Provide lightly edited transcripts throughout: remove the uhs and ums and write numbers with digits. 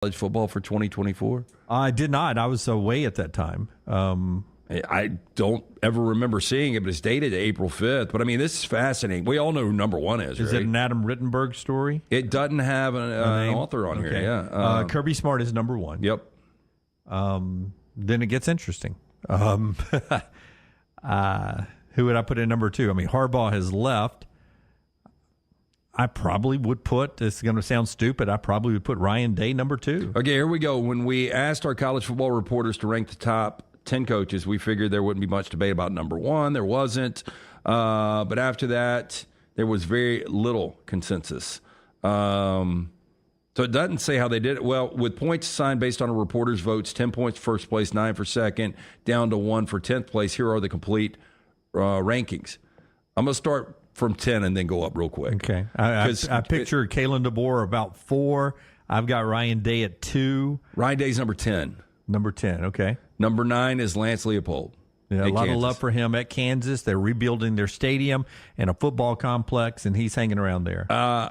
college football for 2024? I did not. I was away at that time. I don't ever remember seeing it, but it's dated April 5th. But, I mean, this is fascinating. We all know who number one is, Is right? it an Adam Rittenberg story? It doesn't have an author on here, yeah. Kirby Smart is number one. Yep. Then it gets interesting. Who would I put in number two? I mean, Harbaugh has left. I probably would put, this is going to sound stupid, I probably would put Ryan Day number two. Okay, here we go. When we asked our college football reporters to rank the top 10 coaches, we figured there wouldn't be much debate about number one. There wasn't. But after that, there was very little consensus. So it doesn't say how they did it. Well, with points assigned based on a reporter's votes, 10 points for first place, 9 for second, down to 1 for 10th place. Here are the complete rankings. I'm going to start from 10 and then go up real quick. Okay. I picture Kalen DeBoer about 4. I've got Ryan Day at 2. Ryan Day's number 10. Number 10, okay. Number 9 is Lance Leopold. Yeah, a lot Kansas. of love for him at Kansas. They're rebuilding their stadium and a football complex, and he's hanging around there.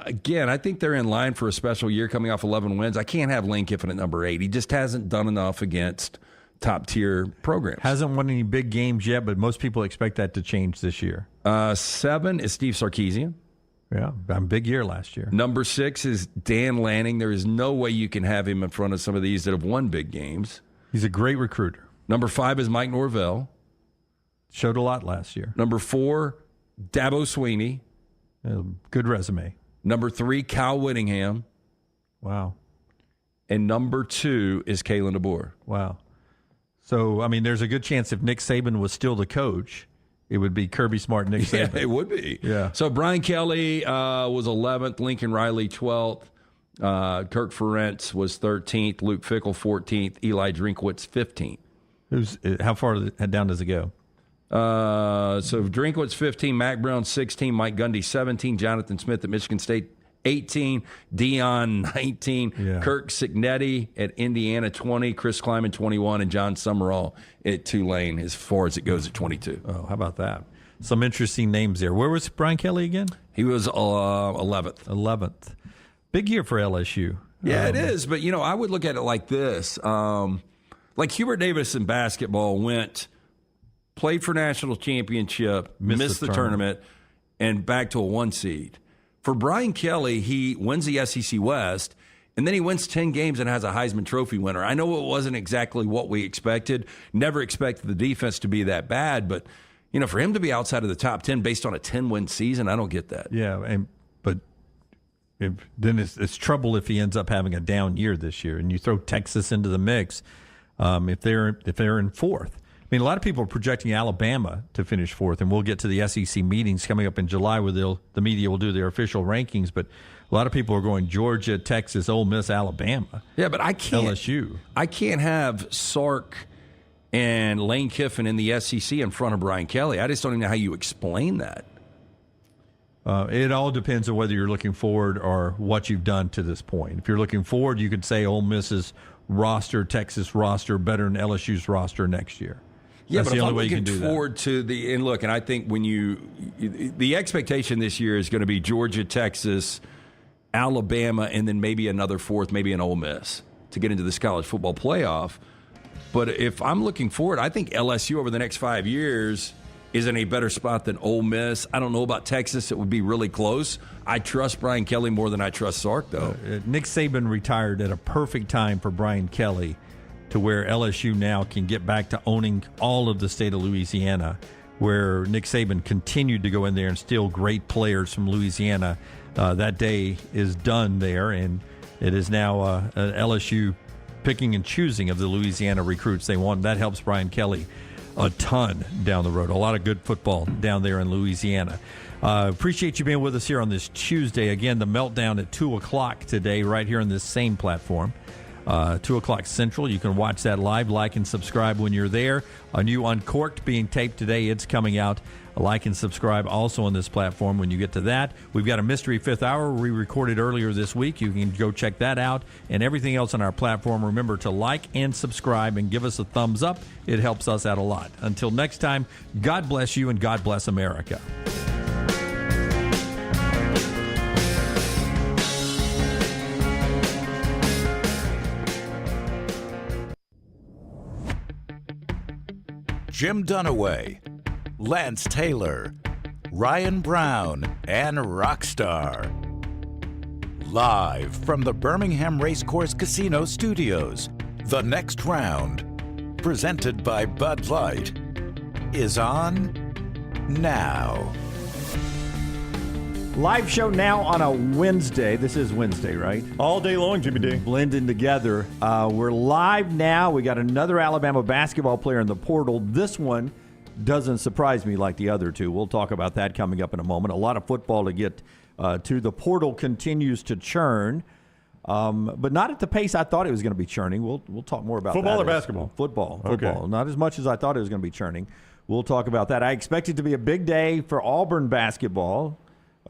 Again, I think they're in line for a special year coming off 11 wins. I can't have Lane Kiffin at number 8. He just hasn't done enough against top-tier programs. Hasn't won any big games yet, but most people expect that to change this year. 7 is Steve Sarkisian. Yeah, big year last year. Number 6 is Dan Lanning. There is no way you can have him in front of some of these that have won big games. He's a great recruiter. Number 5 is Mike Norvell. Showed a lot last year. Number 4, Dabo Sweeney. Good resume. Number 3, Kyle Whittingham. Wow. And number 2 is Kalen DeBoer. Wow. So, I mean, there's a good chance if Nick Saban was still the coach, it would be Kirby Smart and Nick Saban. Yeah, it would be. Yeah. So Brian Kelly was 11th, Lincoln Riley 12th, Kirk Ferentz was 13th, Luke Fickell 14th, Eli Drinkwitz 15th. How far down does it go? So Drinkwitz 15, Mac Brown 16, Mike Gundy 17, Jonathan Smith at Michigan State 18, Dion 19, Yeah. Kirk Signetti at Indiana 20, Chris Kleiman 21, and John Summerall at Tulane as far as it goes at 22. Oh, how about that? Some interesting names there. Where was Brian Kelly again? He was 11th. 11th. Big year for LSU. Yeah, it is. But, I would look at it like this. Like Hubert Davis in basketball played for national championship, missed the tournament, and back to a 1 seed. For Brian Kelly, he wins the SEC West, and then he wins 10 games and has a Heisman Trophy winner. I know it wasn't exactly what we expected. Never expected the defense to be that bad, but, for him to be outside of the top 10 based on a 10-win season, I don't get that. Yeah, but then it's trouble if he ends up having a down year this year, and you throw Texas into the mix if they're in fourth. I mean, a lot of people are projecting Alabama to finish fourth, and we'll get to the SEC meetings coming up in July where the media will do their official rankings. But a lot of people are going Georgia, Texas, Ole Miss, Alabama. Yeah, but I can't. LSU. I can't have Sark and Lane Kiffin in the SEC in front of Brian Kelly. I just don't even know how you explain that. It all depends on whether you're looking forward or what you've done to this point. If you're looking forward, you could say Ole Miss's roster, Texas roster, better than LSU's roster next year. Yeah, That's but the if only I'm way you looking can do forward to and I think when the expectation this year is going to be Georgia, Texas, Alabama, and then maybe another fourth, maybe an Ole Miss to get into this college football playoff. But if I'm looking forward, I think LSU over the next 5 years is in a better spot than Ole Miss. I don't know about Texas. It would be really close. I trust Brian Kelly more than I trust Sark, though. Nick Saban retired at a perfect time for Brian Kelly to where LSU now can get back to owning all of the state of Louisiana, where Nick Saban continued to go in there and steal great players from Louisiana. That day is done there, and it is now LSU picking and choosing of the Louisiana recruits they want. That helps Brian Kelly a ton down the road. A lot of good football down there in Louisiana. Appreciate you being with us here on this Tuesday. Again, the Meltdown at 2 o'clock today right here on this same platform. 2 o'clock Central. You can watch that live, like and subscribe when you're there. A new Uncorked being taped today. It's coming out. Like and subscribe also on this platform when you get to that. We've got a Mystery Fifth Hour we recorded earlier this week. You can go check that out. And everything else on our platform, remember to like and subscribe and give us a thumbs up. It helps us out a lot. Until next time, God bless you and God bless America. Jim Dunaway, Lance Taylor, Ryan Brown, and Rockstar. Live from the Birmingham Racecourse Casino Studios, the next round, presented by Bud Light, is on now. Live show now on a Wednesday. This is Wednesday, right? All day long, Jimmy D. Blending together. We're live now. We got another Alabama basketball player in the portal. This one doesn't surprise me like the other two. We'll talk about that coming up in a moment. A lot of football to get to. The portal continues to churn, but not at the pace I thought it was going to be churning. We'll talk more about football that. Or basketball? Football. Okay. Not as much as I thought it was going to be churning. We'll talk about that. I expect it to be a big day for Auburn basketball,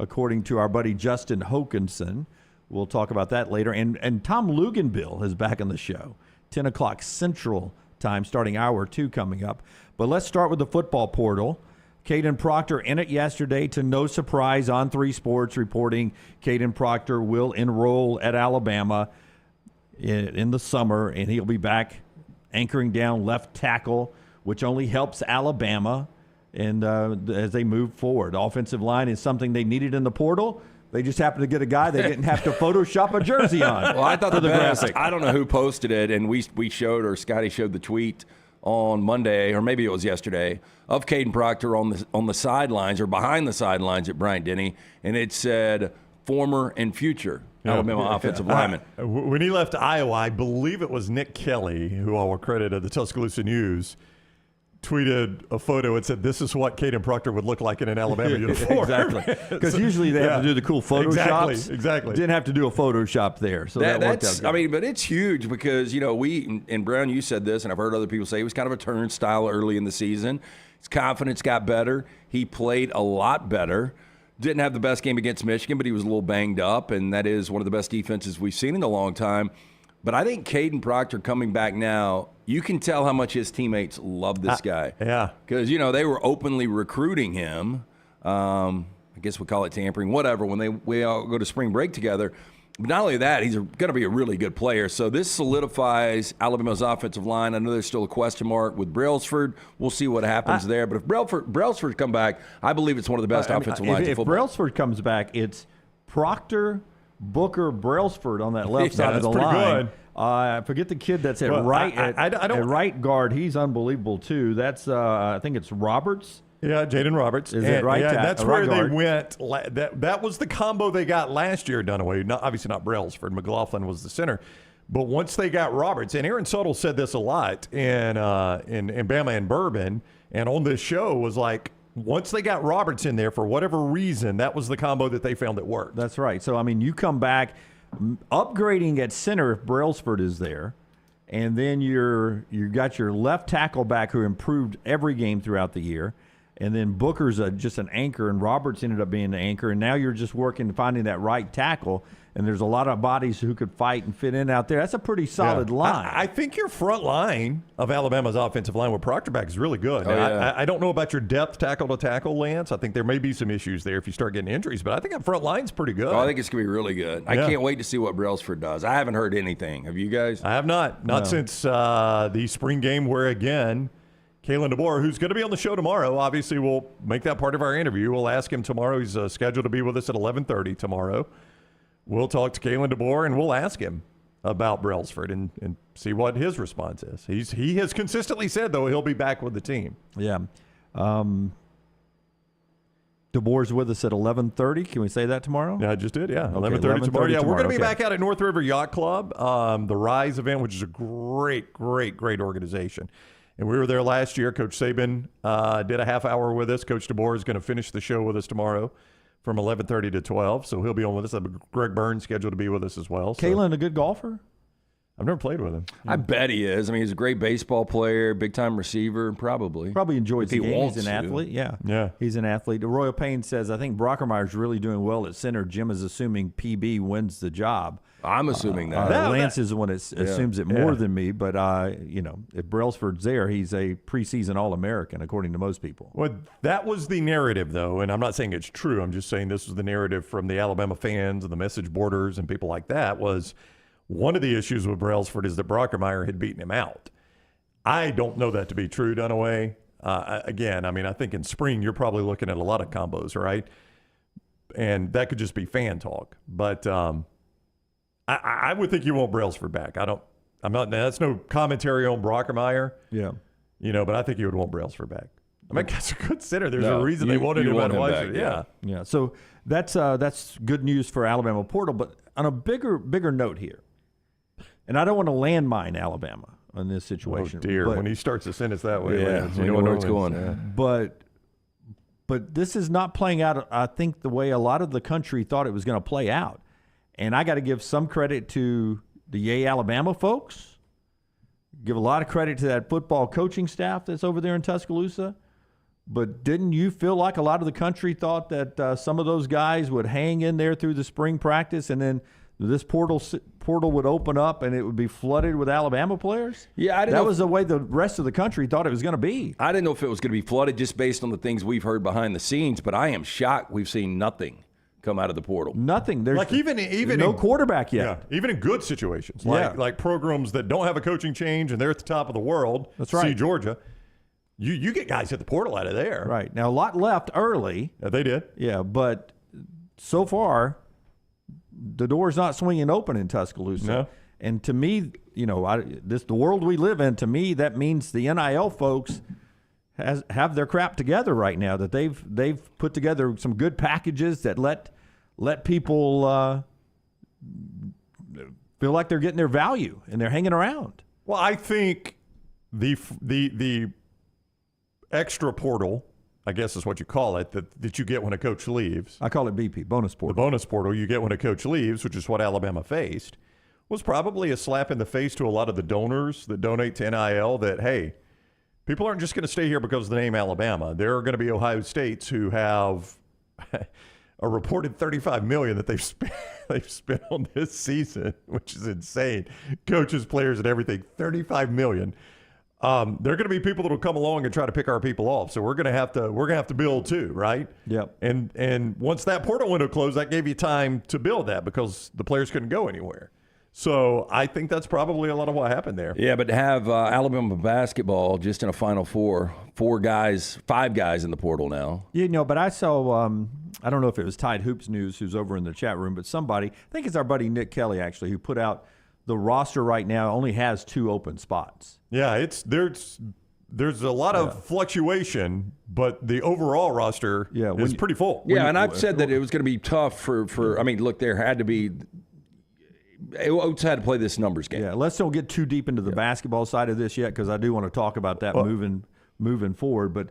according to our buddy Justin Hokanson. We'll talk about that later. And Tom Luginbill is back on the show, 10 o'clock Central Time, starting hour 2 coming up. But let's start with the football portal. Caden Proctor in it yesterday, to no surprise, on 3 Sports reporting Caden Proctor will enroll at Alabama in the summer, and he'll be back anchoring down left tackle, which only helps Alabama and as they move forward. Offensive line is something they needed in the portal. They just happened to get a guy they didn't have to Photoshop a jersey on. Well, I thought for the best, graphic. I don't know who posted it, and we showed, or Scotty showed the tweet on Monday, or maybe it was yesterday, of Caden Proctor on the sidelines or behind the sidelines at Bryant-Denny, and it said former and future Alabama offensive lineman. When he left Iowa, I believe it was Nick Kelly, who I will credit at the Tuscaloosa News, tweeted a photo and said, "This is what Caden Proctor would look like in an Alabama uniform." Exactly. Because usually they have to do the cool Photoshops. Exactly. Didn't have to do a Photoshop there. So that worked out good. I mean, but it's huge because, we, and Brown, you said this, and I've heard other people say it was kind of a turnstile early in the season. His confidence got better. He played a lot better. Didn't have the best game against Michigan, but he was a little banged up, and that is one of the best defenses we've seen in a long time. But I think Caden Proctor coming back now, you can tell how much his teammates love this guy. Yeah. Because, they were openly recruiting him. I guess we call it tampering, whatever, when we all go to spring break together. But not only that, he's going to be a really good player. So this solidifies Alabama's offensive line. I know there's still a question mark with Brailsford. We'll see what happens there. But if Brailsford come back, I believe it's one of the best offensive lines in football. If Brailsford comes back, it's Proctor, Booker, Brailsford on that left side of the line. Good. I forget the kid that's at right guard. He's unbelievable too. That's I think it's Roberts. Yeah, Jaden Roberts. Is it right? Yeah, that's right where guard. they went. That was the combo they got last year, Dunaway. Obviously not Brailsford. McLaughlin was the center. But once they got Roberts, and Aaron Suttle said this a lot in Bama and Bourbon, and on this show was like, once they got Roberts in there, for whatever reason, that was the combo that they found that worked. That's right. So, I mean, you come back upgrading at center if Brailsford is there, and then you got your left tackle back who improved every game throughout the year, and then Booker's just an anchor, and Roberts ended up being the anchor, and now you're just working finding that right tackle, and there's a lot of bodies who could fight and fit in out there. That's a pretty solid line. I think your front line of Alabama's offensive line with Proctor back is really good. Now, I don't know about your depth tackle to tackle, Lance. I think there may be some issues there if you start getting injuries, but I think that front line's pretty good. Oh, I think it's going to be really good. I can't wait to see what Brailsford does. I haven't heard anything. Have you guys? I have not. Not since the spring game where, again, Kalen DeBoer, who's going to be on the show tomorrow, obviously we'll make that part of our interview. We'll ask him tomorrow. He's scheduled to be with us at 11:30 tomorrow. We'll talk to Kalen DeBoer, and we'll ask him about Brailsford and see what his response is. He has consistently said, though, he'll be back with the team. Yeah. DeBoer's with us at 11:30. Can we say that tomorrow? Yeah, I just did, yeah. Okay, 11:30 tomorrow. Yeah, we're going to be okay. back out at North River Yacht Club, the Rise event, which is a great organization. And we were there last year. Coach Saban did a half hour with us. Coach DeBoer is going to finish the show with us tomorrow from 11:30 to 12. So he'll be on with us. Greg Burns scheduled to be with us as well. So. Kalen, a good golfer? I've never played with him. I bet he is. I mean, he's a great baseball player, big-time receiver, probably. Probably enjoys If the he game. wants He's an to. athlete. Yeah. Yeah. He's an athlete. Royal Payne says, I think Brockermeyer's really doing well at center. Jim is assuming PB wins the job. I'm assuming that. Lance is the one that assumes it more than me, but if Brailsford's there, he's a preseason All-American, according to most people. Well, that was the narrative, though, and I'm not saying it's true. I'm just saying this was the narrative from the Alabama fans and the message boarders and people like that was one of the issues with Brailsford is that Brockermeyer had beaten him out. I don't know that to be true, Dunaway. Again, I mean, I think in spring you're probably looking at a lot of combos, right? And that could just be fan talk. But I would think you want Brailsford back. I'm not. That's no commentary on Brockermeyer. Yeah. But I think you would want Brailsford back. I mean, that's a good center. There's a reason they wanted him out of Washington. Yeah. Yeah. So that's good news for Alabama portal. But on a bigger note here, and I don't want to landmine Alabama on this situation. Oh dear, when he starts a sentence that way, Lance, you know where it's going. Yeah. But this is not playing out, I think, the way a lot of the country thought it was going to play out. And I got to give some credit to the Yay Alabama folks. Give a lot of credit to that football coaching staff that's over there in Tuscaloosa. But didn't you feel like a lot of the country thought that some of those guys would hang in there through the spring practice, and then this portal would open up and it would be flooded with Alabama players? Yeah, that was the way the rest of the country thought it was going to be. I didn't know if it was going to be flooded just based on the things we've heard behind the scenes, but I am shocked we've seen nothing come out of the portal. Nothing. There's like even no quarterback yet. Yeah, even in good situations, like programs that don't have a coaching change and they're at the top of the world. That's right. See Georgia. You get guys at the portal out of there. Right. Now, a lot left early. Yeah, they did. Yeah, but so far, the door's not swinging open in Tuscaloosa. No. And to me, the world we live in, to me, that means the NIL folks have their crap together right now, that they've put together some good packages that let people feel like they're getting their value and they're hanging around. Well, I think the extra portal, I guess is what you call it, that you get when a coach leaves. I call it BP, bonus portal. The bonus portal you get when a coach leaves, which is what Alabama faced, was probably a slap in the face to a lot of the donors that donate to NIL that, hey, people aren't just going to stay here because of the name Alabama. There are going to be Ohio States who have a reported $35 million that they've spent on this season, which is insane. Coaches, players, and everything, $35 million. There are going to be people that will come along and try to pick our people off. So we're going to have to build too, right? Yep. And once that portal window closed, that gave you time to build that because the players couldn't go anywhere. So I think that's probably a lot of what happened there. Yeah, but to have Alabama basketball just in a Final Four, 5 guys in the portal now. But I saw, I don't know if it was Tide Hoops News who's over in the chat room, but somebody, I think it's our buddy Nick Kelly actually, who put out the roster right now only has 2 open spots. Yeah, there's a lot of fluctuation, but the overall roster is pretty full. Yeah, and I've said that it was going to be tough for I mean, look, there had to be – Oates had to play this numbers game. Yeah, let's don't get too deep into the basketball side of this yet because I do want to talk about that moving forward. But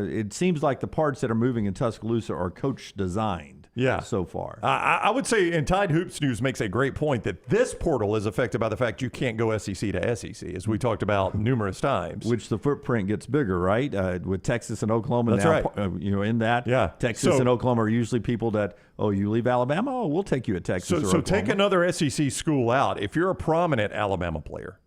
it seems like the parts that are moving in Tuscaloosa are coach designed so far. I would say, and Tide Hoops News makes a great point, that this portal is affected by the fact you can't go SEC to SEC, as we talked about numerous times. Which the footprint gets bigger, right? With Texas and Oklahoma That's now, right. In that. Yeah. Texas and Oklahoma are usually people that, you leave Alabama? Oh, we'll take you at Texas or So Oklahoma. take another SEC school out. If you're a prominent Alabama player,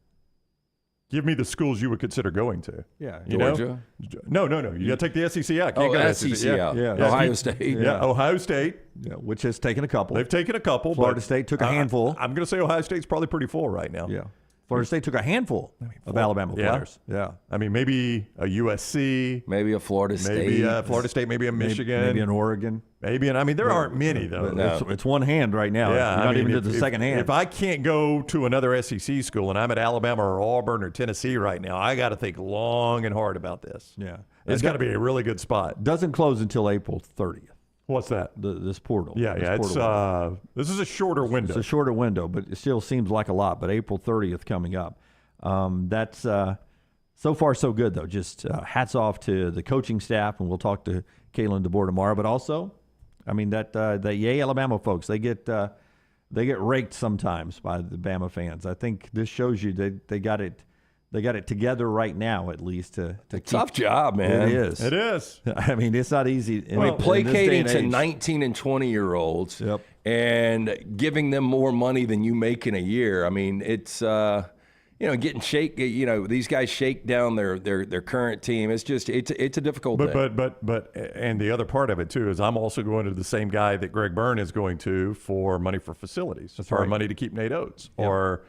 give me the schools you would consider going to. Yeah. Georgia? No. You got to take the SEC out. Can't go to SEC out. Yeah. Ohio State. Yeah, Ohio State. Yeah, which has taken a couple. They've taken a couple. Florida but State took a handful. I'm going to say Ohio State's probably pretty full right now. Yeah. Florida State took a handful of Alabama players. Yeah. I mean, maybe a USC. Maybe a Florida State. Maybe a Florida State. Maybe a Michigan. Maybe an Oregon. There aren't many, though. It's one hand right now. Yeah, You're not even to the second hand. If I can't go to another SEC school and I'm at Alabama or Auburn or Tennessee right now, I got to think long and hard about this. Yeah. It's got to be a really good spot. Doesn't close until April 30th. What's that? This portal. This is a shorter window. It's a shorter window, but it still seems like a lot. But April 30th coming up. That's so far so good though. Just hats off to the coaching staff, and we'll talk to Kalen DeBoer tomorrow. But also, I mean that Yay Alabama folks, they get raked sometimes by the Bama fans. I think this shows you that they got it together right now, at least to keep. Tough job, man. It is. I mean, it's not easy. Placating to 19 and 20-year-olds and giving them more money than you make in a year. I mean, it's getting these guys shake down their current team. It's just it's a difficult thing. But and the other part of it too is I'm also going to the same guy that Greg Byrne is going to for money for facilities, money to keep Nate Oates, or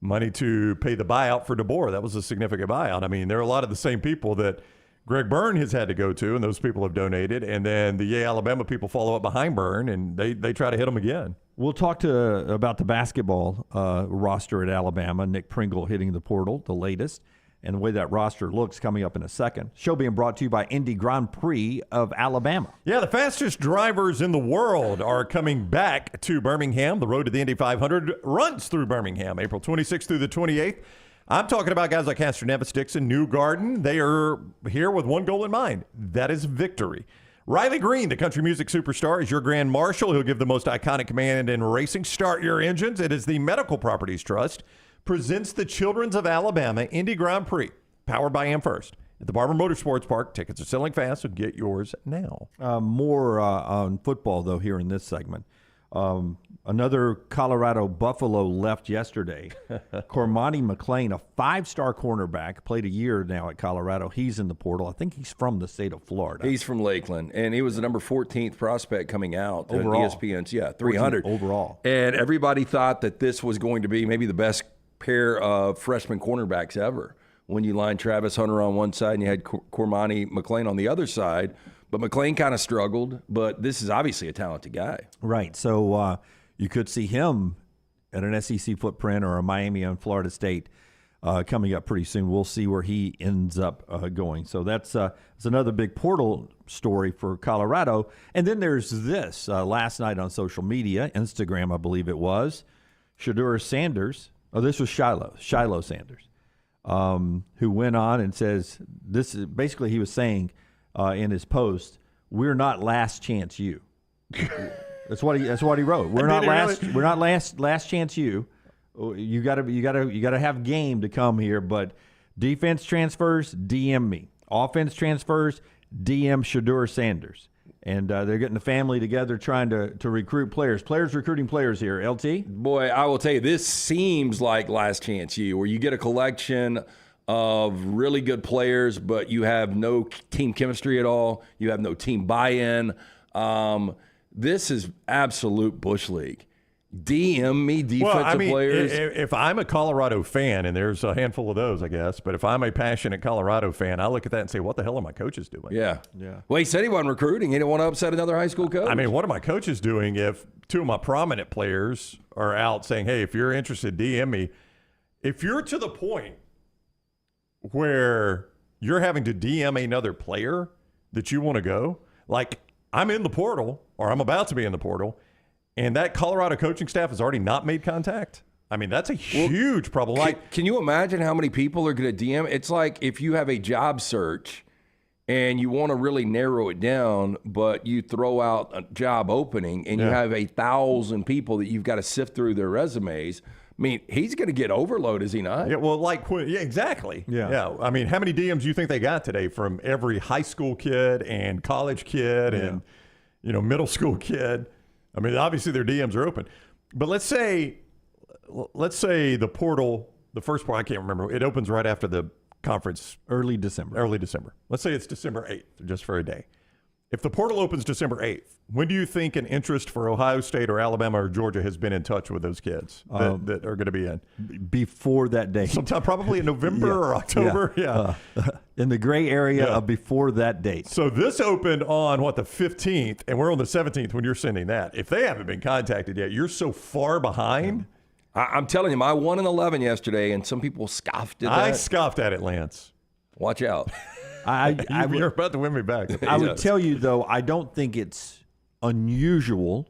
money to pay the buyout for DeBoer. That was a significant buyout. I mean, there are a lot of the same people that Greg Byrne has had to go to, and those people have donated. And then the Yay Alabama people follow up behind Byrne, and they try to hit him again. We'll talk about the basketball roster at Alabama. Nick Pringle hitting the portal, the latest, and the way that roster looks coming up in a second. Show being brought to you by Indy Grand Prix of Alabama. Yeah, the fastest drivers in the world are coming back to Birmingham. The road to the Indy 500 runs through Birmingham, April 26th through the 28th. I'm talking about guys like Castor Nevis, Dixon, Newgarden. They are here with one goal in mind. That is victory. Riley Green, the country music superstar, is your grand marshal. He'll give the most iconic command in racing. Start your engines. It is the Medical Properties Trust. Presents the Children's of Alabama Indy Grand Prix, powered by AmFirst. At the Barber Motorsports Park, tickets are selling fast, so get yours now. More on football, though, here in this segment. Another Colorado Buffalo left yesterday. Cormani McClain, a 5-star cornerback, played a year now at Colorado. He's in the portal. I think he's from the state of Florida. He's from Lakeland, and he was the number 14th prospect coming out overall. on ESPN's 300 overall. And everybody thought that this was going to be maybe the best pair of freshman cornerbacks ever. When you line Travis Hunter on one side and you had Cormani McClain on the other side. But McClain kind of struggled, but this is obviously a talented guy. Right. So you could see him at an SEC footprint or a Miami and Florida State coming up pretty soon. We'll see where he ends up going. So that's another big portal story for Colorado. And then there's this. Last night on social media, Instagram, I believe it was, Shedeur Sanders. Oh, this was Shiloh Sanders, who went on and says, this is basically he was saying in his post, "We're not last chance you." That's what he wrote. We're not last chance you. You gotta have game to come here. But defense transfers, DM me. Offense transfers, DM Shedeur Sanders. And they're getting the family together trying to recruit players. Players recruiting players here. LT? Boy, I will tell you, this seems like last chance you, where you get a collection of really good players, but you have no team chemistry at all. You have no team buy-in. This is absolute Bush League. DM me defensive players. If I'm a Colorado fan, and there's a handful of those, I guess, but if I'm a passionate Colorado fan, I look at that and say, what the hell are my coaches doing? Yeah. Well, he said he wasn't recruiting. He didn't want to upset another high school coach. I mean, what are my coaches doing if two of my prominent players are out saying, hey, if you're interested, DM me. If you're to the point where you're having to DM another player that you want to go, like I'm in the portal, or I'm about to be in the portal, and that Colorado coaching staff has already not made contact. I mean, that's a huge problem. Can you imagine how many people are going to DM? It's like if you have a job search and you want to really narrow it down, but you throw out a job opening and you have 1,000 people that you've got to sift through their resumes. I mean, he's going to get overload, is he not? Yeah, well, exactly. Yeah. I mean, how many DMs do you think they got today from every high school kid and college kid and middle school kid? I mean, obviously their DMs are open. But let's say the portal, the first part, I can't remember. It opens right after the conference. Early December. Let's say it's December 8th, just for a day. If the portal opens December 8th, when do you think an interest for Ohio State or Alabama or Georgia has been in touch with those kids that are going to be in? Before that date. Sometime probably in November or October. Yeah. In the gray area of before that date. So this opened on, the 15th, and we're on the 17th when you're sending that. If they haven't been contacted yet, you're so far behind. I'm telling you, I won an 11 yesterday, and some people scoffed at that. I scoffed at it, Lance. Watch out. You're about to win me back. I would tell you, though, I don't think it's unusual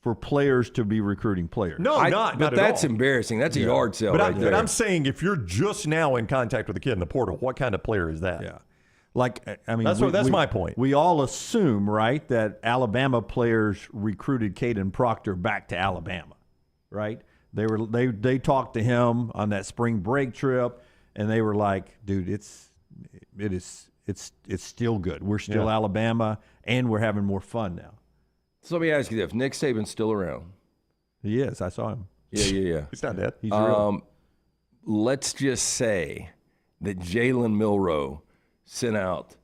for players to be recruiting players. No, not but at that's all. embarrassing. That's a yard sale there. But I'm saying if you're just now in contact with a kid in the portal, what kind of player is that? Yeah. Like, I mean, that's my point. We all assume, right, that Alabama players recruited Caden Proctor back to Alabama, right? They talked to him on that spring break trip, and they were like, dude, it's still good. We're still Alabama, and we're having more fun now. So let me ask you this: if Nick Saban's still around? He is. I saw him. Yeah. He's not dead. He's real. Let's just say that Jalen Milroe sent out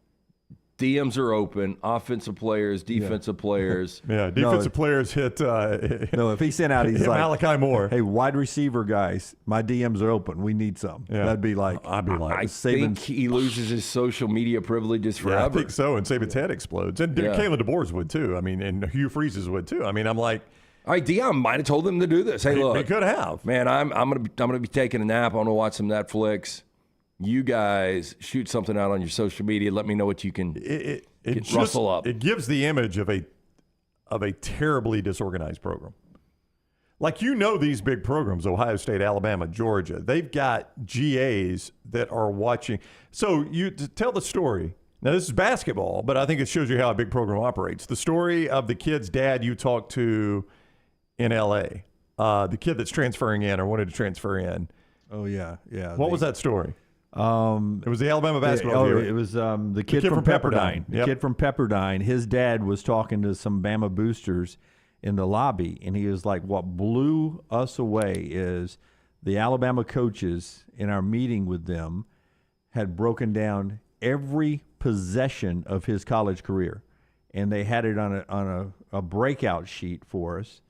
DMs are open, offensive players, defensive players. Yeah, defensive players hit. No, if he sent out, he's hit like, Malachi Moore. hey, wide receiver guys, my DMs are open. We need some. Yeah. That'd be like, I think he loses his social media privileges forever. Yeah, I think so. And Saban's head explodes. And Kalen DeBoer's would too. I mean, and Hugh Freeze's would too. I mean, I'm like, all right, Dion might have told them to do this. Hey, look, they could have. Man, I'm gonna be taking a nap. I'm gonna watch some Netflix. You guys shoot something out on your social media. Let me know what you can rustle up. It gives the image of a terribly disorganized program. Like, these big programs, Ohio State, Alabama, Georgia, they've got GAs that are watching. So to tell the story. Now, this is basketball, but I think it shows you how a big program operates. The story of the kid's dad you talked to in L.A., the kid that's transferring in or wanted to transfer in. Oh, yeah. What was that story? It was the Alabama basketball viewer. It was the kid from Pepperdine. The kid from Pepperdine. His dad was talking to some Bama boosters in the lobby, and he was like, what blew us away is the Alabama coaches in our meeting with them had broken down every possession of his college career, and they had it on a breakout sheet for us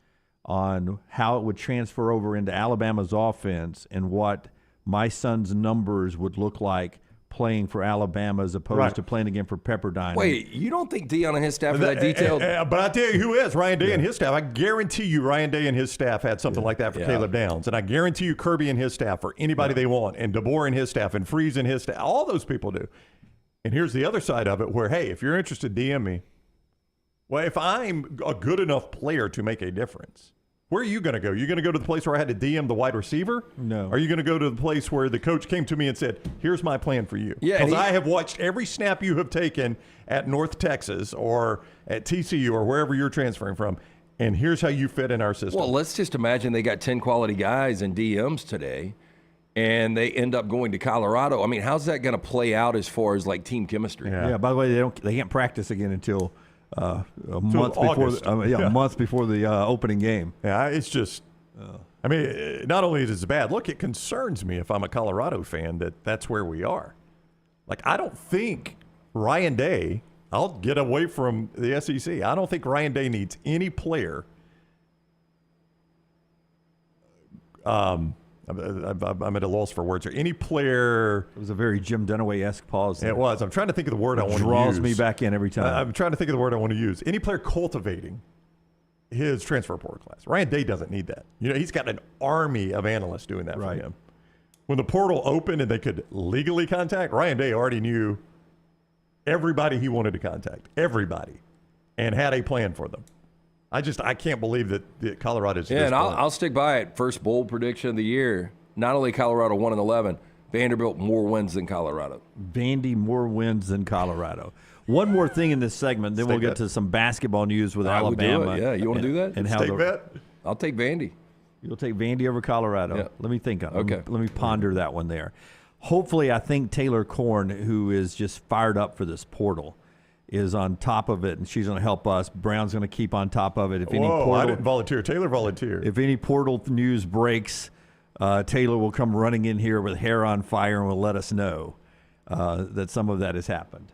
on how it would transfer over into Alabama's offense and what my son's numbers would look like playing for Alabama as opposed to playing again for Pepperdine. Wait, you don't think Dion and his staff are that detailed? But I tell you who is, Ryan Day and his staff. I guarantee you Ryan Day and his staff had something like that for Caleb Downs. And I guarantee you Kirby and his staff for anybody they want. And DeBoer and his staff and Freeze and his staff. All those people do. And here's the other side of it where, hey, if you're interested, DM me. Well, if I'm a good enough player to make a difference, where are you going to go? You're going to go to the place where I had to DM the wide receiver? No. Are you going to go to the place where the coach came to me and said, here's my plan for you? Yeah, because I have watched every snap you have taken at North Texas or at TCU or wherever you're transferring from, and here's how you fit in our system. Well, let's just imagine they got 10 quality guys in DMs today, and they end up going to Colorado. I mean, how's that going to play out as far as, like, team chemistry? Yeah, by the way, they can't practice again until a month before the opening game. Yeah, it's just, I mean, not only is it bad, look, it concerns me if I'm a Colorado fan that that's where we are. Like, I don't think Ryan Day, I'll get away from the SEC. I don't think Ryan Day needs any player. I'm at a loss for words here. Any player. It was a very Jim Dunaway-esque pause. It was. I'm trying to think of the word I want to use. Draws me back in every time. I'm trying to think of the word I want to use. Any player cultivating his transfer portal class. Ryan Day doesn't need that. He's got an army of analysts doing that for him. When the portal opened and they could legally contact, Ryan Day already knew everybody he wanted to contact. Everybody. And had a plan for them. I can't believe that Colorado's. Yeah, and I'll stick by it. First bold prediction of the year. Not only Colorado 1-11, Vanderbilt more wins than Colorado. Vandy more wins than Colorado. One more thing in this segment, then we'll get to some basketball news with Alabama. Would do it. Yeah, you want to do that? And how bet? I'll take Vandy. You'll take Vandy over Colorado. Yeah. Let me think. Okay. Let me ponder that one there. Hopefully, I think Taylor Korn, who is just fired up for this portal, is on top of it, and she's going to help us. Brown's going to keep on top of it. If I didn't volunteer. Taylor volunteered. If any portal news breaks, Taylor will come running in here with hair on fire and will let us know that some of that has happened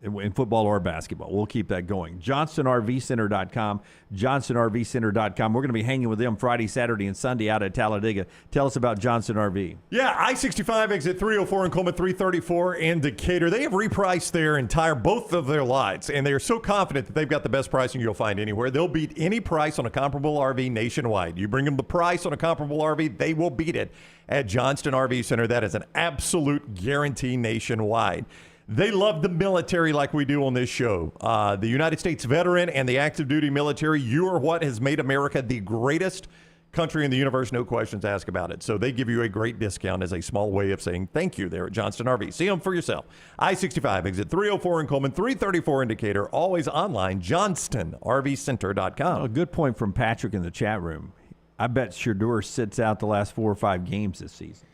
in football or basketball. We'll keep that going. JohnstonRVCenter.com. JohnstonRVCenter.com. We're going to be hanging with them Friday, Saturday, and Sunday out at Talladega. Tell us about Johnston RV. Yeah, I-65 exit 304 in Coleman, 334 in Decatur. They have repriced both of their lots, and they are so confident that they've got the best pricing you'll find anywhere. They'll beat any price on a comparable RV nationwide. You bring them the price on a comparable RV, they will beat it at Johnston RV Center. That is an absolute guarantee nationwide. They love the military like we do on this show. The United States veteran and the active duty military, you are what has made America the greatest country in the universe. No questions asked about it. So they give you a great discount as a small way of saying thank you there at Johnston RV. See them for yourself. I-65 exit 304 in Coleman, 334 in Decatur. Always online, JohnstonRVCenter.com. A good point from Patrick in the chat room. I bet Shedeur sits out the last 4 or 5 games this season.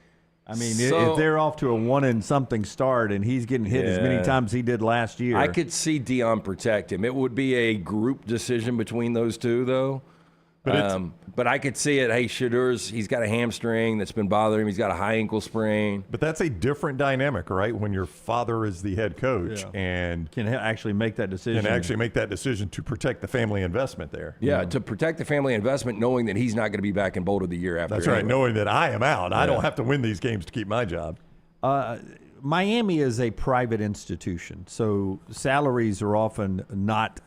I mean, if they're off to a 1-and-something start and he's getting hit as many times as he did last year. I could see Dion protect him. It would be a group decision between those two, though. But I could see it. Hey, Shadur's, he's got a hamstring that's been bothering him. He's got a high ankle sprain. But that's a different dynamic, right? When your father is the head coach and can actually make that decision. To protect the family investment there. Yeah, to protect the family investment, knowing that he's not going to be back in Boulder the year after. That's right, anyway. knowing that I am out. I don't have to win these games to keep my job. Miami is a private institution, so salaries are often not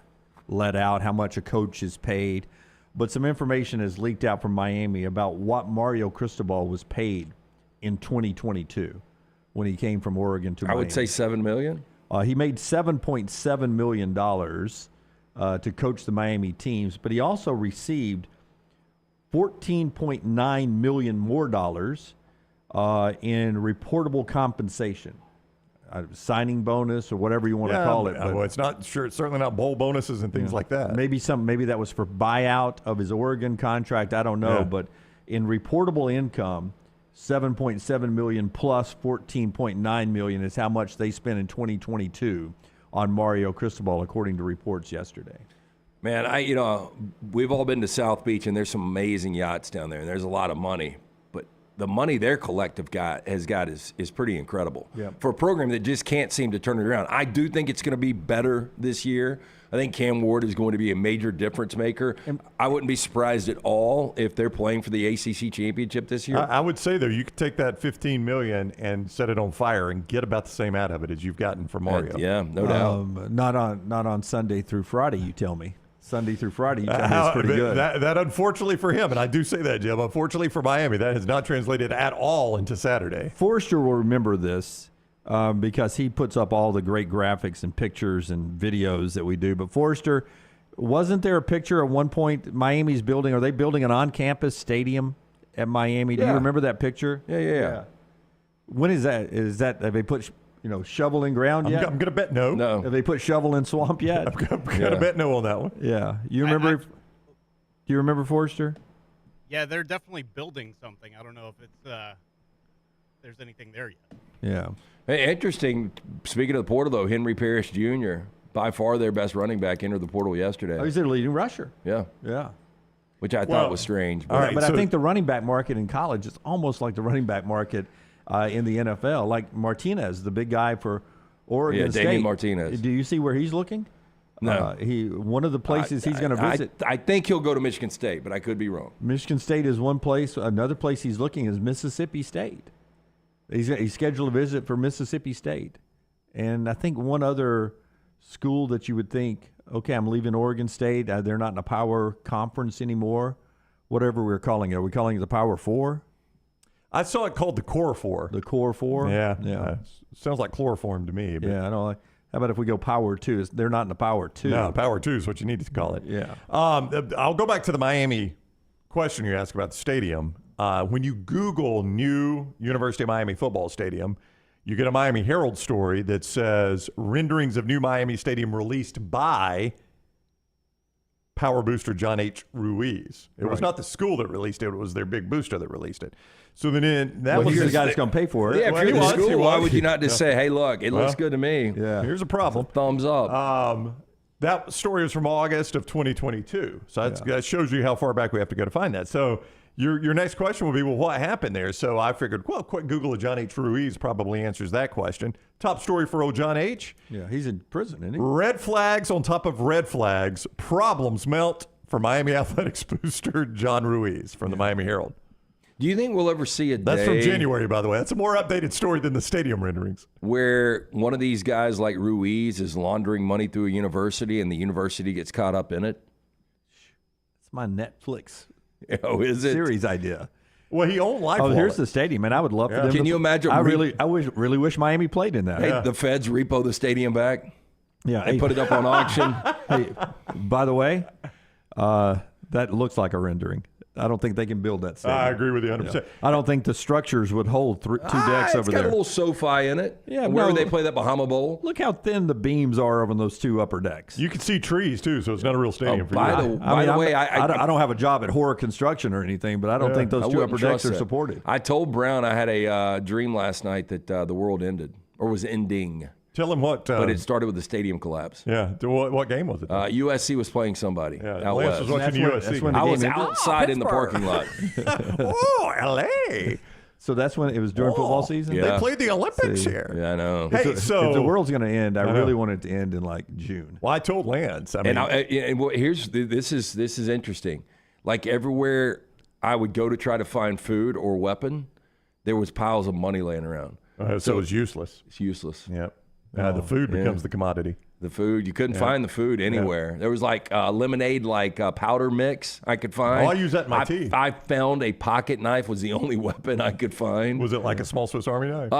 let out, how much a coach is paid. But some information has leaked out from Miami about what Mario Cristobal was paid in 2022 when he came from Oregon to Miami. I would say $7 million. He made $7.7 million to coach the Miami teams, but he also received $14.9 million more dollars in reportable compensation. Signing bonus or whatever you want to call it. Well, it's certainly not bowl bonuses and things like that. Maybe that was for buyout of his Oregon contract. I don't know, but in reportable income, $7.7 million plus $14.9 million is how much they spent in 2022 on Mario Cristobal, according to reports yesterday. Man, we've all been to South Beach, and there's some amazing yachts down there, and there's a lot of money. The money their collective has got is pretty incredible for a program that just can't seem to turn it around. I do think it's going to be better this year. I think Cam Ward is going to be a major difference maker. I wouldn't be surprised at all if they're playing for the ACC championship this year. I would say, though, you could take that $15 million and set it on fire and get about the same out of it as you've gotten from Mario. Yeah, no doubt. Not on Sunday through Friday, you tell me. Sunday through Friday, you tell me it's pretty good. That unfortunately for him, and I do say that, Jim, unfortunately for Miami, that has not translated at all into Saturday. Forrester will remember this because he puts up all the great graphics and pictures and videos that we do. But Forrester, wasn't there a picture at one point Miami's building? Are they building an on-campus stadium at Miami? Do you remember that picture? Yeah. When is that? Have they put shovel in ground yet? I'm going to bet no. No. Have they put shovel in swamp yet? I'm going to bet no on that one. Yeah. You remember? Do you remember Forrester? Yeah, they're definitely building something. I don't know if it's there's anything there yet. Yeah. Hey, interesting. Speaking of the portal, though, Henry Parrish Jr., by far their best running back, entered the portal yesterday. Oh, he's their leading rusher. Yeah. Yeah. Which I thought was strange. All right, but I think the running back market in college is almost like the running back market in the NFL. Like Martinez, the big guy for Oregon State. Damian Martinez. Do you see where he's looking? No. One of the places he's going to visit. I think he'll go to Michigan State, but I could be wrong. Michigan State is one place. Another place he's looking is Mississippi State. He's scheduled a visit for Mississippi State. And I think one other school that you would think, okay, I'm leaving Oregon State. They're not in a power conference anymore. Whatever we're calling it. Are we calling it the Power Four? I saw it called the Core Four. The Core Four? Yeah. Sounds like chloroform to me. But Yeah, I know. How about if we go Power Two? They're not in the Power Two. No, Power 2 is what you need to call it. Yeah. I'll go back to the Miami question you asked about the stadium. When you Google new University of Miami football stadium, you get a Miami Herald story that says renderings of new Miami Stadium released by power booster John H. Ruiz. It was not the school that released it. It was their big booster that released it. So then that was he's the guy that's going to pay for it. Yeah, if you're the school, why would you not just say, hey, look, it looks good to me. Yeah. Here's a problem. Thumbs up. That story was from August of 2022. So that shows you how far back we have to go to find that. So your next question will be, well, what happened there? So I figured, well, quick Google of John H. Ruiz probably answers that question. Top story for old John H. Yeah, he's in prison, isn't he? Red flags on top of red flags. Problems melt for Miami Athletics booster John Ruiz from the Miami Herald. Do you think we'll ever see a day? That's from January, by the way. That's a more updated story than the stadium renderings. Where one of these guys like Ruiz is laundering money through a university and the university gets caught up in it? It's my Netflix Is it? series idea. Well, he owned Life. Oh, here's the stadium, and I would love for them. Can you imagine? I really wish Miami played in that. Hey, the feds repo the stadium back. Yeah, They put it up on auction. Hey, by the way, that looks like a rendering. I don't think they can build that stadium. I agree with you 100%. Yeah. I don't think the structures would hold two decks over It's got there. a little SoFi in it. Yeah, Where no. they play that Bahama Bowl. Look how thin the beams are on those two upper decks. You can see trees, too, so it's not a real stadium for by you. the way, I don't have a job at Horror Construction or anything, but I don't think those I two wouldn't upper decks trust are that. supported. I told Brown I had a dream last night that the world ended or was ending. Tell him what. but it started with the stadium collapse. Yeah. What game was it? USC was playing somebody. Yeah, out Lance west. was watching USC. That's when the I was game ended. outside in the parking lot. Oh, L.A. So that's when it was during football season? Yeah. They played the Olympics here. Yeah, I know. Hey, so if the world's going to end, I know. really want it to end in like June. Well, I told Lance. I mean, This is interesting. Like everywhere I would go to try to find food or weapon, there was piles of money laying around. so it was useless. It's useless. Yep. The food becomes the commodity. The food, you couldn't find the food anywhere. There was like lemonade, powder mix I could find. Oh, I use that in my tea. I found a pocket knife was the only weapon I could find. Was it like a small Swiss Army knife?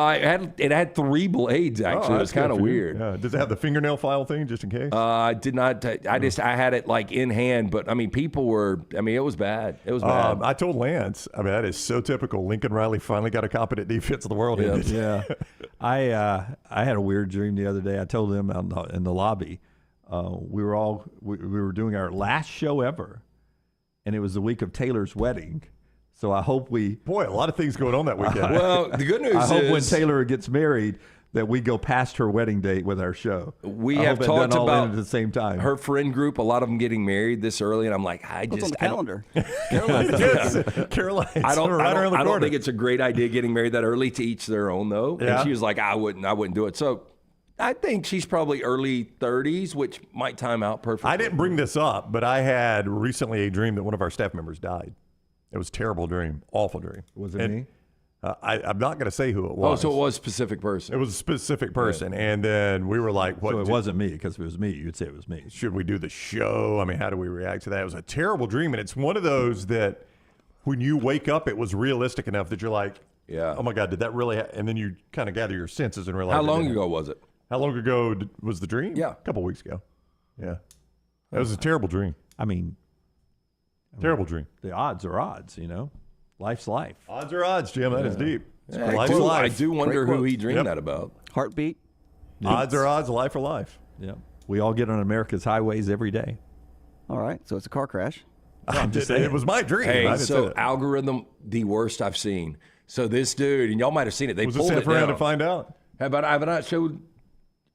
It had 3 blades actually. It was kind of weird. Yeah. Does it have the fingernail file thing just in case? I did not. I had it like in hand, but I mean, people were. I mean, it was bad. It was bad. I told Lance. I mean, that is so typical. Lincoln Riley finally got a competent defense of the world. Yeah. Yeah. I had a weird dream the other day. I told them in the lobby. We were doing our last show ever, and it was the week of Taylor's wedding. So I hope Boy, a lot of things going on that weekend. Well, the good news I hope is when Taylor gets married that we go past her wedding date with our show. we I have hope it talked doesn't all about end at the same time. her friend group. A lot of them getting married this early, and I'm like, What's on the I don't- calendar? Caroline, I don't, right around the I don't corner. think it's a great idea getting married that early. To each their own, though. Yeah. And she was like, I wouldn't do it. So I think she's probably early 30s, which might time out perfectly. I didn't bring this up, but I had recently a dream that one of our staff members died. It was a terrible dream, awful dream. Was it And, me? I'm not going to say who it Oh, was. so it was a specific person. It was a specific person, and then we were like, "What?" So it wasn't me, because if it was me, you'd say it was me. Should we do the show? I mean, how do we react to that? It was a terrible dream, and it's one of those that when you wake up, it was realistic enough that you're like, Yeah. oh my God, did that really and then you kind of gather your senses and realize. How it long didn't. ago was it? How long ago was the dream? Yeah. A couple weeks ago. Yeah. That was a terrible dream. I mean, Terrible dream. the odds are odds, Life's life. Odds are odds, Jim. That is deep. I Life's do, life. I do wonder who he dreamed Yep. that about. Heartbeat. Odds are odds, life or life. Yeah. We all get on America's highways every day. All right, so it's a car crash. I'm just saying. It was my dream. I Hey, didn't say so that. algorithm, the worst I've seen. So this dude, and y'all might have seen it. They Was this pulled it half around down. to find out? Have I not showed?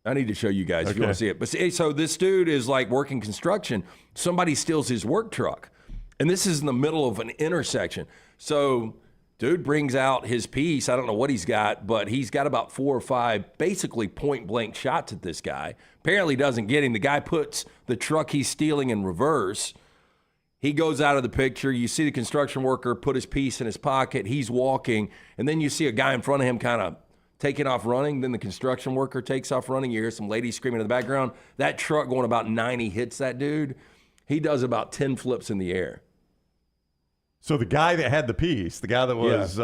I need to show you guys if you Okay. want to see it. But see, so this dude is like working construction. Somebody steals his work truck, and this is in the middle of an intersection. So dude brings out his piece. I don't know what he's got, but he's got about 4 or 5 basically point blank shots at this guy. Apparently doesn't get him. The guy puts the truck he's stealing in reverse. He goes out of the picture. You see the construction worker put his piece in his pocket. He's walking, and then you see a guy in front of him kind of taking off running. Then the construction worker takes off running. You hear some ladies screaming in the background. That truck going about 90 hits that dude. He does about 10 flips in the air. So the guy that had the piece, the guy that was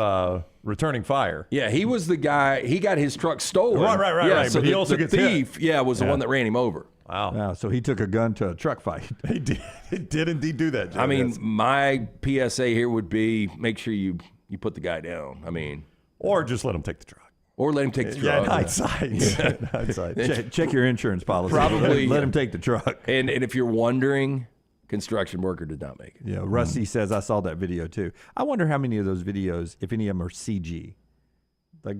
returning fire. Yeah, he was the guy. He got his truck stolen. Right, Yeah, right. so But he the, also the gets hit. thief, was the one that ran him over. Wow. Yeah, so he took a gun to a truck fight. He did indeed do that, Jim. I mean, Yes. my PSA here would be make sure you put the guy down. I mean, Or just let him take the truck. or let him take the Yeah, truck. in hindsight. In hindsight. Check your insurance policy. Probably- Let him take the truck. And if you're wondering, construction worker did not make it. Yeah, Rusty says, I saw that video too. I wonder how many of those videos, if any of them are CG. Like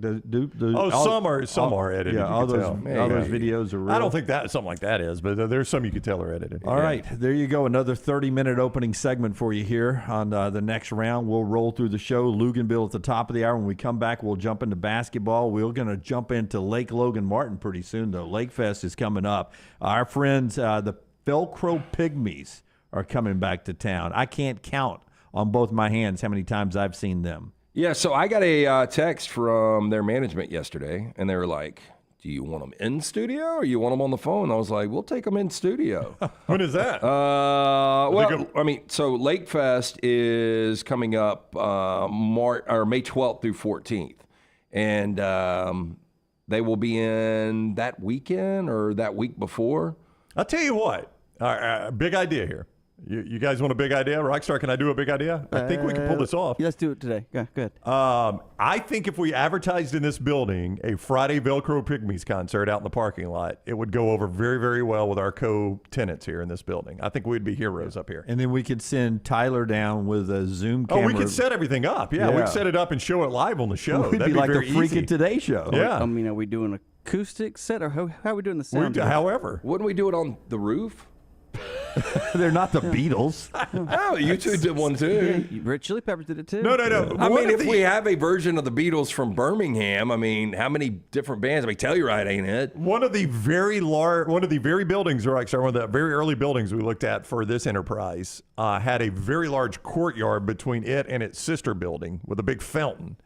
Some are edited. Yeah, you all can those tell. all those videos are real. I don't think that something like that is, but there's some you could tell are edited. All right, there you go. Another 30-minute opening segment for you here on the next round. We'll roll through the show. Luginbill at the top of the hour. When we come back, we'll jump into basketball. We're going to jump into Lake Logan Martin pretty soon, though. Lake Fest is coming up. Our friends, the Velcro Pygmies, are coming back to town. I can't count on both my hands how many times I've seen them. Yeah, so I got a text from their management yesterday, and they were like, do you want them in studio or you want them on the phone? I was like, we'll take them in studio. When is that? Well, I mean, so Lake Fest is coming up May 12th through 14th, and they will be in that weekend or that week before. I'll tell you what. Big idea here. You guys want a big idea? Rockstar, can I do a big idea? I think we can pull this off. Yeah, let's do it today. Yeah, good. I think if we advertised in this building a Friday Velcro Pygmies concert out in the parking lot, it would go over very, very well with our co-tenants here in this building. I think we'd be heroes up here. And then we could send Tyler down with a Zoom camera. Oh, we could set everything up. Yeah, Yeah. we'd set it up and show it live on the show. We'd That'd be like the very Freakin' easy. Today show. Yeah. I mean, are we doing a acoustic set, or how are we doing the sound? However. Wouldn't we do it on the roof? They're not the Beatles. Oh, you two did one too. Red Chili Peppers did it too. No. I mean, if we have a version of the Beatles from Birmingham, I mean, how many different bands? I mean, Telluride ain't it? One of the very buildings, or actually one of the very early buildings we looked at for this enterprise, had a very large courtyard between it and its sister building with a big fountain.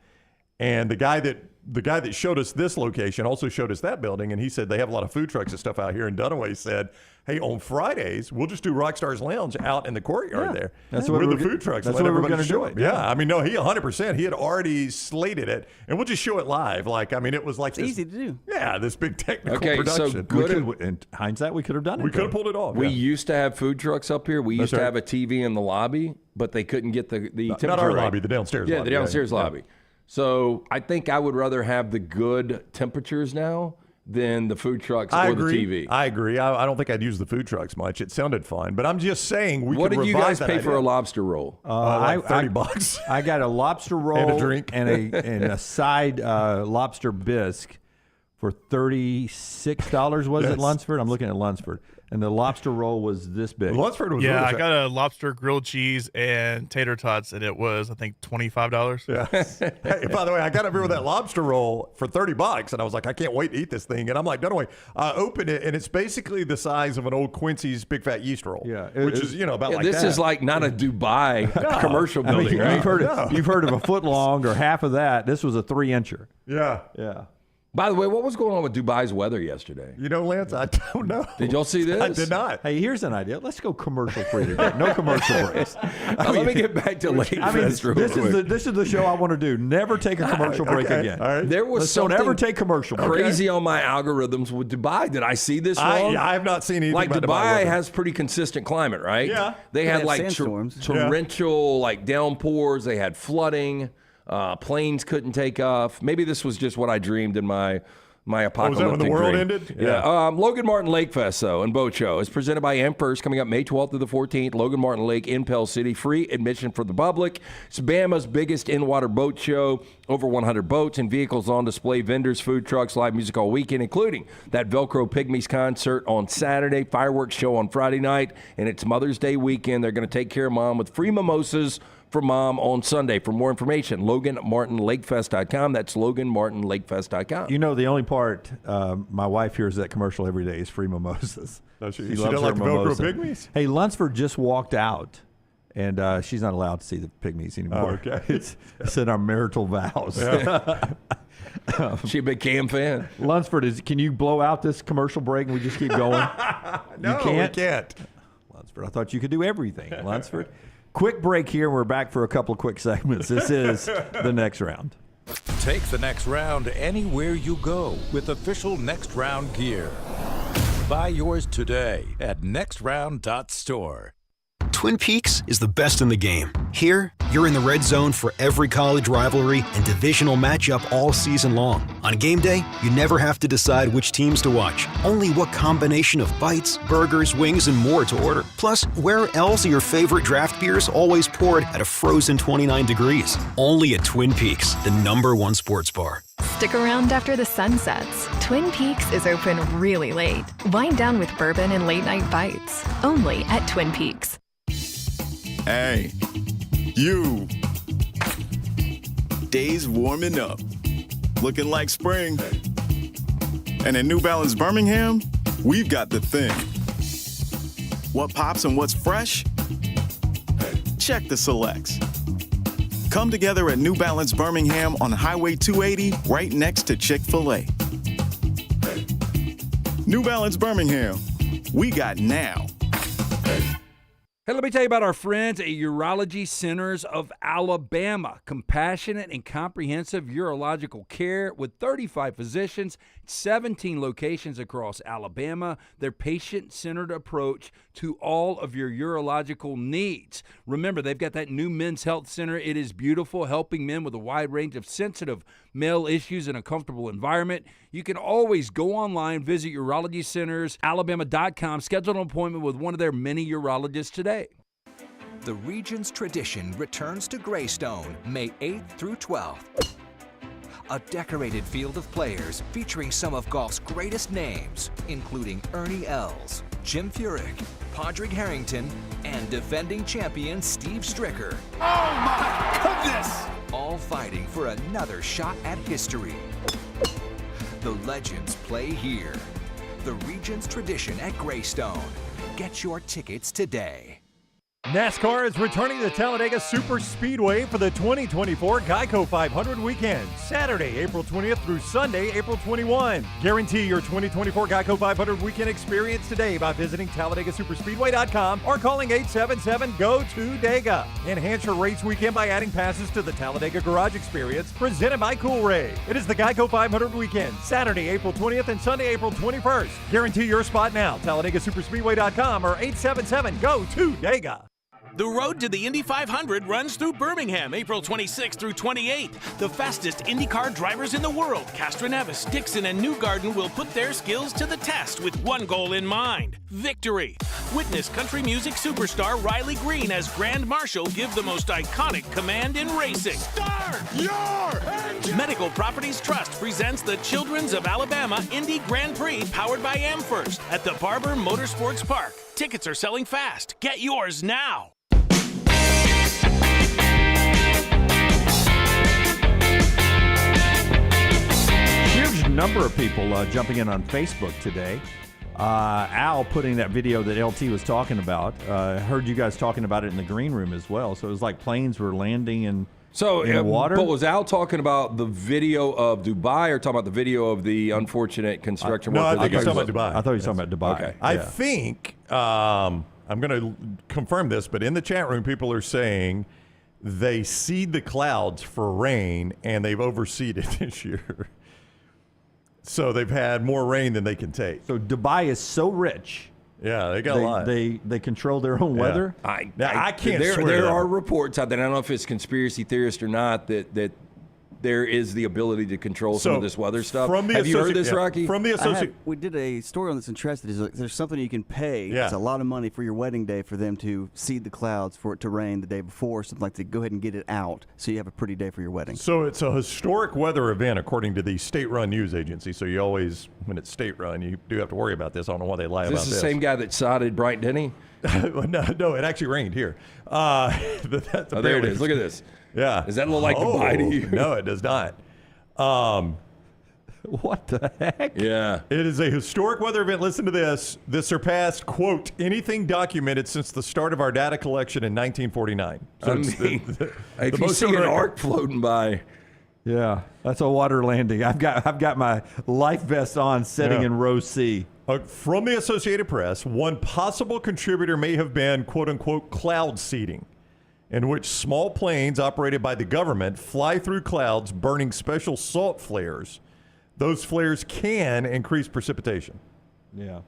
And the guy that showed us this location also showed us that building, and he said they have a lot of food trucks and stuff out here. And Dunaway said, "Hey, on Fridays we'll just do Rockstar's Lounge out in the courtyard there. That's with what the food trucks. That's let what we're everybody going to show do it. it. Yeah, I mean, no, he 100%. He had already slated it, and we'll just show it live. Like, I mean, it was like It's easy to do. Yeah, this big technical Okay, so production. good. In hindsight, we could have done it. We could have pulled it off. We yeah. used to have food trucks up here. We used to right. have a TV in the lobby, but they couldn't get the temperature Not our right. lobby, the downstairs Yeah, lobby. the downstairs Yeah. lobby. So I think I would rather have the good temperatures now than the food trucks I or agree. the TV. I agree. I don't think I'd use the food trucks much. It sounded fun, but I'm just saying What could did you revise guys that pay for idea. a lobster roll? Like $30. I got a lobster roll And a drink. and a side lobster bisque for $36. Was it Lunsford? I'm looking at Lunsford, and the lobster roll was this big. Lunsford was Yeah, really I got a lobster grilled cheese and tater tots, and it was, I think, $25. Yeah. Hey, by the way, I got up here with that lobster roll for $30, and I was like, I can't wait to eat this thing. And I'm like, Dunaway, I open it, and it's basically the size of an old Quincy's Big Fat Yeast Roll. Yeah, which is about like this that. is like not a Dubai commercial I building, mean, right? you've heard of a foot long or half of that. This was a 3-incher. Yeah. Yeah. By the way, what was going on with Dubai's weather yesterday? You know, Lance, I don't know. Did y'all see this? I did not. Hey, here's an idea. Let's go commercial free today. No commercial breaks. Let me get back to Lake I mean, Fest real quick. this is the show I want to do. Never take a commercial break Okay, again. all right. There was Don't something ever take commercial breaks. crazy on my algorithms with Dubai. Did I see this wrong? I have not seen anything Like about Dubai weather. has pretty consistent climate, right? Yeah. They They had have like sandstorms. torrential like downpours. They had flooding. Planes couldn't take off. Maybe this was just what I dreamed in my apocalyptic was that when the world dream. ended? Yeah. Logan Martin Lake Fest, though, and Boat Show is presented by Emperor's coming up May 12th through the 14th. Logan Martin Lake in Pell City. Free admission for the public. It's Bama's biggest in-water boat show. Over 100 boats and vehicles on display. Vendors, food trucks, live music all weekend, including that Velcro Pygmies concert on Saturday, fireworks show on Friday night, and it's Mother's Day weekend. They're going to take care of Mom with free mimosas for Mom on Sunday. For more information, LoganMartinLakeFest.com. That's LoganMartinLakeFest.com. You know, the only part my wife hears that commercial every day is free mimosas. No, she loves don't her like the Velcro mimosa. Pygmies? Hey, Lunsford just walked out, and she's not allowed to see the Pygmies anymore. Oh, okay. It's in our marital vows. She a big Cam fan? Lunsford, can you blow out this commercial break and we just keep going? No, you can't? we can't. Lunsford, I thought you could do everything. Lunsford. Quick break here, and we're back for a couple of quick segments. This is the next round. Take the next round anywhere you go with official Next Round gear. Buy yours today at nextround.store. Twin Peaks is the best in the game. Here, you're in the red zone for every college rivalry and divisional matchup all season long. On game day, you never have to decide which teams to watch, only what combination of bites, burgers, wings, and more to order. Plus, where else are your favorite draft beers always poured at a frozen 29 degrees? Only at Twin Peaks, the #1 sports bar. Stick around after the sun sets. Twin Peaks is open really late. Wind down with bourbon and late night bites. Only at Twin Peaks. Hey, you. Days warming up. Looking like spring. And at New Balance Birmingham, we've got the thing. What pops and what's fresh? Check the selects. Come together at New Balance Birmingham on Highway 280, right next to Chick-fil-A. New Balance Birmingham. We got now. Hey, let me tell you about our friends at Urology Centers of Alabama. Compassionate and comprehensive urological care with 35 physicians, 17 locations across Alabama. Their patient-centered approach to all of your urological needs. Remember, they've got that new men's health center. It is beautiful, helping men with a wide range of sensitive male issues in a comfortable environment. You can always go online, visit urologycentersalabama.com, schedule an appointment with one of their many urologists today. The region's tradition returns to Greystone, May 8th through 12th. a decorated field of players featuring some of golf's greatest names, including Ernie Els, Jim Furyk, Padraig Harrington, and defending champion Steve Stricker. Oh my goodness! All fighting for another shot at history. The legends play here. The region's tradition at Greystone. Get your tickets today. NASCAR is returning to Talladega Super Speedway for the 2024 Geico 500 weekend, Saturday, April 20th through Sunday, April 21. Guarantee your 2024 Geico 500 weekend experience today by visiting TalladagaSuperspeedway.com or calling 877-GO-TO-DEGA. Enhance your race weekend by adding passes to the Talladega Garage Experience, presented by Cool Ray. It is the Geico 500 weekend, Saturday, April 20th and Sunday, April 21st. Guarantee your spot now, TalladagaSuperspeedway.com or 877-GO-TO-DEGA. The road to the Indy 500 runs through Birmingham, April 26th through 28th. The fastest IndyCar drivers in the world, Castroneves, Dixon, and Newgarden, will put their skills to the test with one goal in mind: victory. Witness country music superstar Riley Green as Grand Marshal give the most iconic command in racing. Start your engine! Medical Properties Trust presents the Children's of Alabama Indy Grand Prix powered by Amherst at the Barber Motorsports Park. Tickets are selling fast. Get yours now. Huge number of people jumping in on Facebook today. Al putting that video that LT was talking about. Heard you guys talking about it in the green room as well. So it was like planes were landing in the water. But was Al talking about the video of Dubai or talking about the video of the unfortunate construction worker? No, I think he was talking about Dubai. I thought he was talking about Dubai. Okay. I think, I'm going to confirm this, but in the chat room, people are saying they seed the clouds for rain, and they've overseeded this year. So they've had more rain than they can take. So Dubai is so rich. Yeah, they got a lot. They control their own weather. I can't swear There that. are reports out there. I don't know if it's conspiracy theorist or not that there is the ability to control some of this weather stuff. Have you heard this, Rocky? From the we did a story on this in Interested. There's something you can pay. Yeah. It's a lot of money for your wedding day for them to seed the clouds for it to rain the day before, something like that. Go ahead and get it out so you have a pretty day for your wedding. So it's a historic weather event according to the state-run news agency. So you always, when it's state-run, you do have to worry about this. I don't know why they lie about this. Is this the same guy that sodded Bryant Denny? No, it actually rained here. There it is. Look at this. Yeah. Does that look like Dubai to you? No, it does not. What the heck? Yeah. It is a historic weather event. Listen to this. This surpassed, quote, anything documented since the start of our data collection in 1949. So if you see an arc floating by. Yeah, that's a water landing. I've got my life vest on, sitting in row C. From the Associated Press, one possible contributor may have been, quote unquote, cloud seeding, in which small planes operated by the government fly through clouds burning special salt flares. Those flares can increase precipitation. Yeah.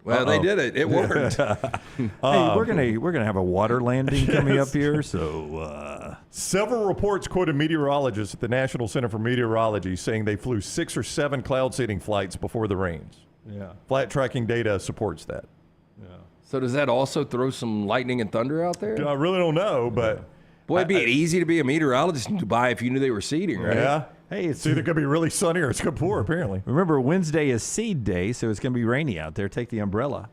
Well, they did it. It worked. Hey, we're gonna have a water landing coming up here. So several reports quoted meteorologists at the National Center for Meteorology saying they flew 6 or 7 cloud seeding flights before the rains. Yeah. Flight tracking data supports that. Yeah. So does that also throw some lightning and thunder out there? I really don't know, but boy, it'd be easy to be a meteorologist in Dubai if you knew they were seeding, right? Yeah. Hey, it's either going to be really sunny or it's going to pour, apparently. Remember, Wednesday is seed day, so it's going to be rainy out there. Take the umbrella.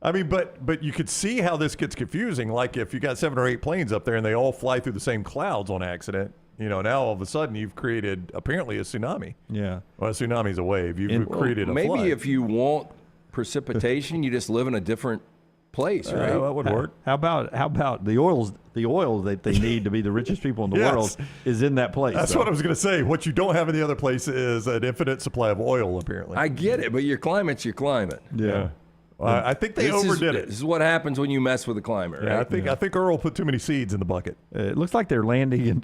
I mean, but you could see how this gets confusing. Like if you got 7 or 8 planes up there and they all fly through the same clouds on accident, now all of a sudden you've created apparently a tsunami. Yeah. Well, a tsunami's a wave. You've created a maybe flood. if you want precipitation, you just live in a different place, right? That would work. How about the oil that they need to be the richest people in the world is in that place. That's what I was going to say. What you don't have in the other place is an infinite supply of oil, apparently. I get it, but your climate's your climate. Yeah. Well, I think they overdid it. This is what happens when you mess with the climate, right? I think Earl put too many seeds in the bucket. It looks like they're landing in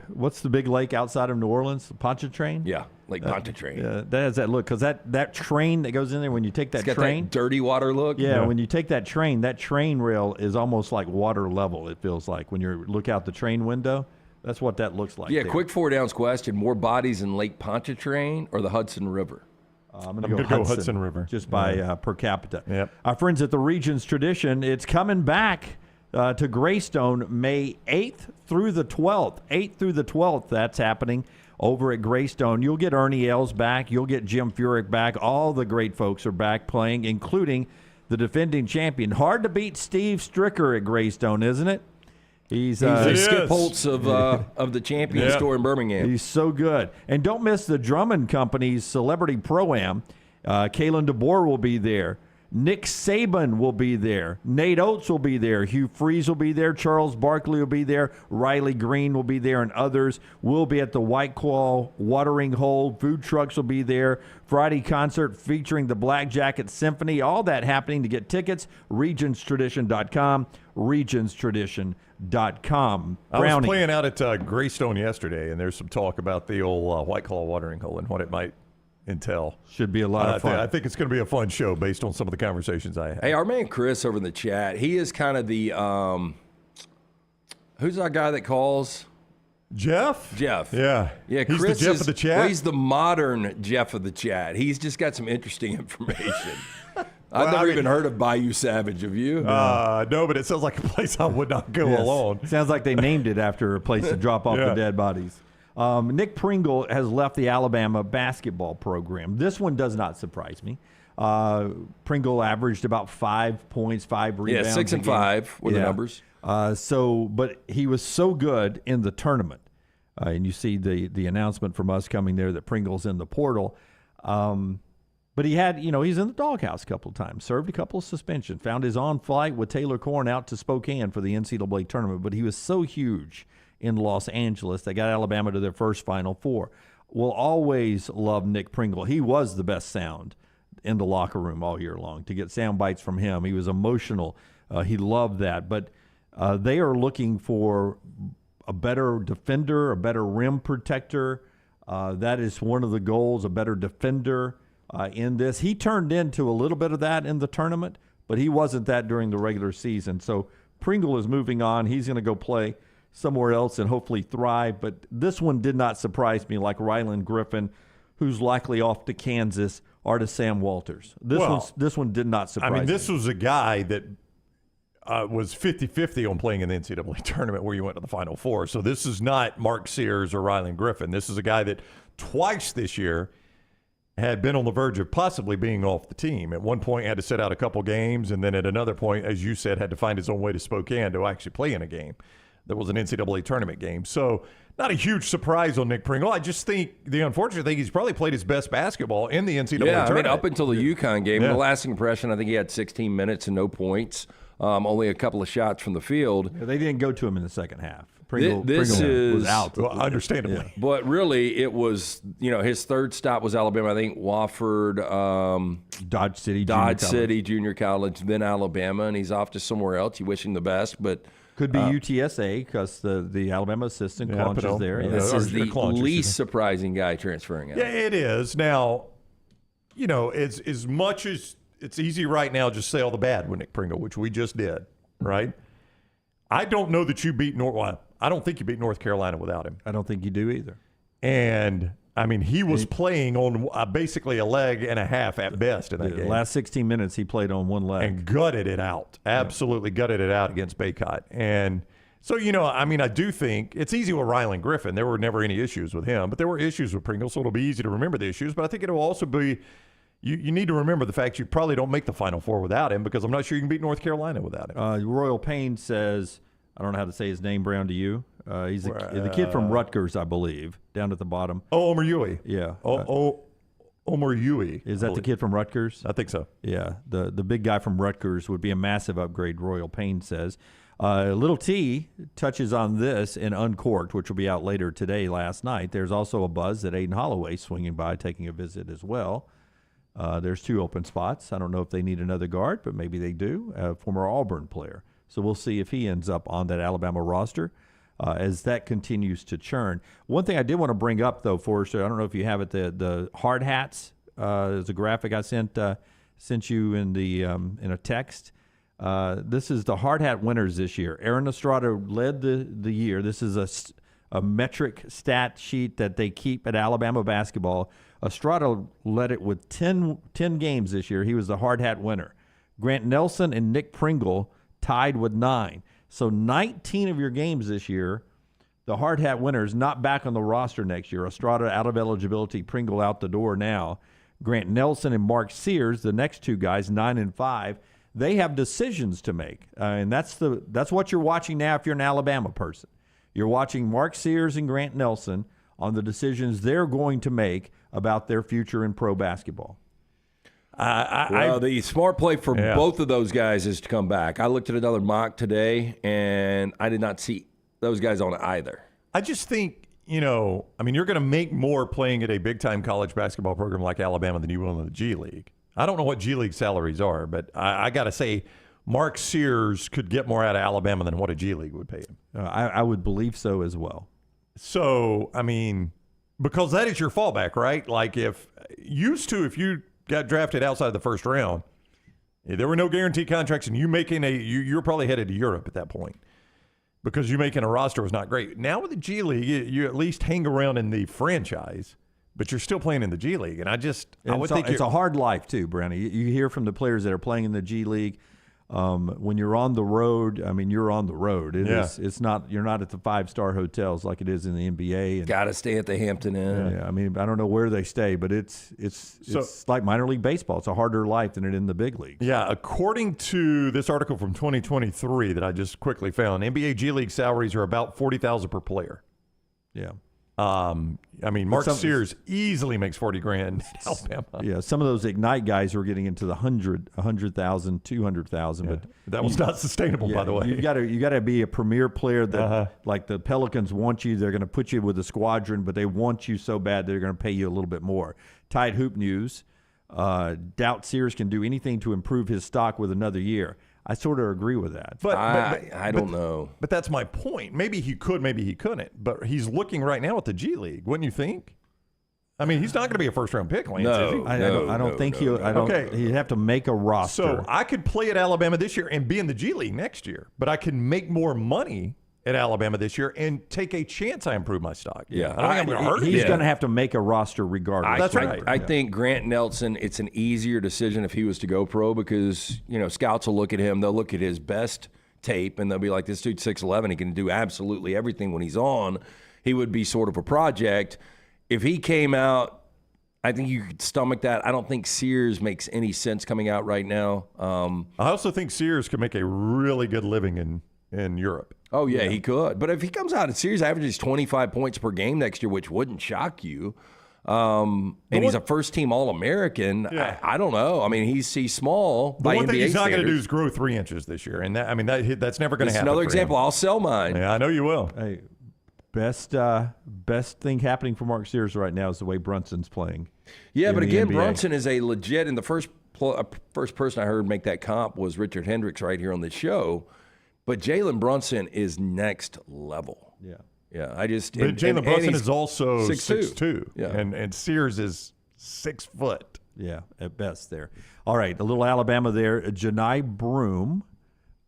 what's the big lake outside of New Orleans? Pontchartrain? Yeah, Lake Pontchartrain. Yeah, that has that look, because that train that goes in there, when you take that it's got train. That dirty water look. Yeah, when you take that train rail is almost like water level, it feels like. When you look out the train window, that's what that looks like. Yeah, there. quick 4-ounce question. More bodies in Lake Pontchartrain or the Hudson River? I'm going to go Hudson River. Just by per capita. Yep. Our friends at the Regions Tradition, it's coming back. to Greystone May 8th through the 12th. 8th through the 12th, that's happening over at Greystone. You'll get Ernie Els back. You'll get Jim Furyk back. All the great folks are back playing, including the defending champion. Hard to beat Steve Stricker at Greystone, isn't it? He's Skip Holtz of the Champion Store in Birmingham. He's so good. And don't miss the Drummond Company's Celebrity Pro-Am. Kalen DeBoer will be there. Nick Saban will be there. Nate Oates will be there. Hugh Freeze will be there. Charles Barkley will be there. Riley Green will be there, and others will be at the White Claw Watering Hole. Food trucks will be there. Friday concert featuring the Black Jacket Symphony. All that happening. To get tickets, regionstradition.com, regionstradition.com. I was playing out at Greystone yesterday, and there's some talk about the old White Claw Watering Hole and what it might entail. Should be a lot of fun. I think it's going to be a fun show based on some of the conversations I had. Hey, our man Chris over in the chat, he is kind of the who's that guy that calls? Jeff? Yeah. He's Chris the Jeff of the chat? Well, he's the modern Jeff of the chat. He's just got some interesting information. I've never even heard of Bayou Savage. Have you? No, but it sounds like a place I would not go alone. Sounds like they named it after a place to drop off the dead bodies. Nick Pringle has left the Alabama basketball program. This one does not surprise me. Pringle averaged about 5 points, 5 rebounds. Yeah, 6 and 5 were the numbers. But he was so good in the tournament. And you see the announcement from us coming there that Pringle's in the portal. But he had, he's in the doghouse a couple of times, served a couple of suspensions, found his on flight with Taylor Corn out to Spokane for the NCAA tournament. But he was so huge in Los Angeles that got Alabama to their first Final Four. We'll always love Nick Pringle. He was the best sound in the locker room all year long. To get sound bites from him, he was emotional. He loved that. But they are looking for a better defender, a better rim protector. That is one of the goals, a better defender in this. He turned into a little bit of that in the tournament, but he wasn't that during the regular season. So Pringle is moving on. He's going to go play somewhere else and hopefully thrive. But this one did not surprise me like Ryland Griffin, who's likely off to Kansas, or to Sam Walters. This one did not surprise me. This was a guy that was 50-50 on playing in the NCAA tournament where you went to the Final Four. So this is not Mark Sears or Ryland Griffin. This is a guy that twice this year had been on the verge of possibly being off the team. At one point had to sit out a couple games, and then at another point, as you said, had to find his own way to Spokane to actually play in a game. That was an NCAA tournament game. So not a huge surprise on Nick Pringle. I just think the unfortunate thing, he's probably played his best basketball in the NCAA tournament. I mean, up until the UConn game, the lasting impression, I think he had 16 minutes and no points, only a couple of shots from the field. They didn't go to him in the second half. Pringle was out. Understandably. Yeah. But really, it was, his third stop was Alabama. I think Wofford, Dodge City Junior College, then Alabama, and he's off to somewhere else. You wish him the best, but could be UTSA because the Alabama assistant Claunch is there. This is the least surprising guy transferring out. Yeah, it is. Now, as much as it's easy right now just say all the bad with Nick Pringle, which we just did, right? I don't know that you beat I don't think you beat North Carolina without him. I don't think you do either. And, I mean, he was playing on basically a leg and a half at best in that game. Last 16 minutes, he played on one leg. And gutted it out. Absolutely gutted it out against Baycott. And so, I do think it's easy with Ryland Griffin. There were never any issues with him, but there were issues with Pringle, so it'll be easy to remember the issues. But I think it'll also be you need to remember the fact you probably don't make the Final Four without him, because I'm not sure you can beat North Carolina without him. Royal Payne says, I don't know how to say his name, Brown, to you. He's the kid from Rutgers, I believe, down at the bottom. Omer Huey. Yeah. Omer Huey. Is that the kid from Rutgers? I think so. Yeah. The big guy from Rutgers would be a massive upgrade, Royal Payne says. Little T touches on this in Uncorked, which will be out later today, last night. There's also a buzz that Aiden Holloway swinging by, taking a visit as well. There's 2 open spots. I don't know if they need another guard, but maybe they do. Former Auburn player. So we'll see if he ends up on that Alabama roster as that continues to churn. One thing I did want to bring up, though, Forrester, I don't know if you have it, the hard hats. There's a graphic I sent you in a text. This is the hard hat winners this year. Aaron Estrada led the year. This is a metric stat sheet that they keep at Alabama basketball. Estrada led it with 10 games this year. He was the hard hat winner. Grant Nelson and Nick Pringle tied with 9. So 19 of your games this year, the hard hat winners not back on the roster next year. Estrada out of eligibility, Pringle out the door now. Grant Nelson and Mark Sears, the next two guys, 9 and 5, they have decisions to make. And that's what you're watching now if you're an Alabama person. You're watching Mark Sears and Grant Nelson on the decisions they're going to make about their future in pro basketball. The smart play for both of those guys is to come back. I looked at another mock today, and I did not see those guys on either. I just think, you're going to make more playing at a big-time college basketball program like Alabama than you will in the G League. I don't know what G League salaries are, but I got to say, Mark Sears could get more out of Alabama than what a G League would pay him. I would believe so as well. So, because that is your fallback, right? Like if you got drafted outside the first round, there were no guaranteed contracts, and you're probably headed to Europe at that point because you making a roster was not great. Now with the G League, you at least hang around in the franchise, but you're still playing in the G League. And I would think it's a hard life too, Brownie. You hear from the players that are playing in the G League. When you're on the road, you're on the road. It's not, you're not at the 5-star hotels like it is in the NBA. Got to stay at the Hampton Inn. I don't know where they stay, but it's like minor league baseball. It's a harder life than it in the big leagues. Yeah, according to this article from 2023 that I just quickly found, NBA G League salaries are about $40,000 per player. Yeah. Mark Sears easily makes $40,000 in Alabama. Yeah, some of those Ignite guys are getting into the 100,000, 200,000, but that was not sustainable, by the way. You got to be a premier player that, like the Pelicans want you. They're going to put you with a squadron, but they want you so bad they're going to pay you a little bit more. Tide Hoop News: doubt Sears can do anything to improve his stock with another year. I sort of agree with that. But I don't know. But that's my point. Maybe he could, maybe he couldn't. But he's looking right now at the G League, wouldn't you think? He's not going to be a first-round pick, Lance, is he? I don't think he'll. He'd have to make a roster. So I could play at Alabama this year and be in the G League next year, but I can make more money at Alabama this year and take a chance I improve my stock. Yeah. I don't think I'm going to hurt him. He's going to have to make a roster regardless. That's right. I think Grant Nelson, it's an easier decision if he was to go pro because, scouts will look at him. They'll look at his best tape, and they'll be like, this dude's 6'11". He can do absolutely everything when he's on. He would be sort of a project. If he came out, I think you could stomach that. I don't think Sears makes any sense coming out right now. I also think Sears could make a really good living in Europe. Oh, yeah, he could. But if he comes out and Sears averages 25 points per game next year, which wouldn't shock you, and he's a first-team All-American, I don't know. He's small by NBA standards. The one thing he's not going to do is grow 3 inches this year, and that's never going to happen. Another example. I'll sell mine. Yeah, I know you will. Hey, best thing happening for Mark Sears right now is the way Brunson's playing. Yeah, but again, NBA. Brunson is a legit, and the first person I heard make that comp was Richard Hendricks right here on the show. But Jalen Brunson is next level. Yeah. Yeah, But Jalen Brunson is also 6'2". Yeah. And Sears is 6 foot. Yeah, at best there. All right, a little Alabama there. Janai Broome.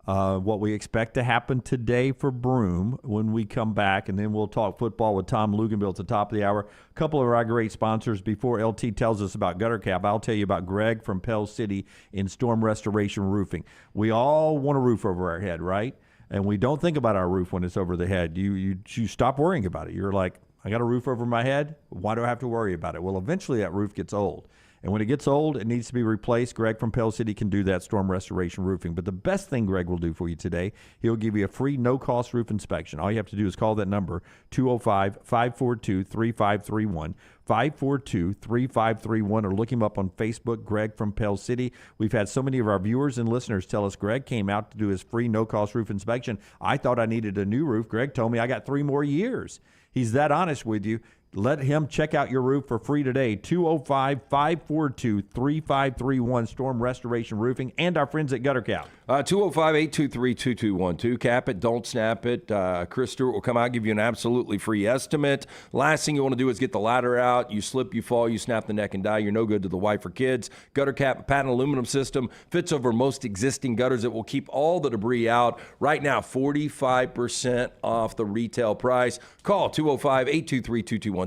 What we expect to happen today for Broome when we come back, and then we'll talk football with Tom Luginbill at the top of the hour. A couple of our great sponsors. Before LT tells us about Gutter Cap, I'll tell you about Greg from Pell City in Storm Restoration Roofing. We all want a roof over our head, right? And we don't think about our roof when it's over the head. You stop worrying about it. You're like, I got a roof over my head. Why do I have to worry about it? Well, eventually that roof gets old. And when it gets old, it needs to be replaced. Greg from Pell City can do that, Storm Restoration Roofing. But the best thing Greg will do for you today, he'll give you a free no-cost roof inspection. All you have to do is call that number, 205-542-3531, 542-3531, or look him up on Facebook, Greg from Pell City. We've had so many of our viewers and listeners tell us Greg came out to do his free no-cost roof inspection. I thought I needed a new roof. Greg told me I got 3 more years. He's that honest with you. Let him check out your roof for free today. 205-542-3531, Storm Restoration Roofing, and our friends at Gutter Cap. 205-823-2212. Cap it, don't snap it. Chris Stewart will come out and give you an absolutely free estimate. Last thing you want to do is get the ladder out. You slip, you fall, you snap the neck and die. You're no good to the wife or kids. Gutter Cap, a patent aluminum system, fits over most existing gutters. It will keep all the debris out. Right now, 45% off the retail price. Call 205-823-2212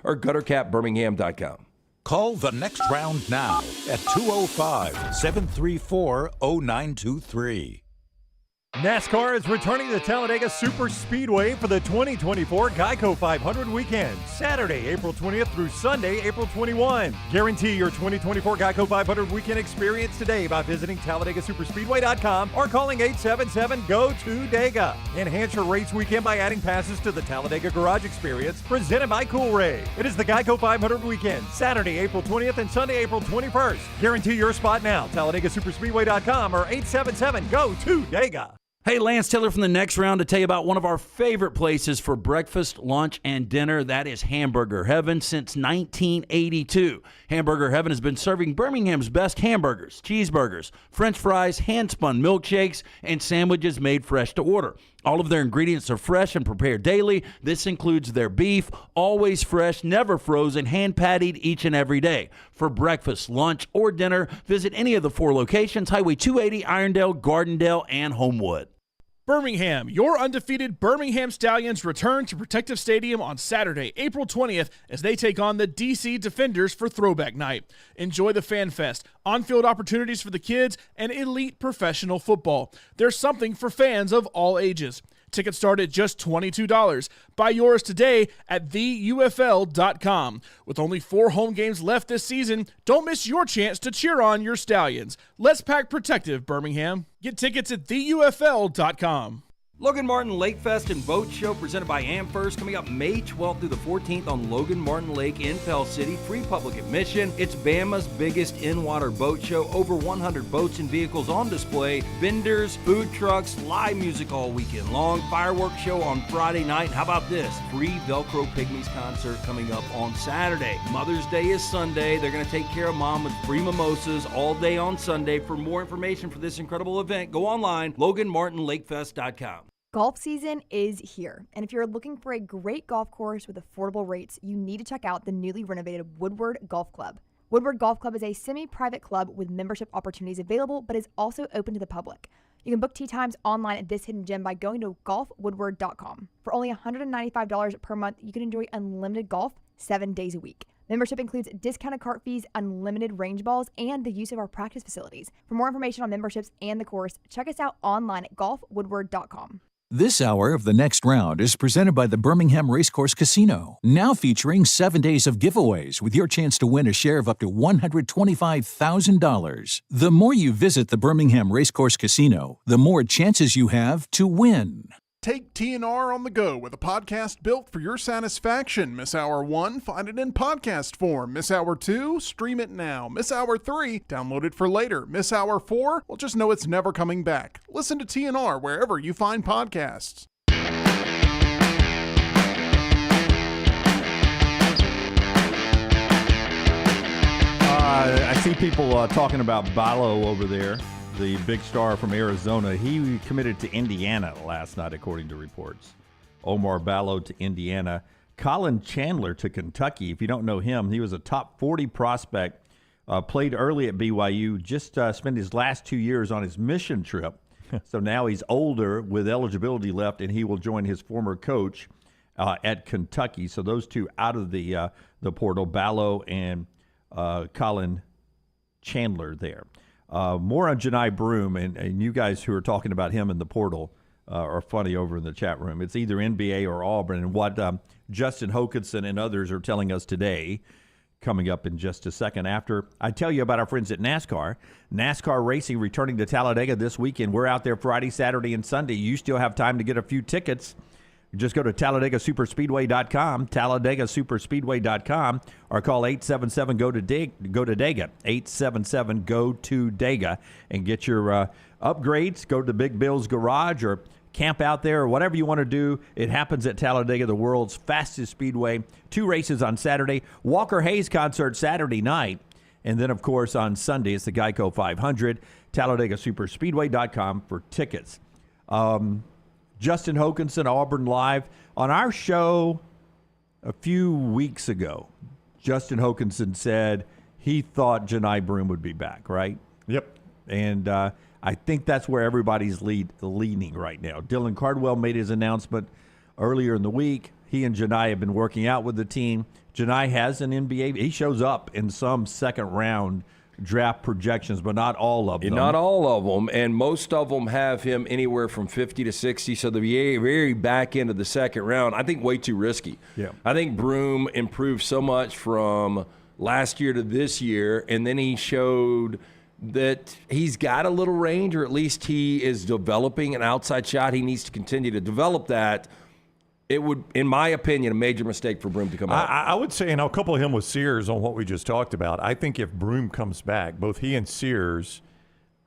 or guttercapbirmingham.com. Call the next round now at 205-734-0923. NASCAR is returning to Talladega Super Speedway for the 2024 Geico 500 weekend, Saturday, April 20th through Sunday, April 21. Guarantee your 2024 Geico 500 weekend experience today by visiting TalladagaSuperspeedway.com or calling 877-GO-TO-DEGA. Enhance your race weekend by adding passes to the Talladega Garage Experience presented by Coolray. It is the Geico 500 weekend, Saturday, April 20th and Sunday, April 21st. Guarantee your spot now, TalladagaSuperspeedway.com or 877-GO-TO-DEGA. Hey, Lance Taylor from the Next Round to tell you about one of our favorite places for breakfast, lunch, and dinner. That is Hamburger Heaven since 1982. Hamburger Heaven has been serving Birmingham's best hamburgers, cheeseburgers, French fries, hand-spun milkshakes, and sandwiches made fresh to order. All of their ingredients are fresh and prepared daily. This includes their beef, always fresh, never frozen, hand-pattied each and every day. For breakfast, lunch, or dinner, visit any of the 4 locations, Highway 280, Irondale, Gardendale, and Homewood. Birmingham, your undefeated Birmingham Stallions return to Protective Stadium on Saturday, April 20th as they take on the DC Defenders for Throwback Night. Enjoy the Fan Fest, on-field opportunities for the kids, and elite professional football. There's something for fans of all ages. Tickets start at just $22. Buy yours today at theufl.com. With only 4 home games left this season, don't miss your chance to cheer on your Stallions. Let's pack protective, Birmingham. Get tickets at theufl.com. Logan Martin Lake Fest and Boat Show presented by AmFirst coming up May 12th through the 14th on Logan Martin Lake in Pell City. Free public admission. It's Bama's biggest in-water boat show. Over 100 boats and vehicles on display. Vendors, food trucks, live music all weekend long. Fireworks show on Friday night. How about this? Free Velcro Pygmies concert coming up on Saturday. Mother's Day is Sunday. They're going to take care of mom with free mimosas all day on Sunday. For more information for this incredible event, go online, LoganMartinLakeFest.com. Golf season is here, and if you're looking for a great golf course with affordable rates, you need to check out the newly renovated Woodward Golf Club. Woodward Golf Club is a semi-private club with membership opportunities available, but is also open to the public. You can book tee times online at this hidden gem by going to golfwoodward.com. For only $195 per month, you can enjoy unlimited golf 7 days a week. Membership includes discounted cart fees, unlimited range balls, and the use of our practice facilities. For more information on memberships and the course, check us out online at golfwoodward.com. This hour of The Next Round is presented by the Birmingham Racecourse Casino, now featuring 7 days of giveaways with your chance to win a share of up to $125,000. The more you visit the Birmingham Racecourse Casino, the more chances you have to win. Take TNR on the go with a podcast built for your satisfaction. Miss Hour 1? Find it in podcast form. Miss Hour 2? Stream it now. Miss Hour 3? Download it for later. Miss Hour 4? Well, just know it's never coming back. Listen to TNR wherever you find podcasts. I see people talking about Ballo over there, the big star from Arizona. He committed to Indiana last night, according to reports. Omar Ballo to Indiana. Colin Chandler to Kentucky. If you don't know him, he was a top 40 prospect, played early at BYU, just spent his last 2 years on his mission trip. So now he's older with eligibility left, and he will join his former coach at Kentucky. So those two out of the portal, Ballo and Colin Chandler there. More on Janai Broom, and you guys who are talking about him in the portal are funny over in the chat room. It's either NBA or Auburn, and what Justin Hokanson and others are telling us today, coming up in just a second after I tell you about our friends at NASCAR. NASCAR racing returning to Talladega this weekend. We're out there Friday, Saturday, and Sunday. You still have time to get a few tickets. Just go to TalladegaSuperspeedway.com, TalladegaSuperspeedway.com, or call 877-GO-TO-DEGA, 877-GO-TO-DEGA, and get your upgrades. Go to Big Bill's Garage or camp out there or whatever you want to do. It happens at Talladega, the world's fastest speedway. 2 races on Saturday. Walker Hayes concert Saturday night. And then, of course, on Sunday, it's the Geico 500, TalladegaSuperspeedway.com for tickets. Justin Hokanson, Auburn Live. On our show a few weeks ago, Justin Hokanson said he thought Janai Broom would be back, right? Yep. And I think that's where everybody's leaning right now. Dylan Cardwell made his announcement earlier in the week. He and Janai have been working out with the team. Janai has an NBA. He shows up in some second round draft projections, but not all of them. Not all of them, and most of them have him anywhere from 50 to 60, so the very, very back end of the second round, I think way too risky. Yeah. I think Broom improved so much from last year to this year, and then he showed that he's got a little range, or at least he is developing an outside shot. He needs to continue to develop that. It would, in my opinion, a major mistake for Broom to come out. I would say, and I'll couple him with Sears on what we just talked about. I think if Broom comes back, both he and Sears,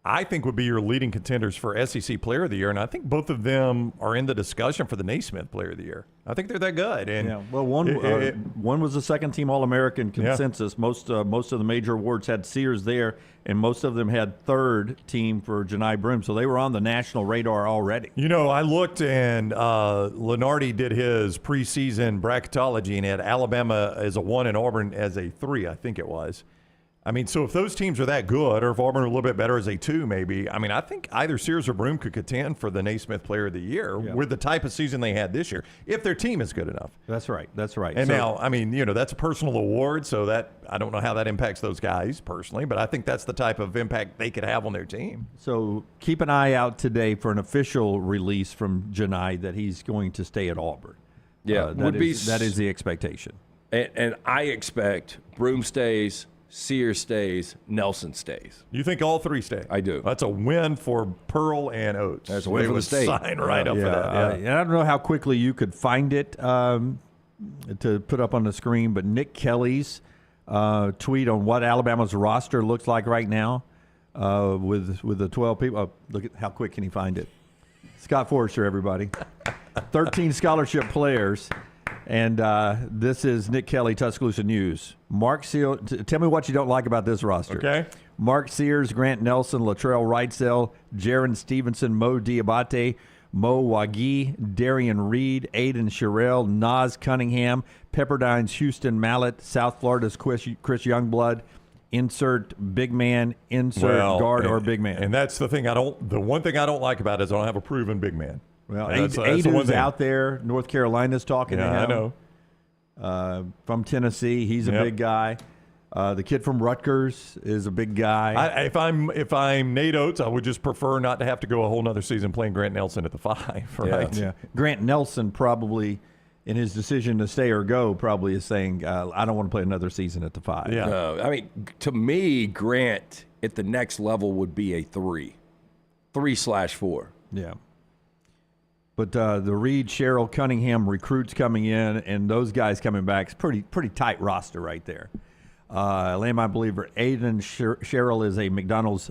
I think would be your leading contenders for SEC Player of the Year, and I think both of them are in the discussion for the Naismith Player of the Year. I think they're that good. And yeah, well, one was a second-team All-American consensus. Yeah. Most of the major awards had Sears there, and most of them had third team for Janai Broom, so they were on the national radar already. You know, I looked, and Lenardi did his preseason bracketology and had Alabama as a 1 and Auburn as a 3, I think it was. I mean, so if those teams are that good, or if Auburn are a little bit better as a 2, maybe, I mean, I think either Sears or Broom could contend for the Naismith Player of the Year with the type of season they had this year, if their team is good enough. That's right. That's right. And now, I mean, you know, that's a personal award, so that I don't know how that impacts those guys personally, but I think that's the type of impact they could have on their team. So keep an eye out today for an official release from Janai that he's going to stay at Auburn. Yeah, that is the expectation. And I expect Broom stays, Sears stays, Nelson stays. You think all 3 stay? I do. That's a win for Pearl and Oates. That's a win for the state. Sign right up for that. And I don't know how quickly you could find it to put up on the screen, but Nick Kelly's tweet on what Alabama's roster looks like right now with the 12 people. Look at how quick can he find it. Scott Forrester, everybody. 13 scholarship players. And this is Nick Kelly, Tuscaloosa News. Mark Sears, tell me what you don't like about this roster. Okay. Mark Sears, Grant Nelson, Latrell Wrightsell, Jaron Stevenson, Mo Diabate, Mo Wagi, Darian Reed, Aiden Sherrill, Nas Cunningham, Pepperdine's Houston Mallett, South Florida's Chris Youngblood. Insert big man, guard or big man. And that's the thing the one thing I don't like about it is I don't have a proven big man. Well, Aiden's out there. North Carolina's talking to him. I know. From Tennessee, he's a big guy. The kid from Rutgers is a big guy. If I'm Nate Oates, I would just prefer not to have to go a whole nother season playing Grant Nelson at the 5. Right? Yeah. Grant Nelson probably, in his decision to stay or go, probably is saying, I don't want to play another season at the 5. Yeah. No, I mean, to me, Grant at the next level would be a 3/4. Yeah. But the Reed, Sherrill, Cunningham recruits coming in, and those guys coming back, it's pretty tight roster right there. Landmine believer Aiden Sherrill is a McDonald's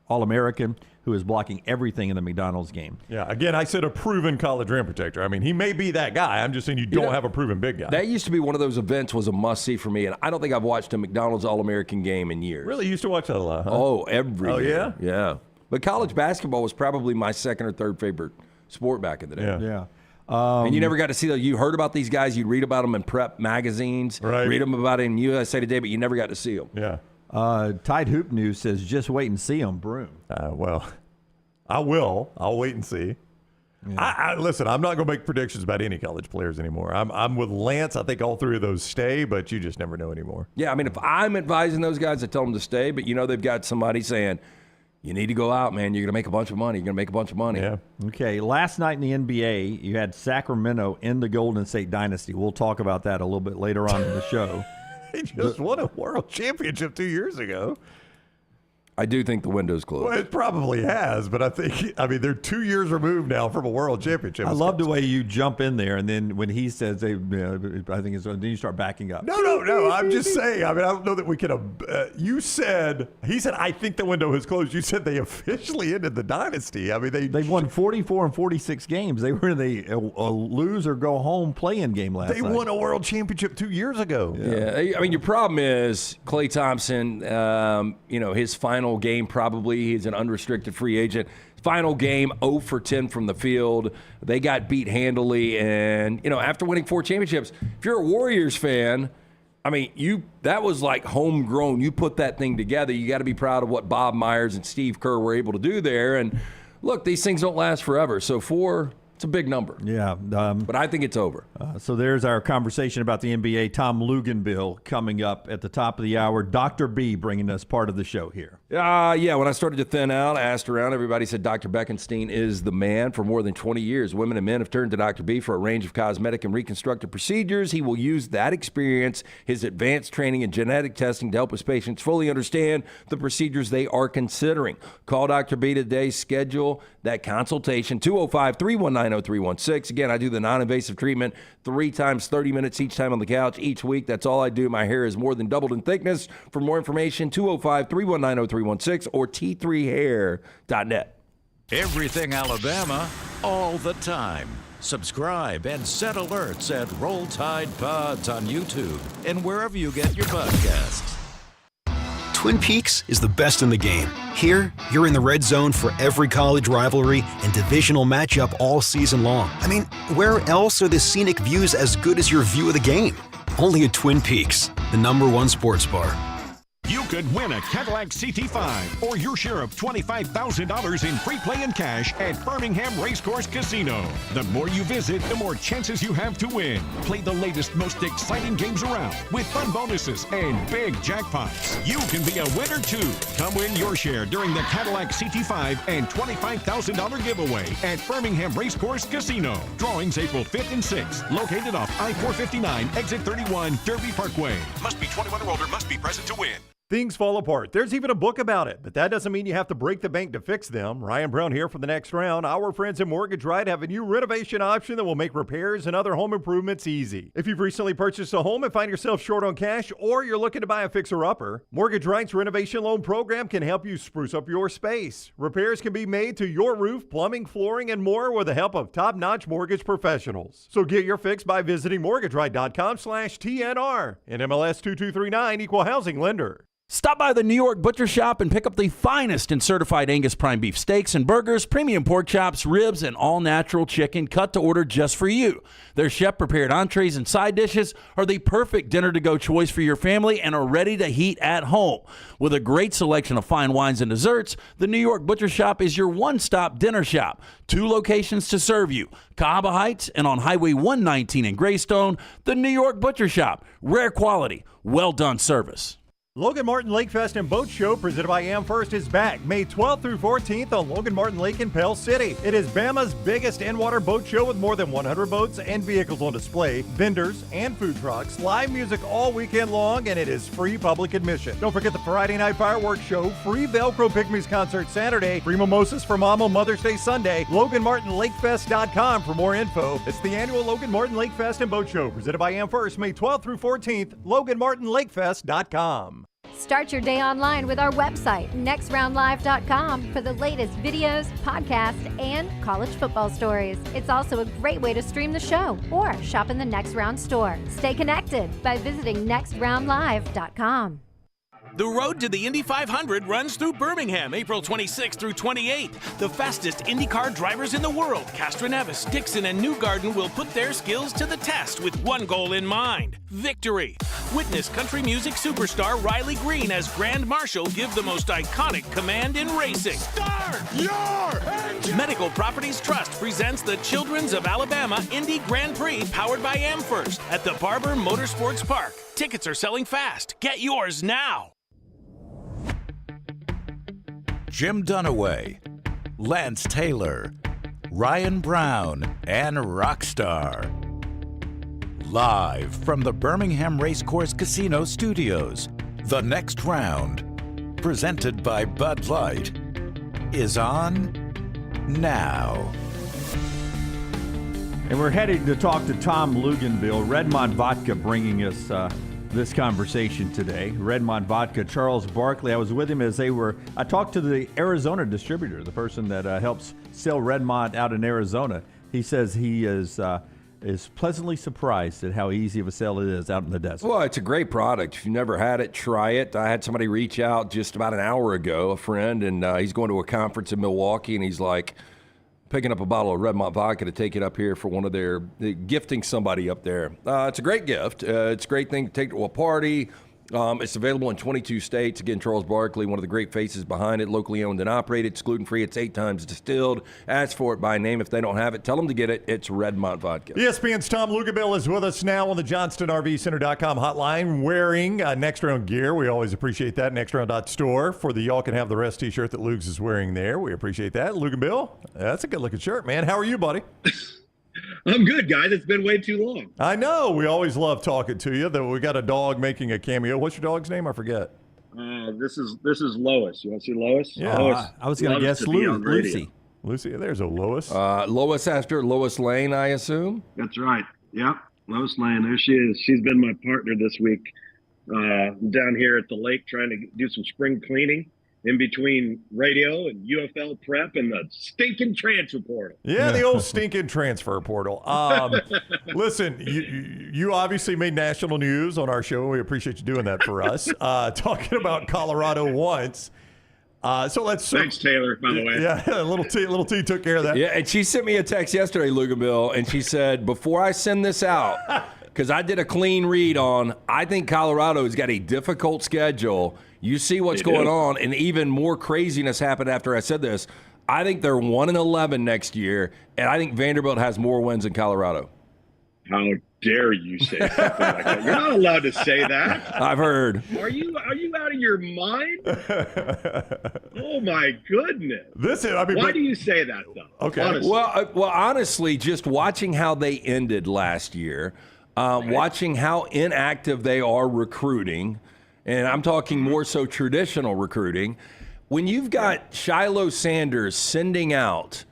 All-American who is blocking everything in the McDonald's game. Yeah, again, I said a proven college rim protector. I mean, he may be that guy. I'm just saying you don't have a proven big guy. That used to be one of those events was a must-see for me, and I don't think I've watched a McDonald's All-American game in years. Really? You used to watch that a lot, huh? Oh, every year. Yeah? Yeah. But college basketball was probably my second or third favorite sport back in the day. Yeah. And you never got to see them. You heard about these guys. You'd read about them in prep magazines. Right. Read them about it in USA Today, but you never got to see them. Yeah. Tide Hoop News says, just wait and see them, Broom. Well, I will. I'll wait and see. Yeah. Listen, I'm not going to make predictions about any college players anymore. I'm with Lance. I think all 3 of those stay, but you just never know anymore. Yeah, I mean, if I'm advising those guys, I tell them to stay, but they've got somebody saying, you need to go out, man. You're going to make a bunch of money. You're going to make a bunch of money. Yeah. Okay, last night in the NBA, you had Sacramento in the Golden State Dynasty. We'll talk about that a little bit later on in the show. They just won a world championship 2 years ago. I do think the window's closed. Well, it probably has, but they're 2 years removed now from a world championship. I love the way you jump in there, and then when he says, I think it's, then you start backing up. No. I'm just saying. I mean, I don't know that we could have. He said, I think the window has closed. You said they officially ended the dynasty. I mean, they've won 44 and 46 games. They were in a lose or go home playing game last night. They won a world championship 2 years ago. Yeah. I mean, your problem is Klay Thompson, his final game probably. He's an unrestricted free agent. Final game, 0 for 10 from the field. They got beat handily. And, after winning 4 championships, if you're a Warriors fan, I mean, that was like homegrown. You put that thing together. You got to be proud of what Bob Myers and Steve Kerr were able to do there. And, look, these things don't last forever. So 4 It's a big number. Yeah. But I think it's over. So there's our conversation about the NBA. Tom Luginbill coming up at the top of the hour. Dr. B bringing us part of the show here. Yeah, when I started to thin out, I asked around. Everybody said Dr. Beckenstein is the man. For more than 20 years, women and men have turned to Dr. B for a range of cosmetic and reconstructive procedures. He will use that experience, his advanced training and genetic testing to help his patients fully understand the procedures they are considering. Call Dr. B today. Schedule that consultation, 205-319-0316. Again, I do the non-invasive treatment 3 times 30 minutes each time on the couch each week. That's all I do. My hair is more than doubled in thickness. For more information, 205-319-0316 or t3hair.net. Everything Alabama, all the time. Subscribe and set alerts at Roll Tide Pods on YouTube and wherever you get your podcasts. Twin Peaks is the best in the game. Here, you're in the red zone for every college rivalry and divisional matchup all season long. I mean, where else are the scenic views as good as your view of the game? Only at Twin Peaks, the #1 sports bar. You could win a Cadillac CT5 or your share of $25,000 in free play and cash at Birmingham Racecourse Casino. The more you visit, the more chances you have to win. Play the latest, most exciting games around with fun bonuses and big jackpots. You can be a winner too. Come win your share during the Cadillac CT5 and $25,000 giveaway at Birmingham Racecourse Casino. Drawings April 5th and 6th. Located off I-459, exit 31, Derby Parkway. Must be 21 or older, must be present to win. Things fall apart. There's even a book about it, but that doesn't mean you have to break the bank to fix them. Ryan Brown here for the next round. Our friends at Mortgage Right have a new renovation option that will make repairs and other home improvements easy. If you've recently purchased a home and find yourself short on cash, or you're looking to buy a fixer-upper, Mortgage Right's renovation loan program can help you spruce up your space. Repairs can be made to your roof, plumbing, flooring, and more with the help of top-notch mortgage professionals. So get your fix by visiting mortgageright.com/TNR. And MLS 2239, Equal Housing Lender. Stop by the New York Butcher Shop and pick up the finest in certified Angus prime beef steaks and burgers, premium pork chops, ribs, and all-natural chicken cut to order just for you. Their chef-prepared entrees and side dishes are the perfect dinner-to-go choice for your family and are ready to heat at home. With a great selection of fine wines and desserts, the New York Butcher Shop is your one-stop dinner shop. 2 locations to serve you, Cahaba Heights and on Highway 119 in Greystone. The New York Butcher Shop, rare quality, well-done service. Logan Martin Lake Fest and Boat Show presented by AmFirst is back May 12th through 14th on Logan Martin Lake in Pell City. It is Bama's biggest in-water boat show with more than 100 boats and vehicles on display, vendors and food trucks, live music all weekend long, and it is free public admission. Don't forget the Friday night fireworks show, free Velcro Pygmies concert Saturday, free mimosas for Mama Mother's Day Sunday. LoganMartinLakeFest.com for more info. It's the annual Logan Martin Lake Fest and Boat Show presented by AmFirst May 12th through 14th. LoganMartinLakeFest.com. Start your day online with our website, nextroundlive.com, for the latest videos, podcasts, and college football stories. It's also a great way to stream the show or shop in the Next Round store. Stay connected by visiting nextroundlive.com. The road to the Indy 500 runs through Birmingham, April 26th through 28th. The fastest IndyCar drivers in the world, Castroneves, Dixon, and Newgarden, will put their skills to the test with one goal in mind: victory. Witness country music superstar Riley Green as Grand Marshal give the most iconic command in racing. Start your engine! Medical Properties Trust presents the Children's of Alabama Indy Grand Prix powered by AmFirst at the Barber Motorsports Park. Tickets are selling fast. Get yours now. Jim Dunaway, Lance Taylor, Ryan Brown, and Rockstar. Live from the Birmingham Racecourse Casino Studios, the next round, presented by Bud Light, is on now. And we're heading to talk to Tom Luginbill, Redmond Vodka, bringing us this conversation today. Redmond Vodka, Charles Barkley. I was with him as I talked to the Arizona distributor, the person that helps sell Redmond out in Arizona. He says he is pleasantly surprised at how easy of a sell it is out in the desert. Well, it's a great product. If you've never had it, try it. I had somebody reach out just about an hour ago, a friend, and he's going to a conference in Milwaukee, and he's like, picking up a bottle of Redmond vodka to take it up here for one of their gifting somebody up there. It's a great gift. It's a great thing to take to a party. It's available in 22 states. Again, Charles Barkley, one of the great faces behind it, locally owned and operated. It's gluten-free. It's 8 times distilled. Ask for it by name. If they don't have it, tell them to get it. It's Redmont Vodka. ESPN's Tom Luginbill is with us now on the JohnstonRVCenter.com hotline wearing Next Round gear. We always appreciate that. NextRound.store for the Y'all Can Have the Rest t-shirt that Lugs is wearing there. We appreciate that. Luginbill, that's a good-looking shirt, man. How are you, buddy? I'm good, guys. It's been way too long. I know. We always love talking to you. We got a dog making a cameo. What's your dog's name? I forget. This is Lois. You want to see Lois? Yeah. Lois I was going to guess Lucy. Lucy, there's a Lois. Lois after Lois Lane, I assume? That's right. Yep. Lois Lane. There she is. She's been my partner this week down here at the lake trying to do some spring cleaning in between radio and UFL prep and the stinking transfer portal. Yeah, the old stinking transfer portal. Listen, you obviously made national news on our show. We appreciate you doing that for us. Talking about Colorado once. So let's. Thanks, Taylor, by the way. Yeah, little T took care of that. Yeah, and she sent me a text yesterday, Luginbill, and she said, before I send this out, because I did a clean read on, I think Colorado's got a difficult schedule. You see what's going on, and even more craziness happened after I said this. I think they're 1-11 next year, and I think Vanderbilt has more wins than Colorado. How dare you say something like that? You're not allowed to say that. I've heard. Are you out of your mind? Oh my goodness! Why do you say that though? Okay. Honestly. Well, honestly, just watching how they ended last year, watching how inactive they are recruiting. And I'm talking more so traditional recruiting. When you've got Shiloh Sanders sending out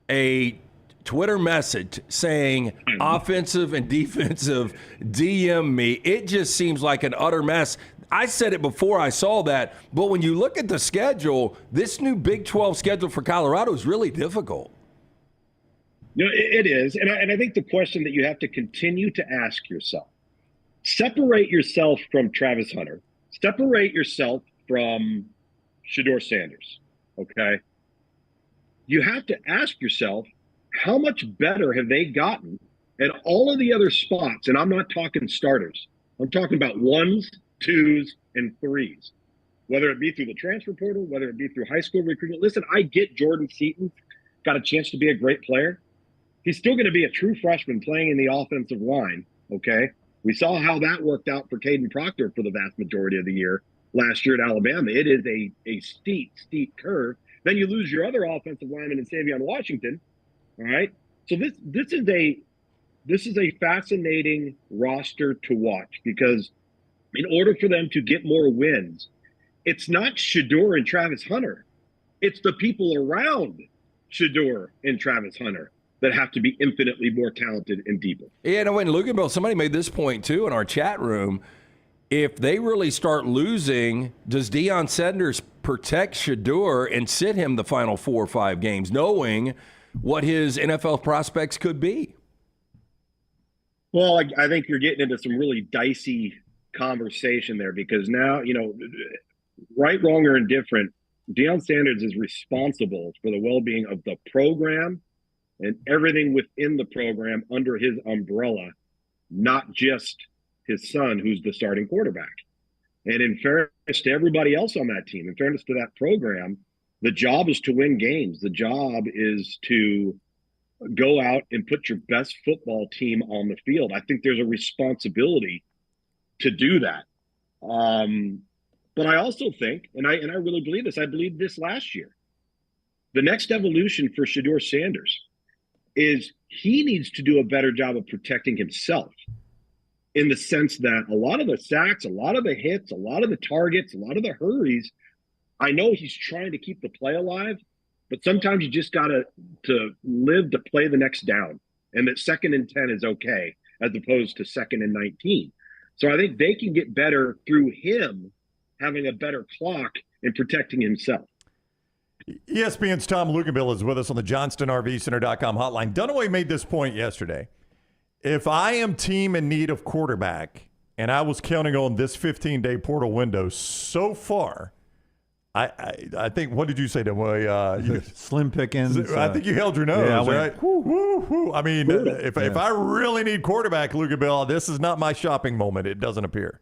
a Twitter message saying offensive and defensive DM me, it just seems like an utter mess. I said it before I saw that, but when you look at the schedule, this new Big 12 schedule for Colorado is really difficult. No, it is. And I think the question that you have to continue to ask yourself, separate yourself from Travis Hunter. Separate yourself from Shedeur Sanders, okay? You have to ask yourself, how much better have they gotten at all of the other spots? And I'm not talking starters. I'm talking about 1s, 2s, and 3s, whether it be through the transfer portal, whether it be through high school recruitment. Listen, I get Jordan Seaton got a chance to be a great player. He's still going to be a true freshman playing in the offensive line, okay? We saw how that worked out for Caden Proctor for the vast majority of the year last year at Alabama. It is a steep curve. Then you lose your other offensive lineman in Savion Washington. All right. So this is a fascinating roster to watch because in order for them to get more wins, it's not Shedeur and Travis Hunter. It's the people around Shedeur and Travis Hunter that have to be infinitely more talented and deeper. Yeah, no, and Luginbill, somebody made this point too in our chat room. If they really start losing, does Deion Sanders protect Shedeur and sit him the final 4 or 5 games, knowing what his NFL prospects could be? Well, I think you're getting into some really dicey conversation there because now, right, wrong, or indifferent, Deion Sanders is responsible for the well-being of the program and everything within the program under his umbrella, not just his son, who's the starting quarterback. And in fairness to everybody else on that team, in fairness to that program, the job is to win games. The job is to go out and put your best football team on the field. I think there's a responsibility to do that. But I also think, and I really believe this, I believed this last year, the next evolution for Shedeur Sanders is he needs to do a better job of protecting himself in the sense that a lot of the sacks, a lot of the hits, a lot of the targets, a lot of the hurries, I know he's trying to keep the play alive, but sometimes you just got to live to play the next down, and that 2nd and 10 is okay as opposed to 2nd and 19. So I think they can get better through him having a better clock and protecting himself. ESPN's Tom Luginbill is with us on the JohnstonRVCenter.com hotline. Dunaway made this point yesterday. If I am team in need of quarterback, and I was counting on this 15-day portal window so far, I think, what did you say to me? Slim pickings. I think you held your nose, yeah, right? Woo. I mean, if I really need quarterback, Luginbill, this is not my shopping moment. It doesn't appear.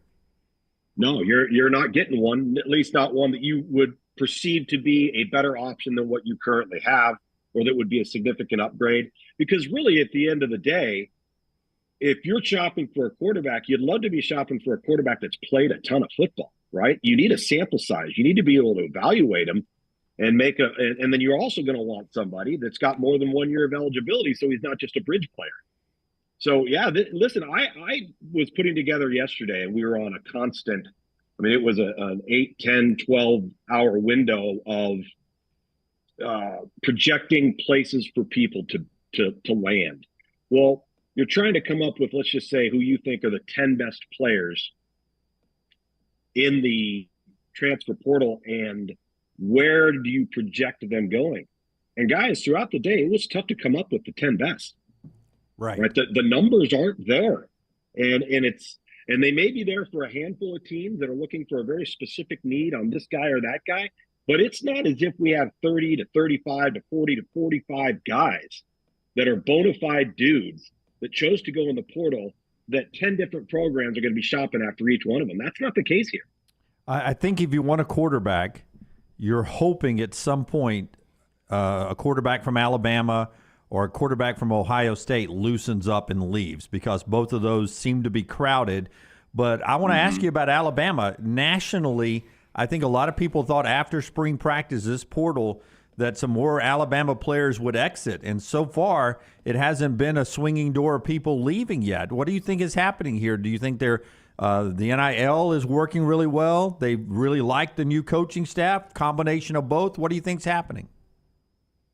No, you're not getting one, at least not one that you would perceive to be a better option than what you currently have, or that would be a significant upgrade. Because really, at the end of the day, if you're shopping for a quarterback, you'd love to be shopping for a quarterback that's played a ton of football, right? You need a sample size. You need to be able to evaluate them and and then you're also going to want somebody that's got more than 1 year of eligibility, so he's not just a bridge player. So yeah, listen, I was putting together yesterday, and we were on a constant. I mean, it was an 8, 10, 12-hour window of projecting places for people to land. Well, you're trying to come up with, let's just say, who you think are the 10 best players in the transfer portal, and where do you project them going? And guys, throughout the day, it was tough to come up with the 10 best. Right. The numbers aren't there. And they may be there for a handful of teams that are looking for a very specific need on this guy or that guy, but it's not as if we have 30 to 35 to 40 to 45 guys that are bona fide dudes that chose to go in the portal that 10 different programs are going to be shopping after each one of them. That's not the case here. I think if you want a quarterback, you're hoping at some point a quarterback from Alabama or a quarterback from Ohio State loosens up and leaves, because both of those seem to be crowded. But I want to ask you about Alabama. Nationally, I think a lot of people thought after spring practice, this portal, that some more Alabama players would exit. And so far, it hasn't been a swinging door of people leaving yet. What do you think is happening here? Do you think the NIL is working really well? They really like the new coaching staff, combination of both? What do you think's happening?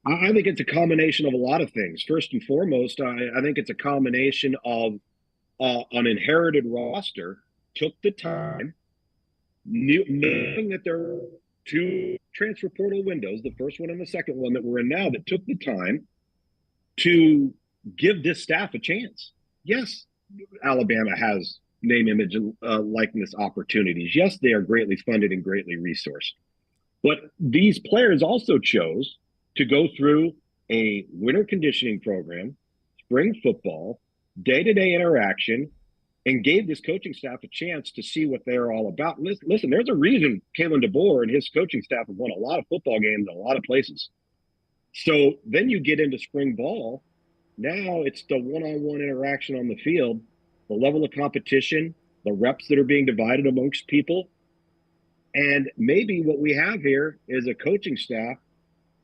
I think it's a combination of a lot of things. First and foremost, I think it's a combination of an inherited roster took the time, knowing that there were 2 transfer portal windows, the first one and the second one that we're in now, that took the time to give this staff a chance. Yes, Alabama has name, image, and likeness opportunities. Yes, they are greatly funded and greatly resourced. But these players also chose to go through a winter conditioning program, spring football, day-to-day interaction, and gave this coaching staff a chance to see what they're all about. Listen, there's a reason Kalen DeBoer and his coaching staff have won a lot of football games in a lot of places. So then you get into spring ball. Now it's the one-on-one interaction on the field, the level of competition, the reps that are being divided amongst people. And maybe what we have here is a coaching staff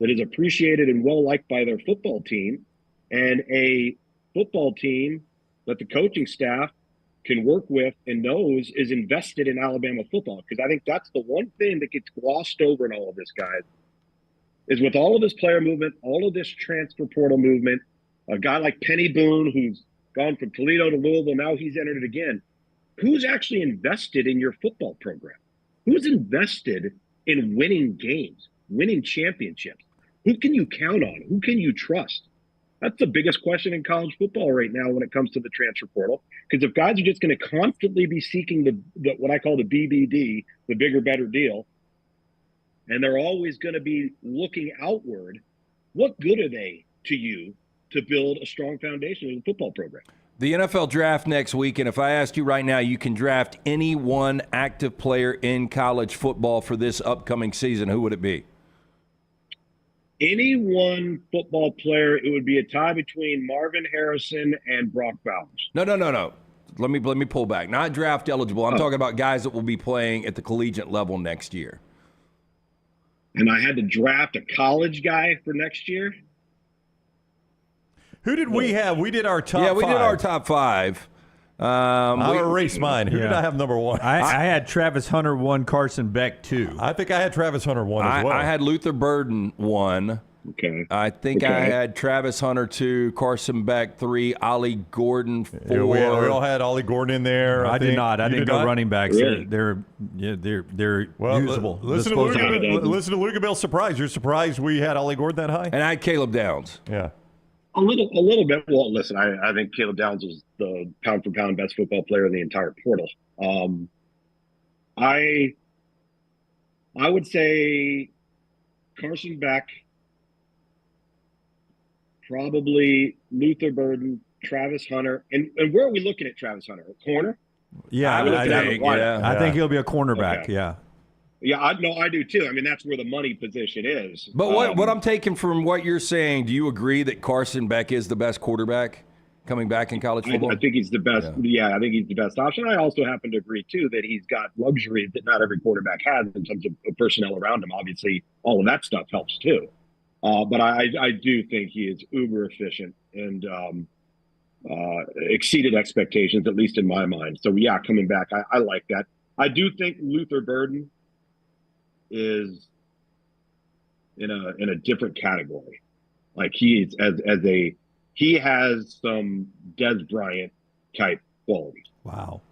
that is appreciated and well-liked by their football team, and a football team that the coaching staff can work with and knows is invested in Alabama football. Because I think that's the one thing that gets glossed over in all of this, guys, is with all of this player movement, all of this transfer portal movement, a guy like Penny Boone, who's gone from Toledo to Louisville, now he's entered it again. Who's actually invested in your football program? Who's invested in winning games, winning championships? Who can you count on? Who can you trust? That's the biggest question in college football right now when it comes to the transfer portal. Because if guys are just going to constantly be seeking the what I call the BBD, the bigger, better deal, and they're always going to be looking outward, what good are they to you to build a strong foundation in the football program? The NFL draft next week, and if I asked you right now, you can draft any one active player in college football for this upcoming season, who would it be? Any one football player, it would be a tie between Marvin Harrison and Brock Bowers. No. Let me pull back. Not draft eligible. I'm talking about guys that will be playing at the collegiate level next year. And I had to draft a college guy for next year. Who did we have? We did our top 5. Yeah, we did our top 5. I'll erase mine. Who did I have number 1? I had Travis Hunter 1, Carson Beck 2. I think I had Travis Hunter 1 as well. I had Luther Burden 1. Okay. I think I had Travis Hunter 2, Carson Beck 3, Ollie Gordon 4. Yeah, we all had Ollie Gordon in there. I did not. I didn't go running backs. Really? They're usable. Listen to Luginbill's surprise. You're surprised we had Ollie Gordon that high? And I had Caleb Downs. Yeah. A little bit. Well, listen, I think Caleb Downs is the pound for pound best football player in the entire portal. I would say Carson Beck, probably Luther Burden, Travis Hunter, and where are we looking at Travis Hunter? A corner? Yeah, I think he'll be a cornerback. Okay. Yeah. Yeah, I do too. I mean, that's where the money position is. But what I'm taking from what you're saying, do you agree that Carson Beck is the best quarterback coming back in college football? I think he's the best. Yeah, I think he's the best option. I also happen to agree too that he's got luxuries that not every quarterback has in terms of personnel around him. Obviously, all of that stuff helps too. But I do think he is uber efficient and exceeded expectations, at least in my mind. So yeah, coming back, I like that. I do think Luther Burden is in a different category. Like he is he has some Des Bryant type qualities. Wow.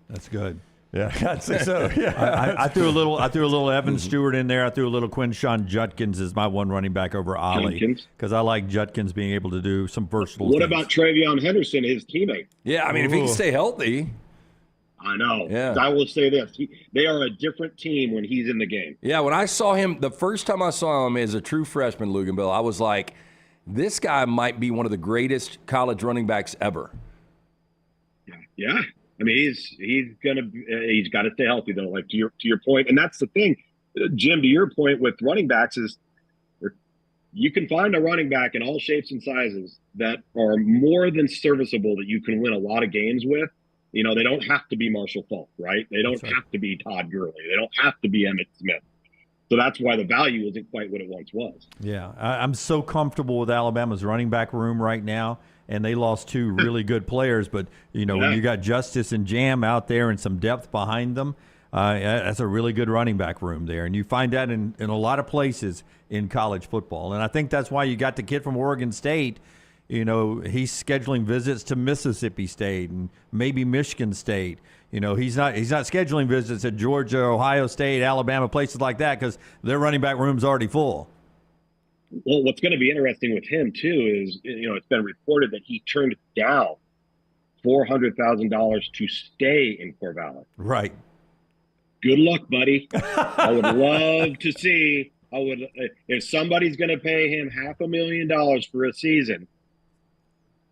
That's good. Yeah, I'd say so. Yeah, I threw a little Evan Stewart in there. I threw a little Quinshawn Judkins as my one running back over Ollie because I like Judkins being able to do some versatile What things. about Travion Henderson, his teammate? Yeah, I mean, if he can stay healthy. I know. Yeah. I will say this. They are a different team when he's in the game. Yeah, when I saw him, the first time I saw him as a true freshman, Luginbill, I was like, this guy might be one of the greatest college running backs ever. Yeah. I mean, he's got to stay healthy though. Like to your point, and that's the thing, Jim. To your point with running backs is, you can find a running back in all shapes and sizes that are more than serviceable that you can win a lot of games with. You know, they don't have to be Marshall Faulk, right? They don't have to be Todd Gurley. They don't have to be Emmitt Smith. So that's why the value isn't quite what it once was. Yeah, I'm so comfortable with Alabama's running back room right now, and they lost two really good players. But, when you got Justice and Jam out there and some depth behind them, that's a really good running back room there. And you find that in a lot of places in college football. And I think that's why you got the kid from Oregon State. He's scheduling visits to Mississippi State and maybe Michigan State. He's not scheduling visits at Georgia, Ohio State, Alabama, places like that because their running back room's already full. Well, what's going to be interesting with him too is, it's been reported that he turned down $400,000 to stay in Corvallis. Right. Good luck, buddy. I would love to see. If somebody's going to pay him $500,000 for a season.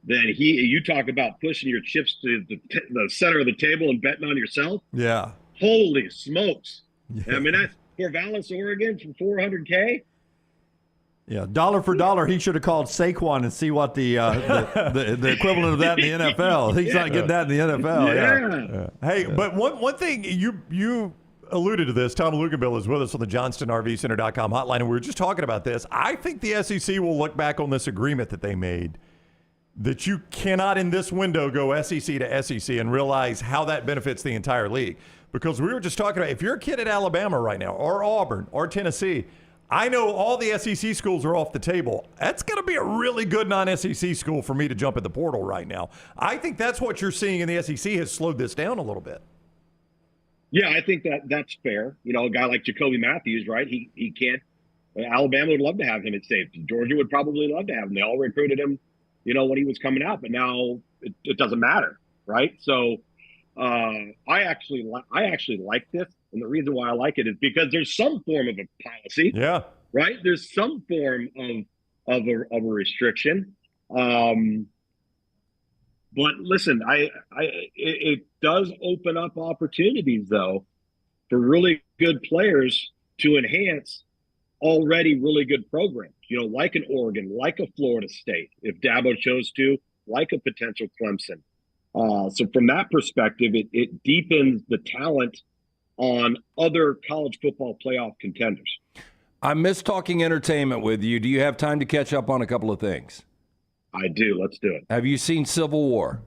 Then you talk about pushing your chips to the center of the table and betting on yourself. Yeah. Holy smokes! Yeah. I mean, that's Corvallis, Oregon, for $400K. Yeah, dollar for dollar, he should have called Saquon and see what the equivalent of that in the NFL. He's not getting that in the NFL. Yeah. Hey, but one thing you alluded to this. Tom Luginbill is with us on the JohnstonRVCenter.com hotline, and we were just talking about this. I think the SEC will look back on this agreement that they made, that you cannot in this window go SEC to SEC and realize how that benefits the entire league. Because we were just talking about, if you're a kid at Alabama right now or Auburn or Tennessee, I know all the SEC schools are off the table. That's going to be a really good non-SEC school for me to jump in the portal right now. I think that's what you're seeing in the SEC has slowed this down a little bit. Yeah, I think that's fair. A guy like Jacoby Matthews, right? He can't. Alabama would love to have him at safety. Georgia would probably love to have him. They all recruited him, when he was coming out, but now it doesn't matter, right? So I actually like this, and the reason why I like it is because there's some form of a policy, right? There's some form of a restriction, but listen, it does open up opportunities though for really good players to enhance already really good programs, like an Oregon, like a Florida State, if Dabo chose to, like a potential Clemson. So from that perspective, it deepens the talent on other college football playoff contenders. I miss talking entertainment with you. Do you have time to catch up on a couple of things? I do. Let's do it. Have you seen Civil War?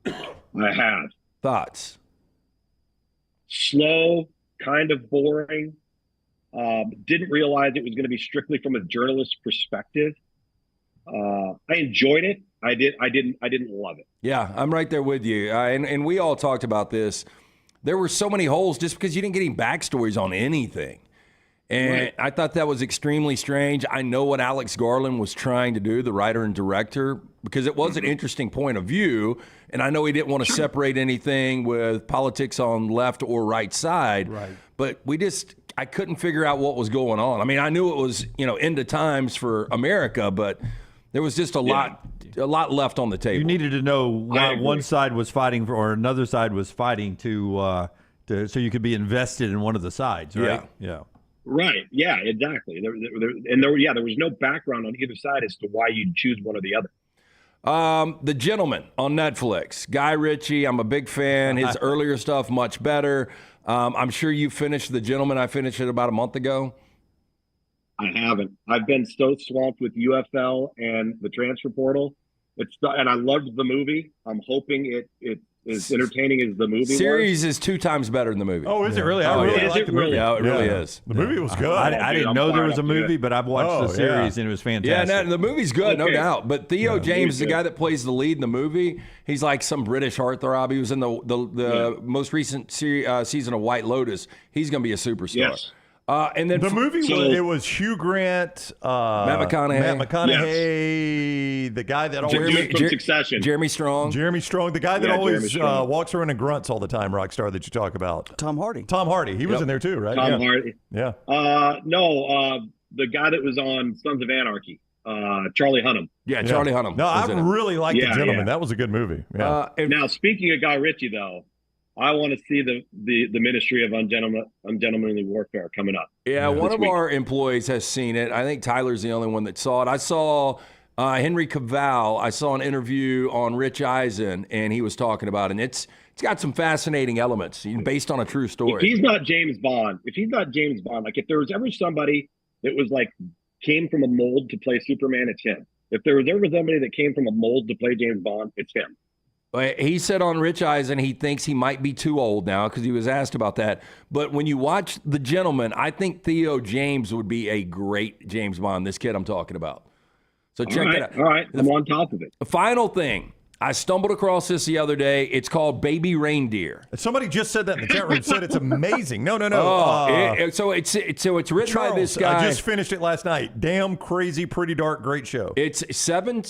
I have. Thoughts? Slow, kind of boring. Didn't realize it was going to be strictly from a journalist's perspective. I enjoyed it. I didn't love it. Yeah, I'm right there with you. And we all talked about this. There were so many holes just because you didn't get any backstories on anything. And right. I thought that was extremely strange. I know what Alex Garland was trying to do, the writer and director, because it was an interesting point of view. And I know he didn't want to separate anything with politics on left or right side. Right. But I couldn't figure out what was going on. I mean, I knew it was, end of times for America, but there was just a lot a lot left on the table. You needed to know why one side was fighting for, or another side was fighting to so you could be invested in one of the sides, right? Yeah. Right. Yeah, exactly. There was no background on either side as to why you'd choose one or the other. The Gentleman on Netflix. Guy Ritchie, I'm a big fan. His earlier stuff, much better. I'm sure you finished The Gentleman. I finished it about a month ago. I haven't. I've been so swamped with UFL and the transfer portal. And I loved the movie. I'm hoping it is entertaining as the movie series is 2 times better than the movie. Oh, is it really? I really like the movie. Yeah, it really is. The movie was good. I didn't know there was a movie, but I've watched the series and it was fantastic. Yeah, the movie's good, no doubt. But Theo James, the guy that plays the lead in the movie, he's like some British heartthrob. He was in the most recent season of White Lotus. He's going to be a superstar. Yes. And then the movie was Hugh Grant, Matt McConaughey, the guy that always from Succession, Jeremy Strong, the guy that always walks around and grunts all the time, rock star that you talk about. Tom Hardy, he was in there too, right? Tom Hardy. Yeah. The guy that was on Sons of Anarchy, Charlie Hunnam. Yeah, Charlie Hunnam. No, I really like The Gentleman. Yeah. That was a good movie. Yeah. Now, speaking of Guy Ritchie, though, I want to see the Ministry of Ungentlemanly Warfare coming up. Yeah, one of our employees has seen it. I think Tyler's the only one that saw it. I saw Henry Cavill. I saw an interview on Rich Eisen, and he was talking about it. And it's got some fascinating elements based on a true story. If he's not James Bond, like if there was ever somebody that was like came from a mold to play Superman, it's him. If there was ever somebody that came from a mold to play James Bond, it's him. He said on Rich Eisen he thinks he might be too old now because he was asked about that. But when you watch The Gentleman, I think Theo James would be a great James Bond, this kid I'm talking about. So check it out. All right, I'm on top of it. The final thing, I stumbled across this the other day. It's called Baby Reindeer. Somebody just said that in the chat room. Said it's amazing. No. So it's written Charles, by this guy. I just finished it last night. Damn crazy, pretty dark, great show. It's seven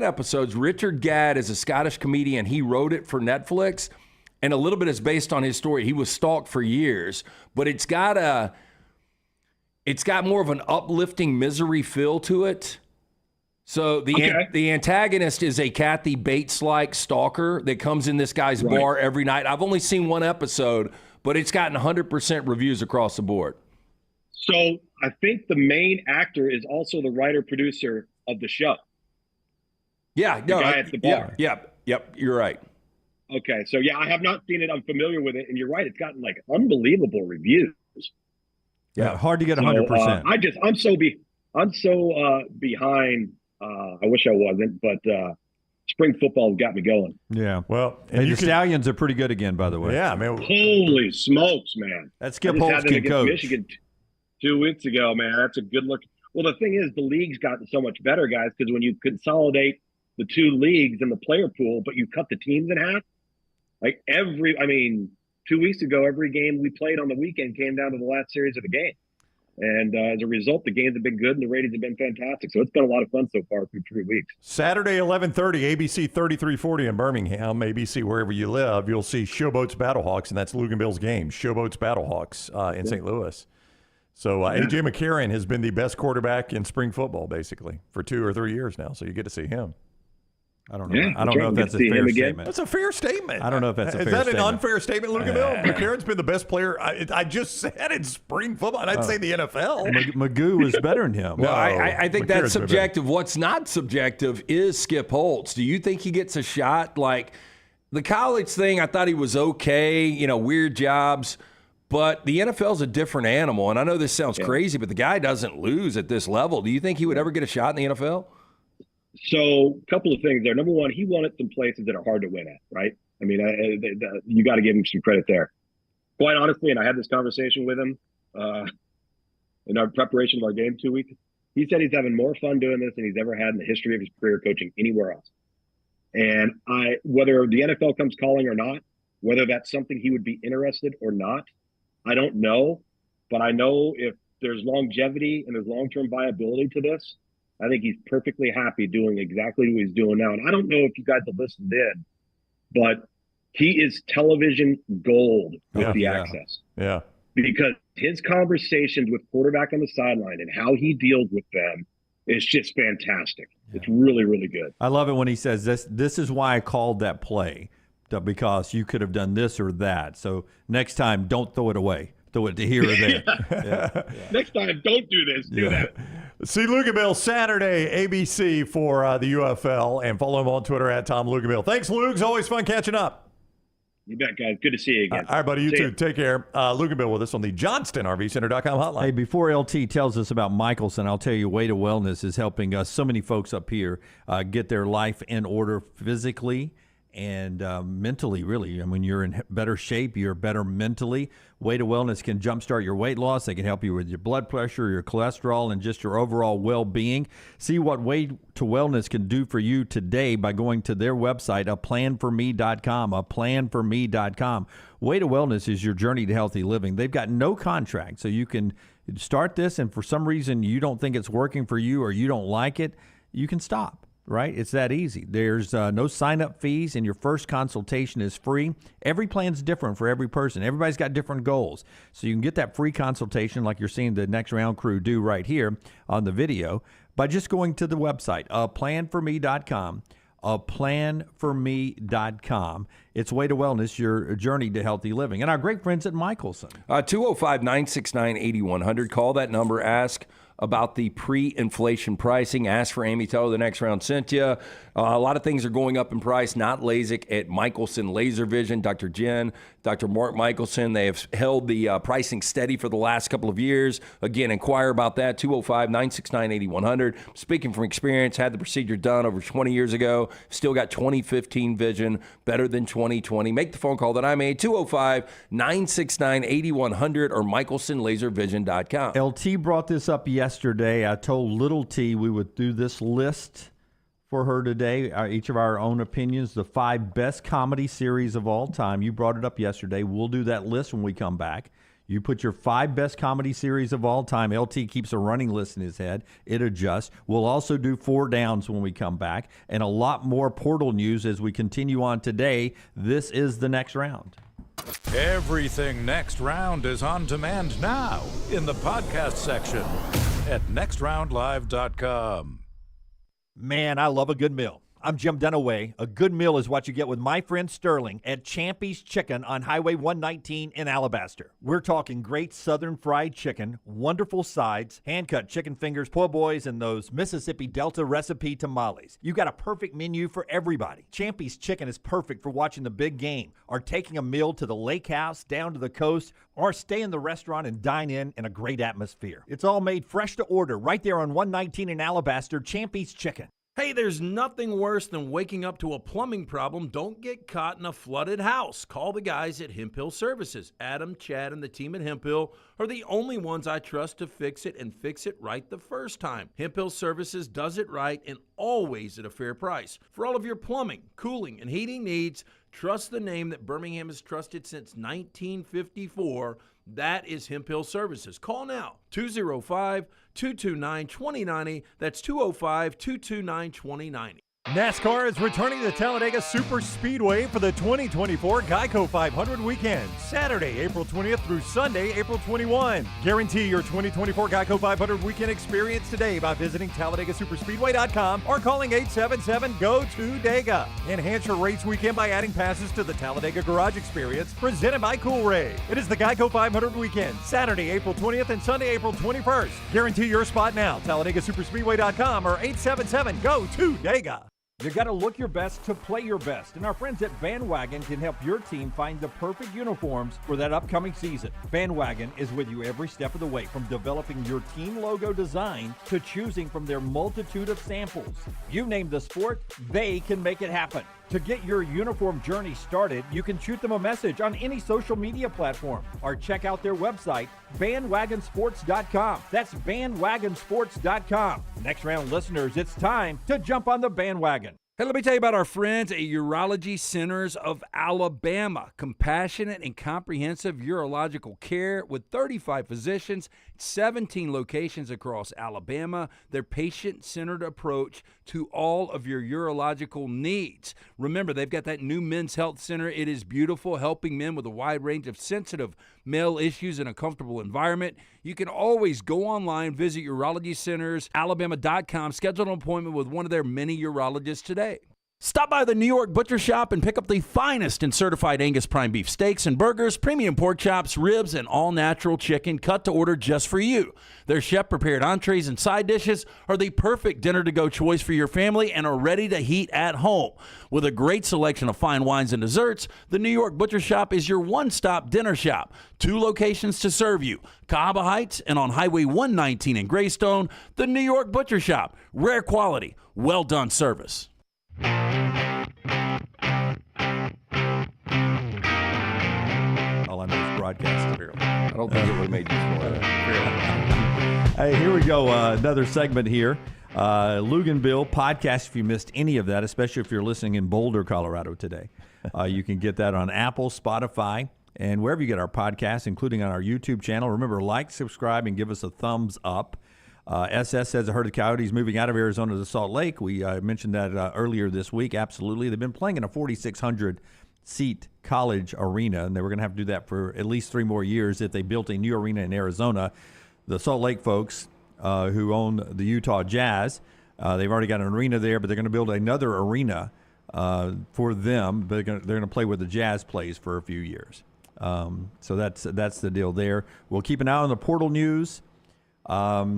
episodes. Richard Gadd is a Scottish comedian. He wrote it for Netflix, and a little bit is based on his story. He was stalked for years, but it's got more of an uplifting misery feel to it. So the antagonist is a Kathy Bates-like stalker that comes in this guy's bar every night. I've only seen one episode, but it's gotten 100% reviews across the board. So I think the main actor is also the writer-producer of the show. Yeah. The guy at the bar. Yep, you're right. Okay, so I have not seen it. I'm familiar with it, and you're right. It's gotten like unbelievable reviews. Yeah, hard to get 100%. I'm so behind. I wish I wasn't, but spring football's got me going. Yeah. Well, the Stallions are pretty good again, by the way. Yeah, man. Holy smokes, man. That Skip Holtz can coach. Michigan 2 weeks ago, man. That's a good look. Well, the thing is, the league's gotten so much better, guys, because when you consolidate the 2 leagues in the player pool, but you cut the teams in half, 2 weeks ago, every game we played on the weekend came down to the last series of the game. And as a result, the games have been good and the ratings have been fantastic. So it's been a lot of fun so far through 3 weeks. Saturday, 11:30, ABC 3340 in Birmingham, ABC wherever you live, you'll see Showboats Battlehawks, and that's Luginbill's game, Showboats Battlehawks in St. Louis. So A.J. McCarron has been the best quarterback in spring football, basically, for 2 or 3 years now. So you get to see him. I don't know. I don't know if that's a fair statement. That's a fair statement. I don't know if that's a fair statement. Is that an unfair statement, Luginbill? McCarron's been the best player. I just said in spring football, and I'd say the NFL. Magoo was better than him. Well, I think that's subjective. What's not subjective is Skip Holtz. Do you think he gets a shot? Like the college thing, I thought he was okay, weird jobs. But the NFL's a different animal. And I know this sounds crazy, but the guy doesn't lose at this level. Do you think he would ever get a shot in the NFL? So a couple of things there. Number one, he won at some places that are hard to win at, right? I mean, you got to give him some credit there. Quite honestly, and I had this conversation with him in our preparation of our game 2 weeks. He said he's having more fun doing this than he's ever had in the history of his career coaching anywhere else. And whether the NFL comes calling or not, whether that's something he would be interested or not, I don't know. But I know if there's longevity and there's long-term viability to this, I think he's perfectly happy doing exactly what he's doing now. And I don't know if you guys have listened in, but he is television gold with the access. Yeah. Because his conversations with quarterback on the sideline and how he deals with them It's just fantastic. Yeah. It's really, really good. I love it when he says this is why I called that play, because you could have done this or that. So next time, don't throw it away. Throw it to here or there. Yeah. Next time, don't do this. Do that. See Luginbill Saturday, ABC for the UFL, and follow him on Twitter at Tom Luginbill. Thanks, Lugs. Always fun catching up. You bet, guys. Good to see you again. All right, buddy. You see too. You. Take care. Luginbill with us on the JohnstonRVCenter.com hotline. Hey, before LT tells us about Michelson, I'll tell you, Way to Wellness is helping us, so many folks up here, get their life in order physically and mentally, really. I mean, you're in better shape. You're better mentally. Way to Wellness can jumpstart your weight loss. They can help you with your blood pressure, your cholesterol, and just your overall well-being. See what Way to Wellness can do for you today by going to their website, aplanforme.com, aplanforme.com. Way to Wellness is your journey to healthy living. They've got no contract, so you can start this, and for some reason you don't think it's working for you or you don't like it, you can stop. Right? It's that easy. There's no sign-up fees, and your first consultation is free. Every plan's different for every person. Everybody's got different goals. So you can get that free consultation like you're seeing the Next Round crew do right here on the video by just going to the website, aplanforme.com, aplanforme.com. It's Way to Wellness, your journey to healthy living. And our great friends at Michelson. 205-969-8100. Call that number. Ask about the pre-inflation pricing. Ask for Amy Teller. The Next Round sent you. A lot of things are going up in price, not LASIK at Michelson Laser Vision. Dr. Jen, Dr. Mark Michelson, they have held the pricing steady for the last couple of years. Again, inquire about that, 205-969-8100. Speaking from experience, had the procedure done over 20 years ago. Still got 2015 vision, better than 2020. Make the phone call that I made, 205-969-8100 or michelsonlaservision.com. LT brought this up yesterday. I told Little T we would do this list for her today, each of our own opinions, the 5 best comedy series of all time. You brought it up yesterday. We'll do that list when we come back. You put your 5 best comedy series of all time. LT keeps a running list in his head. It adjusts. We'll also do 4 downs when we come back, and a lot more Portal news as we continue on today. This is the Next Round. Everything Next Round is on demand now in the podcast section at nextroundlive.com. Man, I love a good meal. I'm Jim Dunaway. A good meal is what you get with my friend Sterling at Champy's Chicken on Highway 119 in Alabaster. We're talking great southern fried chicken, wonderful sides, hand-cut chicken fingers, po' boys, and those Mississippi Delta recipe tamales. You got a perfect menu for everybody. Champy's Chicken is perfect for watching the big game or taking a meal to the lake house, down to the coast, or stay in the restaurant and dine in a great atmosphere. It's all made fresh to order right there on 119 in Alabaster, Champy's Chicken. Hey, there's nothing worse than waking up to a plumbing problem. Don't get caught in a flooded house. Call the guys at Hemphill Services. Adam, Chad, and the team at Hemphill are the only ones I trust to fix it and fix it right the first time. Hemphill Services does it right and always at a fair price. For all of your plumbing, cooling, and heating needs, trust the name that Birmingham has trusted since 1954. That is Hemphill Services. Call now, 205-229-2090. That's 205-229-2090. NASCAR is returning to Talladega Super Speedway for the 2024 Geico 500 weekend, Saturday, April 20th through Sunday, April 21. Guarantee your 2024 Geico 500 weekend experience today by visiting TalladagaSuperspeedway.com or calling 877-GO-TO-DEGA. Enhance your race weekend by adding passes to the Talladega Garage Experience, presented by Cool Ray. It is the Geico 500 weekend, Saturday, April 20th and Sunday, April 21st. Guarantee your spot now, TalladagaSuperspeedway.com or 877-GO-TO-DEGA. You got to look your best to play your best, and our friends at Bandwagon can help your team find the perfect uniforms for that upcoming season. Bandwagon is with you every step of the way, from developing your team logo design to choosing from their multitude of samples. You name the sport, they can make it happen. To get your uniform journey started, you can shoot them a message on any social media platform or check out their website, bandwagonsports.com. That's bandwagonsports.com. Next Round listeners, it's time to jump on the bandwagon. Hey, let me tell you about our friends at Urology Centers of Alabama. Compassionate and comprehensive urological care with 35 physicians, 17 locations across Alabama. Their patient-centered approach to all of your urological needs. Remember, they've got that new men's health center. It is beautiful, helping men with a wide range of sensitive male issues in a comfortable environment, you can always go online, visit Urology Centers, Alabama.com, schedule an appointment with one of their many urologists today. Stop by the New York Butcher Shop and pick up the finest in certified Angus prime beef steaks and burgers, premium pork chops, ribs, and all-natural chicken cut to order just for you. Their chef-prepared entrees and side dishes are the perfect dinner-to-go choice for your family and are ready to heat at home. With a great selection of fine wines and desserts, the New York Butcher Shop is your one-stop dinner shop. 2 locations to serve you, Cahaba Heights and on Highway 119 in Greystone. The New York Butcher Shop, rare quality, well-done service. All I know is broadcast. I don't think it would have made you more. Hey, here we go. Another segment here. Luginbill podcast. If you missed any of that, especially if you're listening in Boulder, Colorado today, you can get that on Apple, Spotify, and wherever you get our podcasts, including on our YouTube channel. Remember, like, subscribe, and give us a thumbs up. SS says, I heard the Coyotes moving out of Arizona to Salt Lake. We mentioned that earlier this week. Absolutely. They've been playing in a 4,600-seat college arena, and they were going to have to do that for at least 3 more years if they built a new arena in Arizona. The Salt Lake folks who own the Utah Jazz, they've already got an arena there, but they're going to build another arena for them. They're going to play where the Jazz plays for a few years. So that's the deal there. We'll keep an eye on the portal news.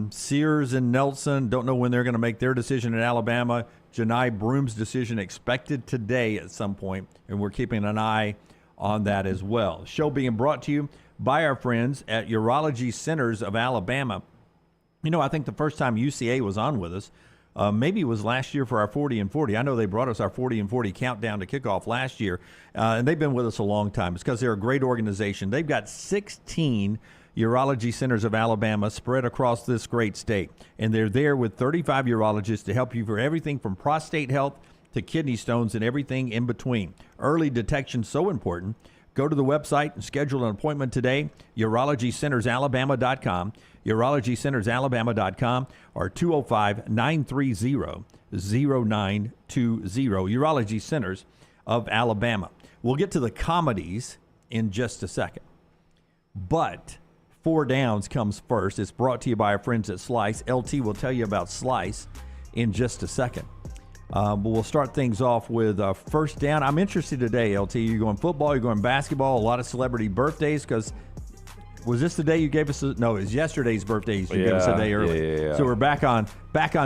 Sears and Nelson, don't know when they're going to make their decision in Alabama. Janai Broom's decision expected today at some point, and we're keeping an eye on that as well. Show being brought to you by our friends at Urology Centers of Alabama. You know, I think the first time UCA was on with us, maybe it was last year for our 40 and 40. I know they brought us our 40 and 40 countdown to kickoff last year, and they've been with us a long time. It's because they're a great organization. They've got 16 Urology Centers of Alabama spread across this great state. And they're there with 35 urologists to help you for everything from prostate health to kidney stones and everything in between. Early detection so important. Go to the website and schedule an appointment today, urologycentersalabama.com, urologycentersalabama.com, or 205-930-0920, Urology Centers of Alabama. We'll get to the comedies in just a second. But 4 Downs comes first. It's brought to you by our friends at Slice. LT will tell you about Slice in just a second. But we'll start things off with first down. I'm interested today, LT. You're going football, you're going basketball, a lot of celebrity birthdays, because was this the day you gave us? No, it was yesterday's birthdays. You gave us a day early. Yeah. So we're back on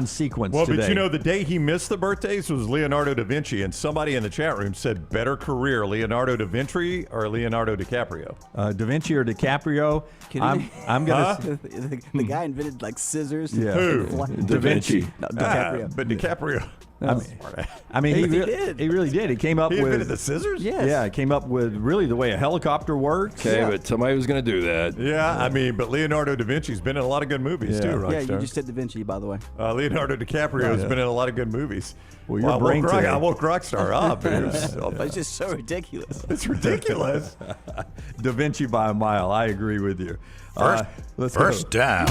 sequence today. But you know, the day he missed the birthdays was Leonardo da Vinci, and somebody in the chat room said, better career, Leonardo da Vinci or Leonardo DiCaprio? Da Vinci or DiCaprio? I'm going to... The guy invented, like, scissors. Yeah. Who? Da Vinci. No, DiCaprio. But DiCaprio... I mean, he really did. He came up with invented the scissors. Yes. Yeah, he came up with really the way a helicopter works. Okay, but somebody was going to do that. Yeah, I mean, but Leonardo da Vinci's been in a lot of good movies too, right? Yeah, you just said Da Vinci, by the way. Leonardo DiCaprio's been in a lot of good movies. Well, your brain today. I woke Rockstar up. It's just so ridiculous. It's ridiculous. Da Vinci by a mile. I agree with you. First down.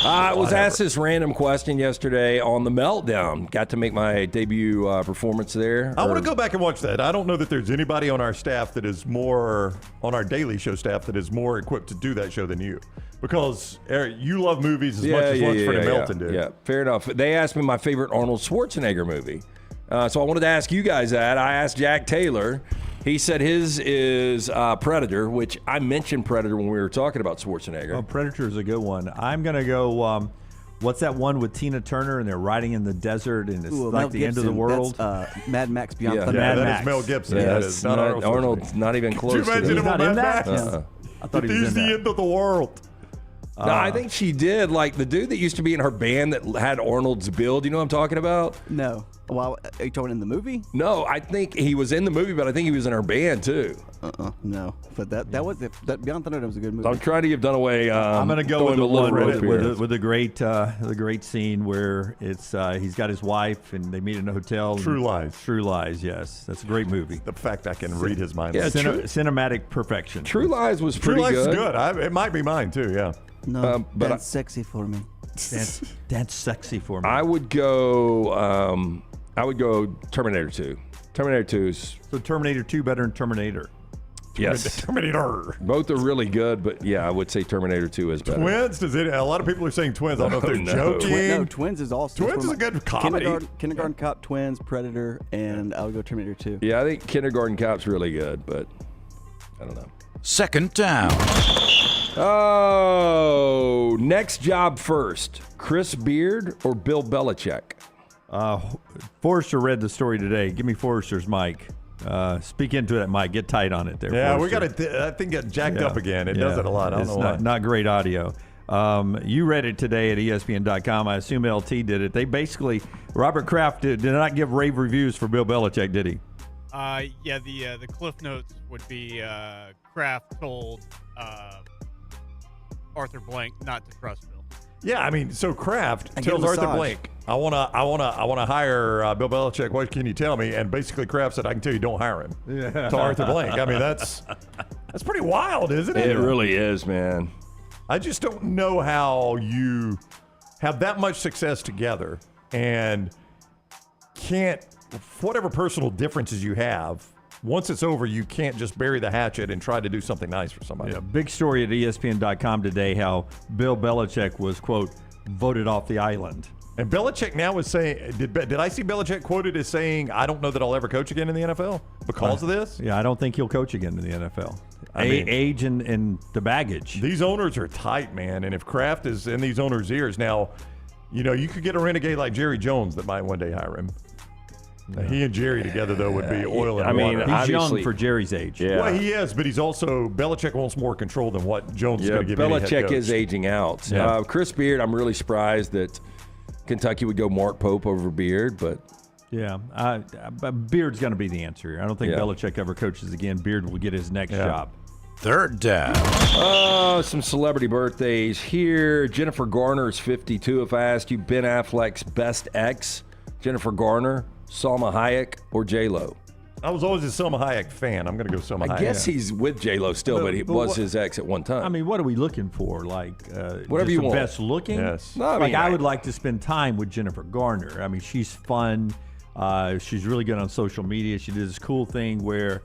I was asked this random question yesterday on The Meltdown. Got to make my debut performance there. I want to go back and watch that. I don't know that there's anybody on our staff that is more, on our Daily Show staff, that is more equipped to do that show than you. Because Eric, you love movies as much as Freddie Melton did. Yeah, fair enough. They asked me my favorite Arnold Schwarzenegger movie. So I wanted to ask you guys that. I asked Jack Taylor. He said his is Predator, which I mentioned Predator when we were talking about Schwarzenegger. Oh, Predator is a good one. I'm going to go, what's that one with Tina Turner and they're riding in the desert and it's like the end of the world? That's, Mad Max Beyond Yeah, Thunder. that Max. is Mel Gibson. Yeah, that is not Arnold's not even close. Could you imagine to him on not in Mad that? Max? I thought he was in the that. end of the world. No, I think she did. Like the dude that used to be in her band that had Arnold's build. You know what I'm talking about? No. Well, are you talking in the movie? No, I think he was in the movie, but I think he was in her band too. No. But that Beyond Thunder was a good movie. I'm trying to give Dunaway. I'm going to go with the one with the great scene where it's he's got his wife and they meet in a hotel. True Lies. True Lies. Yes, that's a great movie. The fact I can read his mind. Yeah, cinematic perfection. True Lies was True pretty Lies good. is good. It might be mine too. Yeah. No, but that's sexy for me. That's sexy for me. I would go Terminator 2. Terminator 2 is So Terminator 2 better than Terminator. Yes. Terminator. Both are really good, but yeah, I would say Terminator 2 is better. Twins? A lot of people are saying Twins. I don't know if they're joking. No, Twins is also. Twins is a good comedy. Kindergarten Cop, Twins, Predator, and I would go Terminator 2. Yeah, I think Kindergarten Cop's really good, but I don't know. Second down. Oh, next job first. Chris Beard or Bill Belichick? Forrester read the story today. Give me Forrester's mic. Speak into that mic. Get tight on it there. Yeah, Forrester. we got that thing got jacked up again. It does it a lot. I don't know why. Not great audio. You read it today at ESPN.com. I assume LT did it. They basically, Robert Kraft did not give rave reviews for Bill Belichick, did he? Yeah, the cliff notes would be Kraft told Arthur Blank not to trust Bill. Yeah, I mean, so Kraft tells Arthur Blank, I wanna hire Bill Belichick. What can you tell me? And basically, Kraft said, I can tell you, don't hire him. Yeah. To Arthur Blank. I mean, that's pretty wild, isn't it? It really is, man. I just don't know how you have that much success together and can't, whatever personal differences you have, once it's over, you can't just bury the hatchet and try to do something nice for somebody. Yeah, big story at ESPN.com today how Bill Belichick was, quote, voted off the island. And Belichick now is saying, did I see Belichick quoted as saying, I don't know that I'll ever coach again in the NFL because of this? Yeah, I don't think he'll coach again in the NFL. I mean, age and the baggage. These owners are tight, man. And if Kraft is in these owners' ears now, you could get a renegade like Jerry Jones that might one day hire him. Now, he and Jerry together, though, would be oil and water. He's young for Jerry's age. Yeah. Well, he is, but he's also, Belichick wants more control than what Jones is going to give any head Belichick coach. is aging out. Yeah. Chris Beard, I'm really surprised that Kentucky would go Mark Pope over Beard, but yeah, Beard's going to be the answer here. I don't think Belichick ever coaches again. Beard will get his next job. Third down. Some celebrity birthdays here. Jennifer Garner is 52. If I asked you Ben Affleck's best ex, Jennifer Garner, Salma Hayek, or J-Lo? I was always a Salma Hayek fan. I'm going to go Salma Hayek. I guess he's with J-Lo still, but he was his ex at one time. I mean, what are we looking for? Like, whatever you want. Best looking? Yes. No, I would like to spend time with Jennifer Garner. I mean, she's fun. She's really good on social media. She did this cool thing where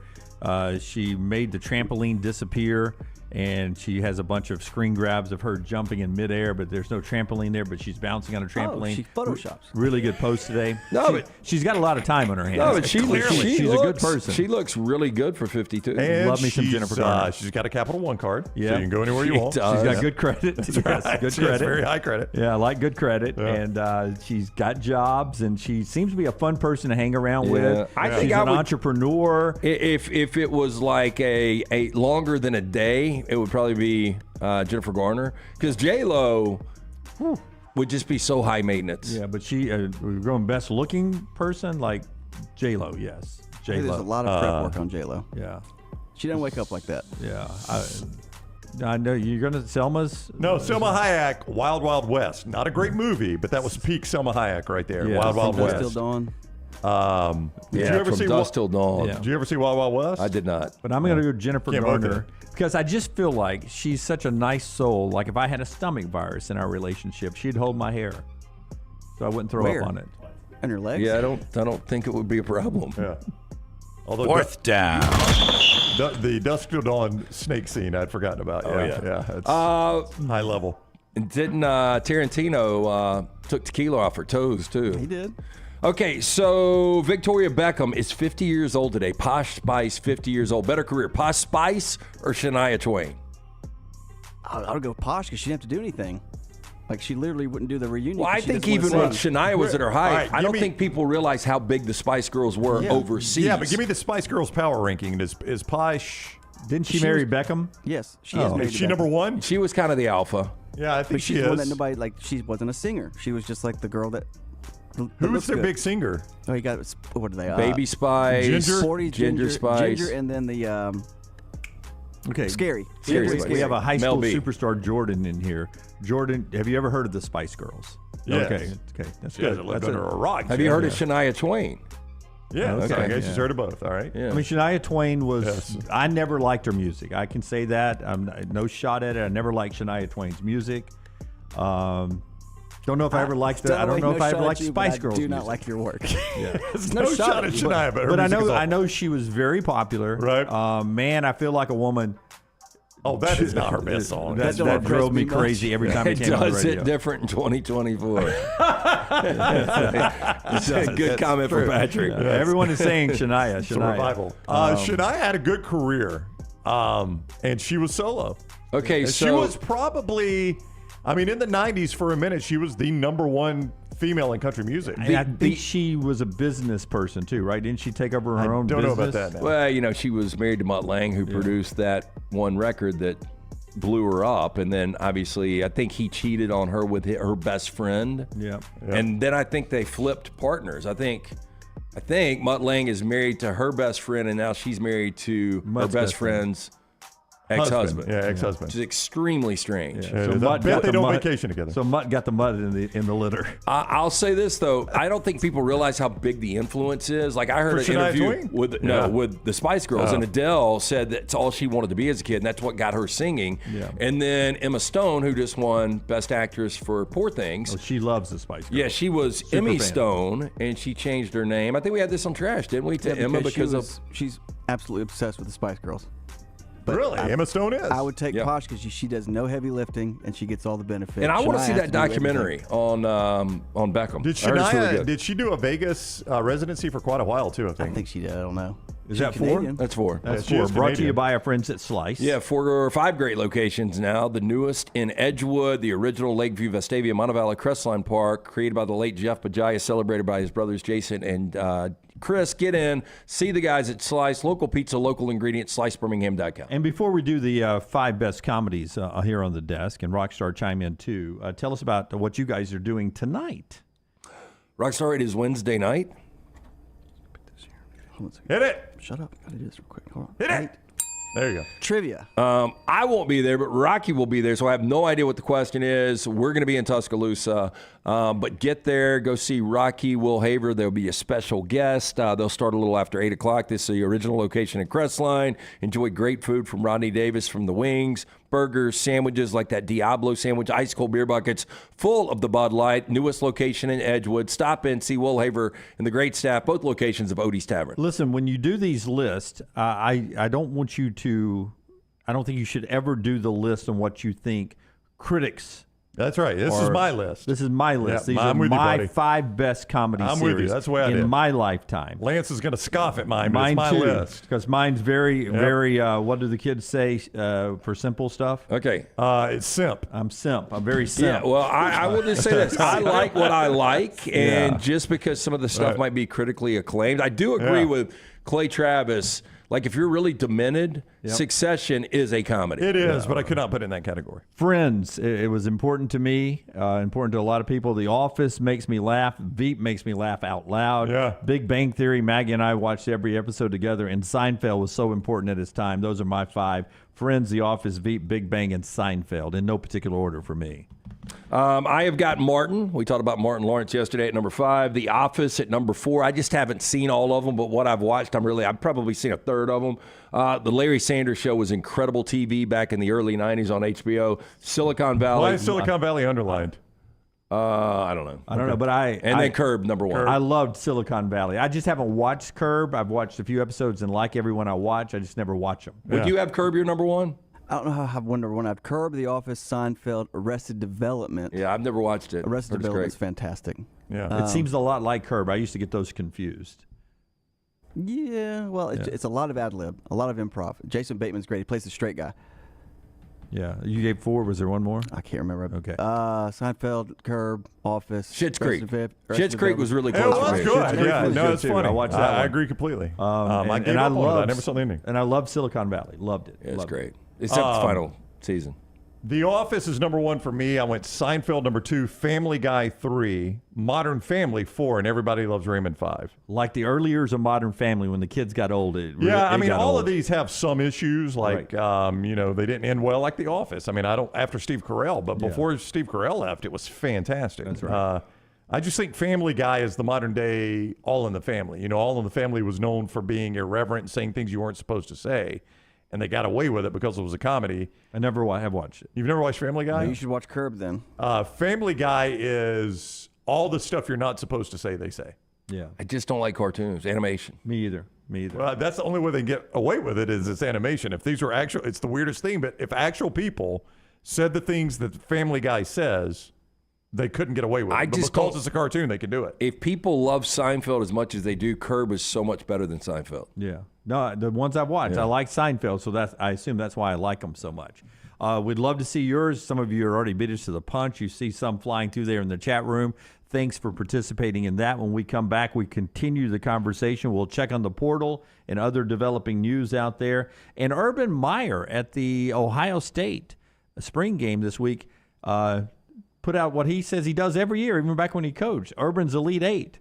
she made the trampoline disappear, and she has a bunch of screen grabs of her jumping in midair, but there's no trampoline there, but she's bouncing on a trampoline. Oh, she photoshops. Really good post today. No, she's got a lot of time on her hands. No, but she's a good person. She looks really good for 52. And love me some Jennifer Garner. She's got a Capital One card, so Yeah. you can go anywhere you want. She's got good credit. That's Yes, right. good She has credit. very high credit. Yeah, I like good credit. Yeah. And she's got jobs, and she seems to be a fun person to hang around with. I think she's I an would- entrepreneur. If it was like a longer than a day, it would probably be Jennifer Garner, because J-Lo would just be so high maintenance. Yeah, but we're going best looking person like J-Lo, yes. Hey, J-Lo. there's a lot of prep work on J-Lo. Yeah. She doesn't wake up like that. Yeah. I know you're going to Selma's. No, Selma Hayek, Wild Wild West. Not a great movie, but that was peak Selma Hayek right there. Yeah. Wild Wild From West. Dusk Till Dawn. Did you ever From see Dusk Till Dawn. Yeah. Did you ever see Wild Wild West? I did not. But I'm going to go Jennifer Can't vote Garner because I just feel like she's such a nice soul. Like if I had a stomach virus in our relationship, she'd hold my hair, so I wouldn't throw Where? up on it. And her legs? Yeah, I don't think it would be a problem. Yeah. Although Fourth down. the Dusk Till Dawn snake scene I'd forgotten about. Yeah. It's high level. Didn't Tarantino took tequila off her toes too? He did. Okay, so Victoria Beckham is 50 years old today. Posh Spice, 50 years old. Better career, Posh Spice or Shania Twain? I would go Posh because she didn't have to do anything. Like she literally wouldn't do the reunion. Well, I 'cause she think doesn't even wanna when sing. Shania was at her height, All right, I don't think people realize how big the Spice Girls were overseas. Yeah, but give me the Spice Girls power ranking. Is Posh? Didn't she marry Beckham? Yes, she is married Is to she Beckham. number one? She was kind of the alpha. Yeah, I think But she she's is. one that nobody she wasn't a singer. She was just like the girl that. Who's their big singer? Oh, you got what are they? Baby Spice, Ginger? 40s, Ginger Spice. Ginger, and then the Okay. Scary. Scary We Spice. have a high Mel school B. superstar, Jordan, in here. Jordan, have you ever heard of the Spice Girls? Yes. Okay, that's She guys good. lived That's under a rock. Have you heard of Shania Twain? Yeah, Okay. okay. I guess Yeah. she's heard of both. All right. Yeah. I mean, Shania Twain was. Yes. I never liked her music. I can say that. I'm no shot at it. I never liked Shania Twain's music. Don't know if I ever liked the. I don't know if I ever liked Spice Girls. I do not music. like your work. Yeah. no shot at Shania, but I know she was very popular. Right. Man, I feel like a woman. Oh, that is not her best song. That drove me crazy every time it came on the radio. Does it different in 2024? It's a good comment for Patrick. Yeah, everyone is saying Shania. It's a revival. Shania had a good career, and she was solo. Okay, and so she was probably, in the 90s for a minute, she was the number one female in country music. I think she was a business person too, right? Didn't she take over her own business? I don't know about that now. Well, she was married to Mutt Lange, who produced that one record that blew her up, and then obviously I think he cheated on her with her best friend. Yeah. And then I think they flipped partners. I think Mutt Lange is married to her best friend, and now she's married to her best friend's ex-husband. Yeah, ex-husband. Which is extremely strange. Yeah. So Mutt got they don't vacation together. So Mutt got the mud in the litter. I'll say this though, I don't think people realize how big the influence is. Like I heard For an Shania interview Twain? with the Spice Girls, and Adele said that's all she wanted to be as a kid, and that's what got her singing. Yeah. And then Emma Stone, who just won Best Actress for Poor Things. Oh, she loves the Spice Girls. Yeah, she was Super Emmy fan. Stone, and she changed her name. I think we had this on Trash, didn't we? To Emma because she's absolutely obsessed with the Spice Girls. But Really? Emma Stone is? I would take Yeah. Posh because she does no heavy lifting and she gets all the benefits. And I want to Shania see has that do documentary on Beckham. Did I heard it's really Shania? good. Did she do a Vegas residency for quite a while too? I think. I think she did. I don't know. Is She's that Canadian. That's 4. That's she 4. is Brought to you Canadian. by our friends at Slice. Yeah, 4 or 5 great locations now. The newest in Edgewood, the original Lakeview Vestavia Montevallo Crestline Park, created by the late Jeff Bajaya, celebrated by his brothers Jason and Chris. Get in, see the guys at Slice, local pizza, local ingredients, slicebirmingham.com. And before we do the 5 best comedies here on the desk, and Rockstar chime in too, tell us about what you guys are doing tonight. Rockstar, it is Wednesday night. Hit it. Shut up. I gotta do this real quick. Hold on. Hit it. There you go. Trivia. I won't be there, but Rocky will be there, so I have no idea what the question is. We're going to be in Tuscaloosa, but get there, go see Rocky, Will Haver. There'll be a special guest. They'll start a little after 8 o'clock. This is the original location at Crestline. Enjoy great food from Rodney Davis, from the wings, burgers, sandwiches like that Diablo sandwich, ice cold beer buckets full of the Bud Light. Newest location in Edgewood. Stop in, see Will Haver and the great staff, both locations of Odie's Tavern. Listen, when you do these lists, I don't want you to. I don't think you should ever do the list on what you think critics. That's right. This is my list. This is my list. Yeah, These I'm are with you, my buddy. 5 best comedy I'm series with you. That's the way I in did. my lifetime. Lance is going to scoff at mine, but Mine it's my too, list. because mine's very, very. What do the kids say for simple stuff? Okay. It's simp. I'm simp. I'm very simp. Yeah, well, I will just say this. I like what I like, and Yeah. just because some of the stuff Right. might be critically acclaimed, I do agree Yeah. with Clay Travis. Like, if you're really demented, Succession is a comedy. It is, but I could not put it in that category. Friends, it was important to me, important to a lot of people. The Office makes me laugh. Veep makes me laugh out loud. Yeah. Big Bang Theory, Maggie and I watched every episode together, and Seinfeld was so important at its time. Those are my 5. Friends, The Office, Veep, Big Bang, and Seinfeld, in no particular order for me. I have got Martin. We talked about Martin Lawrence yesterday at number 5. The Office at number 4. I just haven't seen all of them, but what I've watched, I've probably seen a third of them. The Larry Sanders Show was incredible TV back in the early 90s on HBO. Silicon Valley. Why is Silicon Valley underlined? I don't know. I don't know, but then Curb, number 1. I loved Silicon Valley. I just haven't watched Curb. I've watched a few episodes, and like everyone I watch, I just never watch them. Would you have Curb your number 1? I don't know how I have one number 1. I have Curb, The Office, Seinfeld, Arrested Development. Yeah, I've never watched it. Arrested Heard it's Development is great. fantastic. Yeah. It seems a lot like Curb. I used to get those confused. Yeah, well, it's a lot of ad lib, a lot of improv. Jason Bateman's great. He plays the straight guy. Yeah. You gave 4. Was there one more? I can't remember. Okay. Seinfeld, Curb, Office. Schitt's Creek. Arrested Schitt's Creek was really It close was to me. good. Schitt's Creek Yeah, was no, good it's too. funny. I watched that I one. agree completely. I And gave I up on it. I love never saw the ending. And I love Silicon Valley. Loved it. Yeah, it's Loved great. it. Except the final season. The Office is number 1 for me. I went Seinfeld number 2, Family Guy 3, Modern Family 4, and Everybody Loves Raymond 5. Like the early years of Modern Family, when the kids got old. All of these have some issues. Like, they didn't end well, like The Office. After Steve Carell, but before Steve Carell left, it was fantastic. That's right. I just think Family Guy is the modern day All in the Family. All in the Family was known for being irreverent and saying things you weren't supposed to say. and they got away with it because it was a comedy. I never have watched it. You've never watched Family Guy? No, you should watch Curb then. Family Guy is all the stuff you're not supposed to say, they say. Yeah. I just don't like cartoons, animation. Me either. Well, that's the only way they get away with it is it's animation. If these were actual, it's the weirdest thing, but if actual people said the things that Family Guy says, they couldn't get away with it. But because it's a cartoon, they can do it. If people love Seinfeld as much as they do, Curb is so much better than Seinfeld. Yeah. No, the ones I've watched, I like Seinfeld, so I assume that's why I like them so much. We'd love to see yours. Some of you are already beat us to the punch. You see some flying through there in the chat room. Thanks for participating in that. When we come back, we continue the conversation. We'll check on the portal and other developing news out there. And Urban Meyer at the Ohio State spring game this week put out what he says he does every year, even back when he coached. Urban's Elite Eight.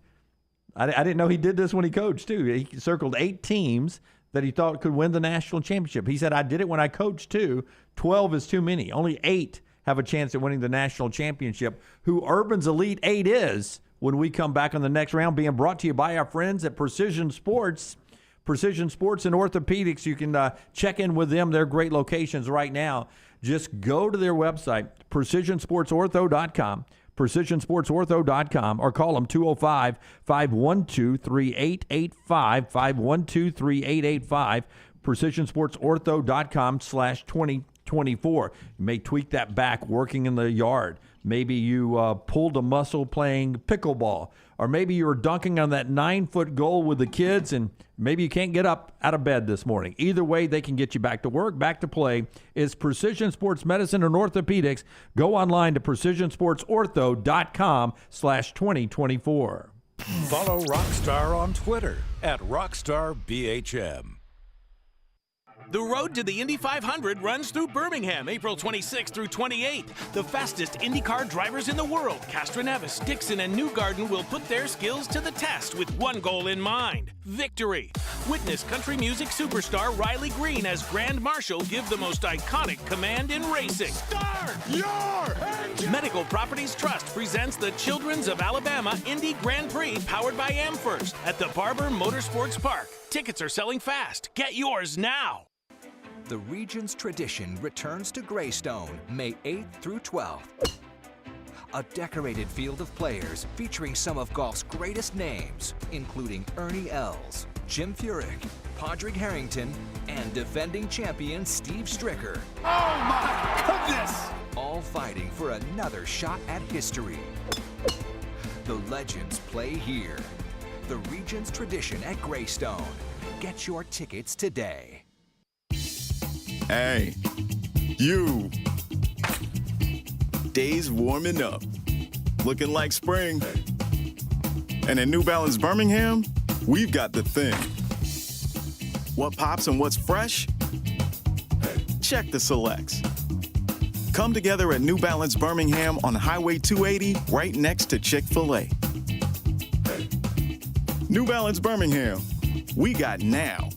I didn't know he did this when he coached, too. He circled 8 teams that he thought could win the national championship. He said, I did it when I coached, too. 12 is too many. Only 8 have a chance at winning the national championship. Who Urban's Elite 8 is when we come back on the next round, being brought to you by our friends at Precision Sports. Precision Sports and Orthopedics. You can check in with them. They're great locations right now. Just go to their website, precisionsportsortho.com, precisionsportsortho.com, or call them 205-512-3885, 512-3885, precisionsportsortho.com/2024. You may tweak that back working in the yard. Maybe you pulled a muscle playing pickleball, or maybe you were dunking on that 9-foot goal with the kids, and maybe you can't get up out of bed this morning. Either way, they can get you back to work, back to play. It's Precision Sports Medicine and Orthopedics. Go online to precisionsportsortho.com/2024. Follow Rockstar on Twitter @RockstarBHM. The road to the Indy 500 runs through Birmingham, April 26th through 28th. The fastest IndyCar drivers in the world, Castroneves, Dixon, and Newgarden, will put their skills to the test with one goal in mind: victory. Witness country music superstar Riley Green as Grand Marshal give the most iconic command in racing. Start your engine! Medical Properties Trust presents the Children's of Alabama Indy Grand Prix powered by AmFirst at the Barber Motorsports Park. Tickets are selling fast. Get yours now. The region's tradition returns to Greystone, May 8th through 12th. A decorated field of players featuring some of golf's greatest names, including Ernie Els, Jim Furyk, Padraig Harrington, and defending champion Steve Stricker. Oh my goodness! All fighting for another shot at history. The legends play here. The region's tradition at Greystone. Get your tickets today. Hey, you. Days warming up. Looking like spring. And at New Balance Birmingham, we've got the thing. What pops and what's fresh? Check the selects. Come together at New Balance Birmingham on Highway 280, right next to Chick-fil-A. New Balance Birmingham. We got now.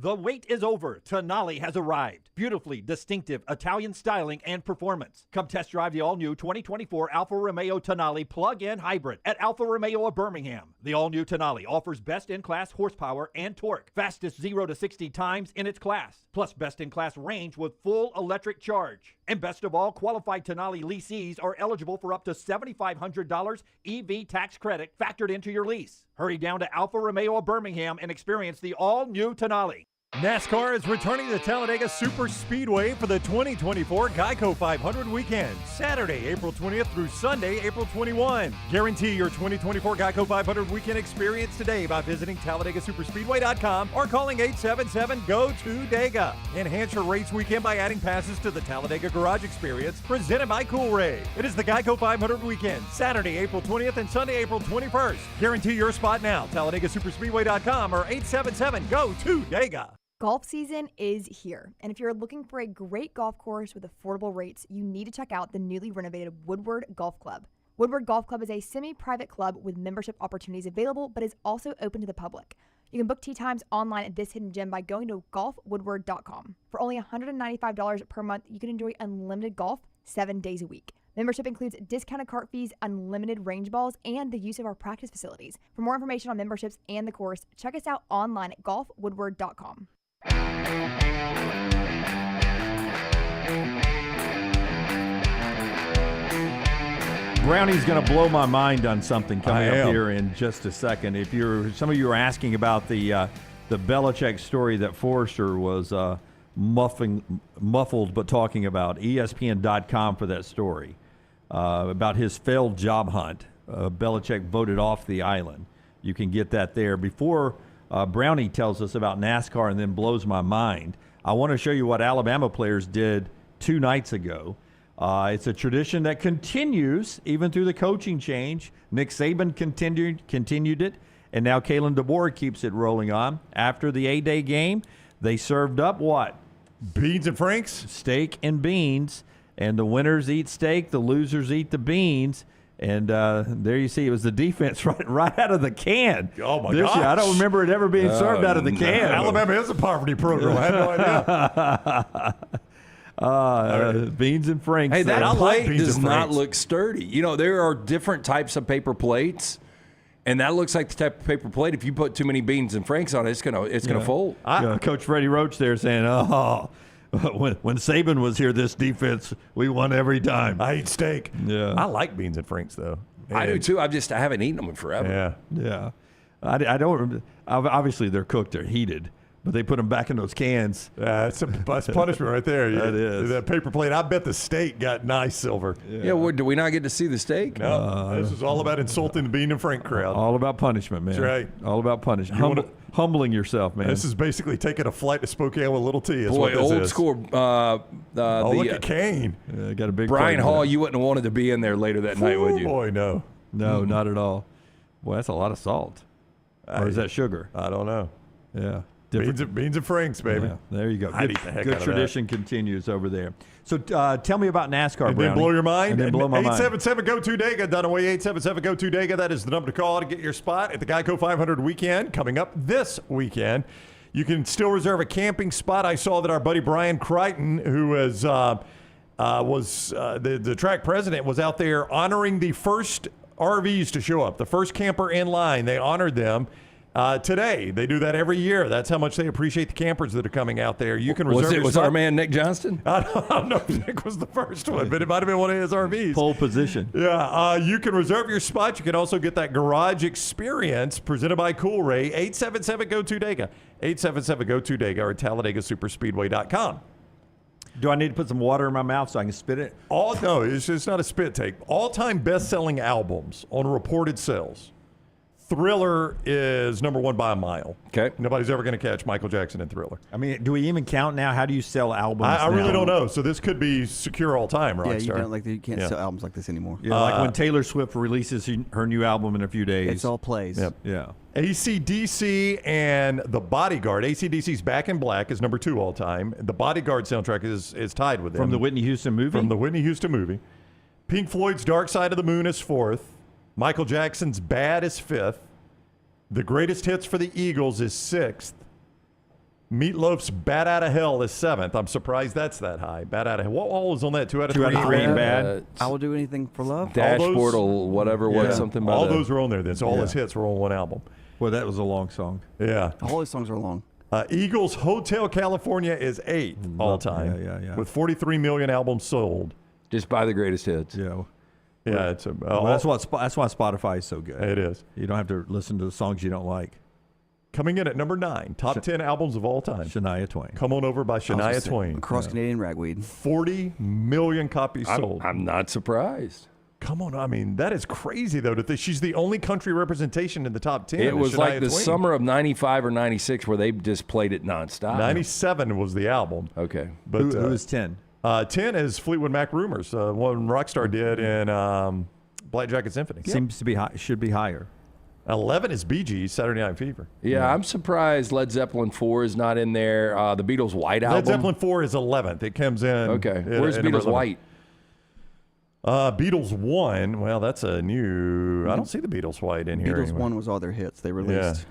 The wait is over. Tonali has arrived. Beautifully distinctive Italian styling and performance. Come test drive the all-new 2024 Alfa Romeo Tonali plug-in hybrid at Alfa Romeo of Birmingham. The all-new Tonali offers best-in-class horsepower and torque, fastest 0 to 60 times in its class, plus best-in-class range with full electric charge. And best of all, qualified Tonali leasees are eligible for up to $7,500 EV tax credit factored into your lease. Hurry down to Alfa Romeo of Birmingham and experience the all-new Tonali. NASCAR is returning to Talladega Super Speedway for the 2024 Geico 500 weekend, Saturday, April 20th through Sunday, April 21. Guarantee your 2024 Geico 500 weekend experience today by visiting TalladegaSuperspeedway.com or calling 877-GO-TO-DEGA. Enhance your race weekend by adding passes to the Talladega Garage Experience, presented by Cool Ray. It is the Geico 500 weekend, Saturday, April 20th and Sunday, April 21st. Guarantee your spot now, TalladegaSuperspeedway.com or 877-GO-TO-DEGA. Golf season is here, and if you're looking for a great golf course with affordable rates, you need to check out the newly renovated Woodward Golf Club. Woodward Golf Club is a semi-private club with membership opportunities available, but is also open to the public. You can book tee times online at this hidden gem by going to golfwoodward.com. For only $195 per month, you can enjoy unlimited golf 7 days a week. Membership includes discounted cart fees, unlimited range balls, and the use of our practice facilities. For more information on memberships and the course, check us out online at golfwoodward.com. Brownie's going to blow my mind on something coming I up am. here in just a second. Some of you are asking about the Belichick story that Forrester was muffled but talking about. ESPN.com for that story about his failed job hunt. Belichick voted off the island. You can get that there. Before Brownie tells us about NASCAR and then blows my mind, I want to show you what Alabama players did 2 nights ago. It's a tradition that continues even through the coaching change. Nick Saban continued it, and now Kalen DeBoer keeps it rolling on. After the 8-day game, they served up what? Beans and Franks? Steak and beans, and the winners eat steak, the losers eat the beans. And there you see, it was the defense right out of the can. Oh, my gosh. I don't remember it ever being served out of the can. Alabama is a poverty program. I had no idea. Beans and Franks. Hey, that I like plate beans does and not Franks. look sturdy. You know, there are different types of paper plates, and that looks like the type of paper plate. If you put too many beans and Franks on it, it's gonna fold. Coach Freddie Roach there saying, when Saban was here, this defense, we won every time. I eat steak. Yeah. I like beans and Franks, though. I do too. I haven't eaten them in forever. Yeah. I don't. Obviously, they're cooked. They're heated. But they put them back in those cans. That's punishment right there. That is. That paper plate. I bet the steak got nice silver. Yeah, do we not get to see the steak? No, this is all about insulting the Bean and Frank crowd. All about punishment, man. That's right. All about punishment. Humbling yourself, man. This is basically taking a flight to Spokane with a little T. Is Boy, what this old is. school. Look at Kane. Got a big Brian plate Hall. there. You wouldn't have wanted to be in there later that night, would you? Boy, no. No, not at all. Boy, that's a lot of salt. Or is that sugar? I don't know. Yeah. Beans and Franks, baby. Yeah, there you go. I'd eat the heck out Good of tradition continues over there. So tell me about NASCAR, And Brownie. then blow your mind. And then blow my mind. 877-GO-2-DAGA. Dunaway 877-GO-2-DAGA. That is the number to call to get your spot at the Geico 500 weekend coming up this weekend. You can still reserve a camping spot. I saw that our buddy Brian Crichton, who was the track president, was out there honoring the first RVs to show up, the first camper in line. They honored them. Today. They do that every year. That's how much they appreciate the campers that are coming out there. You can reserve Was our man Nick Johnston? I don't know if Nick was the first one, but it might have been one of his RVs. Pole position. Yeah, you can reserve your spot. You can also get that garage experience presented by Cool Ray. 877-GO-2-DAGA. 877-GO-2-DAGA or TalladegaSuperspeedway.com. Do I need to put some water in my mouth so I can spit it? No, it's not a spit take. All-time best-selling albums on reported sales. Thriller is number one by a mile. Okay. Nobody's ever going to catch Michael Jackson in Thriller. I mean, do we even count now? How do you sell albums I really now? don't know. So this could be secure all time, Rockstar. Yeah, you can't sell albums like this anymore. Yeah, like when Taylor Swift releases her new album in a few days. It's all plays. Yep. Yeah. AC/DC and The Bodyguard. AC/DC's Back in Black is number 2 all time. The Bodyguard soundtrack is tied with them. From the Whitney Houston movie? From the Whitney Houston movie. Pink Floyd's Dark Side of the Moon is 4th. Michael Jackson's Bad is 5th. The Greatest Hits for the Eagles is 6th. Meatloaf's Bat Out of Hell is 7th. I'm surprised that's that high. Bat Out of Hell. What all was on that? 2 out of 3? 2 out of 3 and bad. I Will Do Anything for Love. Dashboard or whatever was something. All those were on there then. So all his hits were on one album. Well, that was a long song. Yeah. All his songs are long. Eagles Hotel California is 8th all time. Yeah. With 43 million albums sold. Just buy the greatest hits. Yeah. Yeah, it's that's why Spotify is so good. It is. You don't have to listen to the songs you don't like. Coming in at number 9, top 10 albums of all time. Shania Twain. Come On Over by Shania Twain. Across Canadian Ragweed. 40 million copies sold. I'm not surprised. Come on, I mean, that is crazy, though, that she's the only country representation in the top 10. It was Shania like the Twain. summer of 95 or 96 where they just played it nonstop. 97 was the album. Okay. But, who is 10? 10 is Fleetwood Mac Rumors, one Rockstar did in Black Jacket Symphony. Seems to be high, should be higher. 11 is Bee Gees, Saturday Night Fever. Yeah, I'm surprised Led Zeppelin 4 is not in there. The Beatles' White album. Led Zeppelin 4 is 11th. It comes in. Okay. Where's Beatles' White? Beatles 1, well, that's a new. I don't see the Beatles White in here. Beatles anyway. 1 was all their hits they released.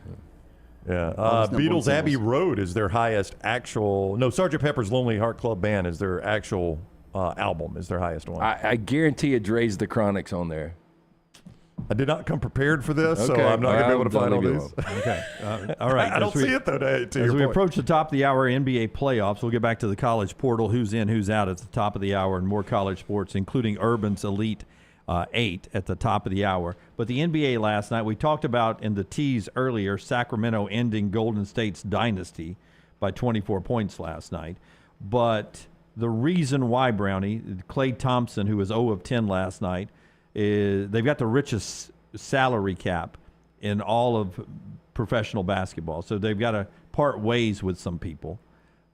Yeah. All those number Beatles one Abbey singles. Road is their highest actual. No, Sgt. Pepper's Lonely Heart Club Band is their actual album, is their highest one. I guarantee it Dre's The Chronics on there. I did not come prepared for this, so I'm not going to be able to find all these. Okay. All right. I don't see it, though, to As your we point. approach the top of the hour, NBA playoffs, we'll get back to the college portal, who's in, who's out at the top of the hour, and more college sports, including Urban's Elite 8 at the top of the hour. But the NBA last night, we talked about in the tease earlier, Sacramento ending Golden State's dynasty by 24 points last night. But the reason why, Brownie, Klay Thompson, who was 0 of 10 last night, is they've got the richest salary cap in all of professional basketball. So they've got to part ways with some people.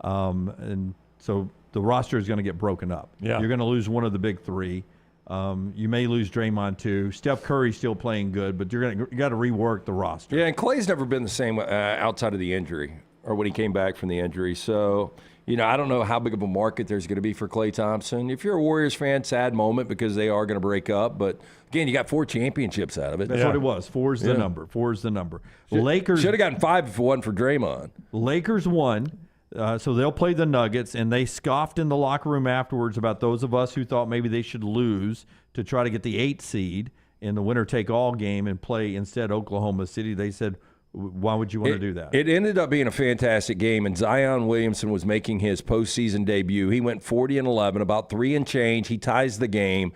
And so the roster is going to get broken up. Yeah. You're going to lose one of the big three. You may lose Draymond too. Steph Curry's still playing good, but you got to rework the roster. Yeah, and Clay's never been the same outside of the injury or when he came back from the injury. So, I don't know how big of a market there's going to be for Klay Thompson. If you're a Warriors fan, sad moment because they are going to break up. But, again, you got 4 championships out of it. That's what it was. 4 is the number. 4 is the number. Lakers should have gotten 5 if it wasn't for Draymond. Lakers won. So they'll play the Nuggets, and they scoffed in the locker room afterwards about those of us who thought maybe they should lose to try to get the 8th seed in the winner-take-all game and play instead Oklahoma City. They said, why would you want to do that? It ended up being a fantastic game, and Zion Williamson was making his postseason debut. He went 40-11, about 3 and change. He ties the game.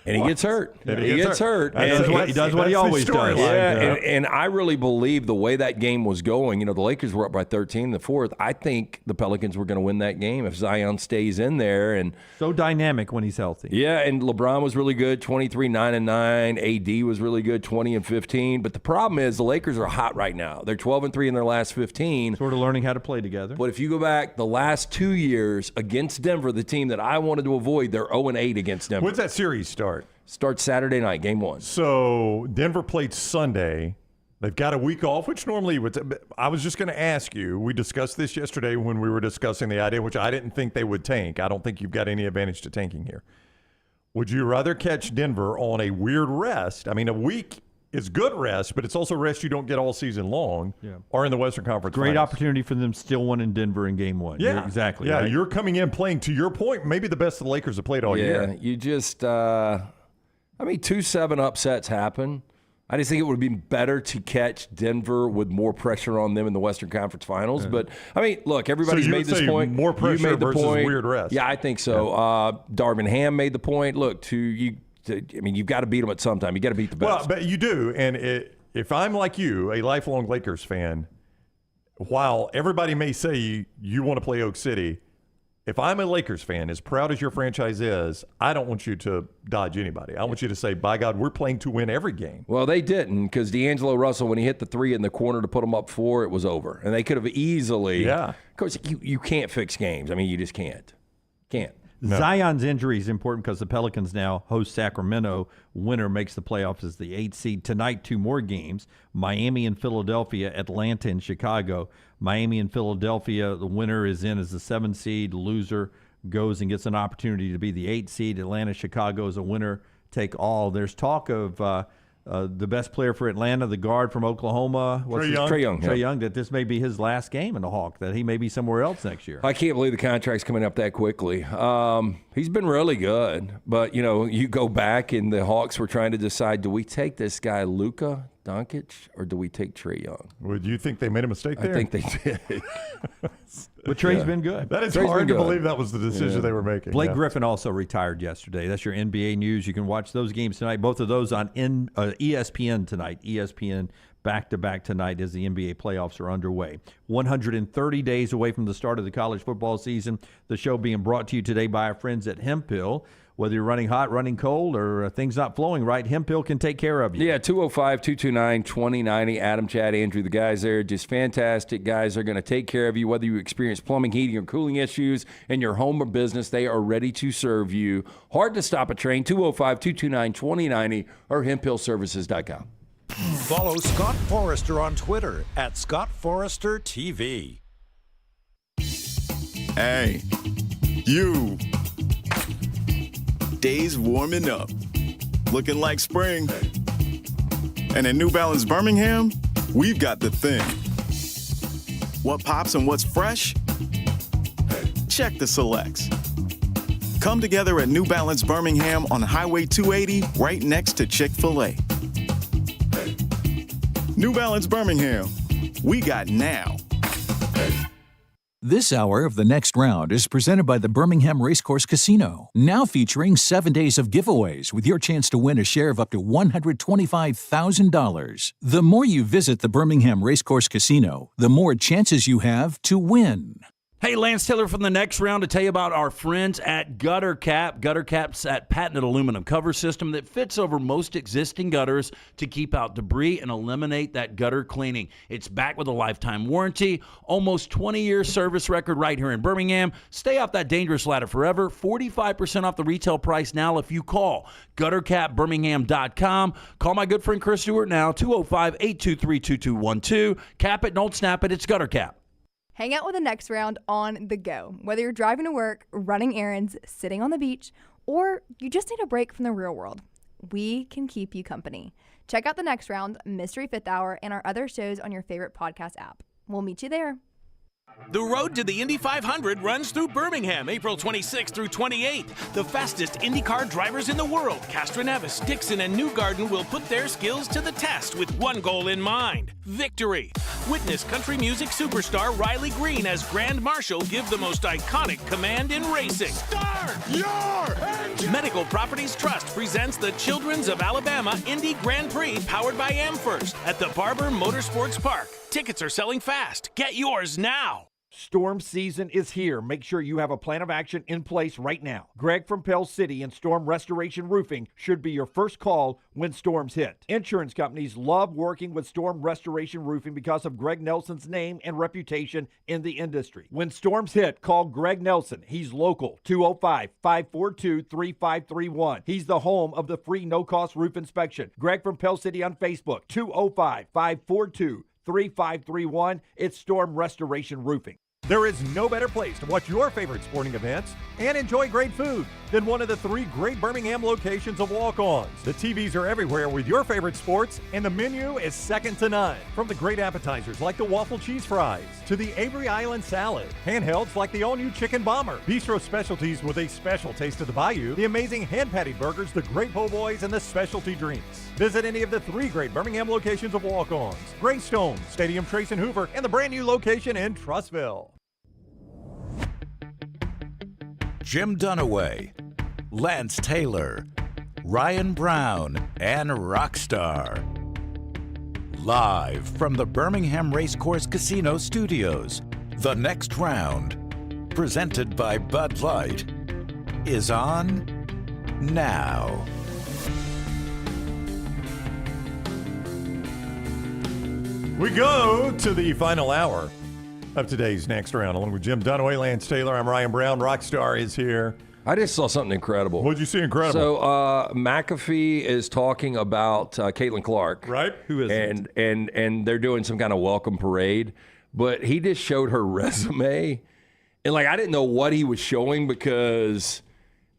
And he gets hurt. He gets hurt. He does what he always does. Yeah, and I really believe the way that game was going, the Lakers were up by 13 in the fourth. I think the Pelicans were going to win that game if Zion stays in there. And so dynamic when he's healthy. Yeah, and LeBron was really good, 23, 9-9. AD was really good, 20 and 15. But the problem is the Lakers are hot right now. They're 12-3 in their last 15. Sort of learning how to play together. But if you go back the last 2 years against Denver, the team that I wanted to avoid, they're 0-8 against Denver. When's that series start? Starts Saturday night, game 1. So Denver played Sunday. They've got a week off, which normally would. I was just going to ask you. We discussed this yesterday when we were discussing the idea, which I didn't think they would tank. I don't think you've got any advantage to tanking here. Would you rather catch Denver on a weird rest? I mean, a week is good rest, but it's also rest you don't get all season long. Yeah. Or in the Western Conference Great Finals. opportunity for them still one in Denver in game 1. Yeah, You're exactly. Yeah, right. you're coming in playing, to your point, maybe the best the Lakers have played all year. Yeah, you just, 2-7 upsets happen. I just think it would be better to catch Denver with more pressure on them in the Western Conference Finals. But, look, everybody's made this point. More pressure you made the versus point. weird rest. Yeah, I think so. Yeah. Darvin Ham made the point. Look, you've got to beat them at some time. You got to beat the best. Well, but you do. And if I'm like you, a lifelong Lakers fan, while everybody may say you want to play Oak City, if I'm a Lakers fan, as proud as your franchise is, I don't want you to dodge anybody. I want you to say, by God, we're playing to win every game. Well, they didn't, because D'Angelo Russell, when he hit the 3 in the corner to put them up 4, it was over. And they could have easily. Yeah. Of course, you can't fix games. I mean, you just can't. Can't. No. Zion's injury is important because the Pelicans now host Sacramento. Winner makes the playoffs as the 8th seed. Tonight, 2 more games. Miami and Philadelphia, Atlanta and Chicago. Miami and Philadelphia, the winner is in as the 7th seed. Loser goes and gets an opportunity to be the 8th seed. Atlanta, Chicago is a winner take all. There's talk of the best player for Atlanta, the guard from Oklahoma. Trae Young. Trae Young, that this may be his last game in the Hawk, that he may be somewhere else next year. I can't believe the contract's coming up that quickly. He's been really good. But, you go back and the Hawks were trying to decide, do we take this guy Luka Doncic or do we take Trae Young? Would you think they made a mistake there? I think they did. But Trae's been good. That is hard to believe that was the decision they were making. Blake Griffin also retired yesterday. That's your NBA news. You can watch those games tonight. Both of those on ESPN tonight. ESPN back-to-back tonight as the NBA playoffs are underway. 130 days away from the start of the college football season. The show being brought to you today by our friends at Hemphill. Whether you're running hot, running cold, or things not flowing right, Hemphill can take care of you. Yeah, 205-229-2090. Adam, Chad, Andrew, the guys there, just fantastic guys. Are going to take care of you. Whether you experience plumbing, heating, or cooling issues in your home or business, they are ready to serve you. Hard to stop a train, 205-229-2090 or hemphillservices.com. Follow Scott Forrester on Twitter at ScottForresterTV. Hey, you. Days warming up, looking like spring. And at New Balance Birmingham, we've got the thing. What pops and what's fresh? Check the selects. Come together at New Balance Birmingham on Highway 280, right next to Chick-fil-A. New Balance Birmingham. We got now. This hour of The Next Round is presented by the Birmingham Racecourse Casino, now featuring 7 days of giveaways with your chance to win a share of up to $125,000. The more you visit the Birmingham Racecourse Casino, the more chances you have to win. Hey, Lance Taylor from The Next Round to tell you about our friends at Gutter Cap. Gutter Cap's that patented aluminum cover system that fits over most existing gutters to keep out debris and eliminate that gutter cleaning. It's backed with a lifetime warranty, almost 20-year service record right here in Birmingham. Stay off that dangerous ladder forever. 45% off the retail price now if you call guttercapbirmingham.com. Call my good friend Chris Stewart now, 205-823-2212. Cap it, don't snap it. It's Gutter Cap. Hang out with The Next Round on the go. Whether you're driving to work, running errands, sitting on the beach, or you just need a break from the real world, we can keep you company. Check out The Next Round, Mystery Fifth Hour, and our other shows on your favorite podcast app. We'll meet you there. The road to the Indy 500 runs through Birmingham, April 26th through 28th. The fastest IndyCar drivers in the world, Castroneves, Dixon, and Newgarden, will put their skills to the test with one goal in mind: victory. Witness country music superstar Riley Green as Grand Marshal give the most iconic command in racing. Start your engine! Medical Properties Trust presents the Children's of Alabama Indy Grand Prix powered by AmFirst at the Barber Motorsports Park. Tickets are selling fast. Get yours now. Storm season is here. Make sure you have a plan of action in place right now. Greg from Pell City and Storm Restoration Roofing should be your first call when storms hit. Insurance companies love working with Storm Restoration Roofing because of Greg Nelson's name and reputation in the industry. When storms hit, call Greg Nelson. He's local, 205-542-3531. He's the home of the free no-cost roof inspection. Greg from Pell City on Facebook, 205-542-3531. It's Storm Restoration Roofing. There is no better place to watch your favorite sporting events and enjoy great food than one of the 3 great Birmingham locations of Walk-Ons. The TVs are everywhere with your favorite sports, and the menu is second to none. From the great appetizers like the waffle cheese fries to the Avery Island salad, handhelds like the all-new chicken bomber, bistro specialties with a special taste of the bayou, the amazing hand-patty burgers, the great po' boys, and the specialty drinks. Visit any of the 3 great Birmingham locations of Walk-Ons: Greystone, Stadium Trace and Hoover, and the brand new location in Trussville. Jim Dunaway, Lance Taylor, Ryan Brown, and Rockstar. Live from the Birmingham Racecourse Casino Studios, The Next Round, presented by Bud Light, is on now. We go to the final hour of today's Next Round, along with Jim Dunaway, Lance Taylor. I'm Ryan Brown. Rockstar is here. I just saw something incredible. What'd you see incredible? So McAfee is talking about Caitlin Clark, right? Who is and they're doing some kind of welcome parade, but he just showed her resume, and I didn't know what he was showing because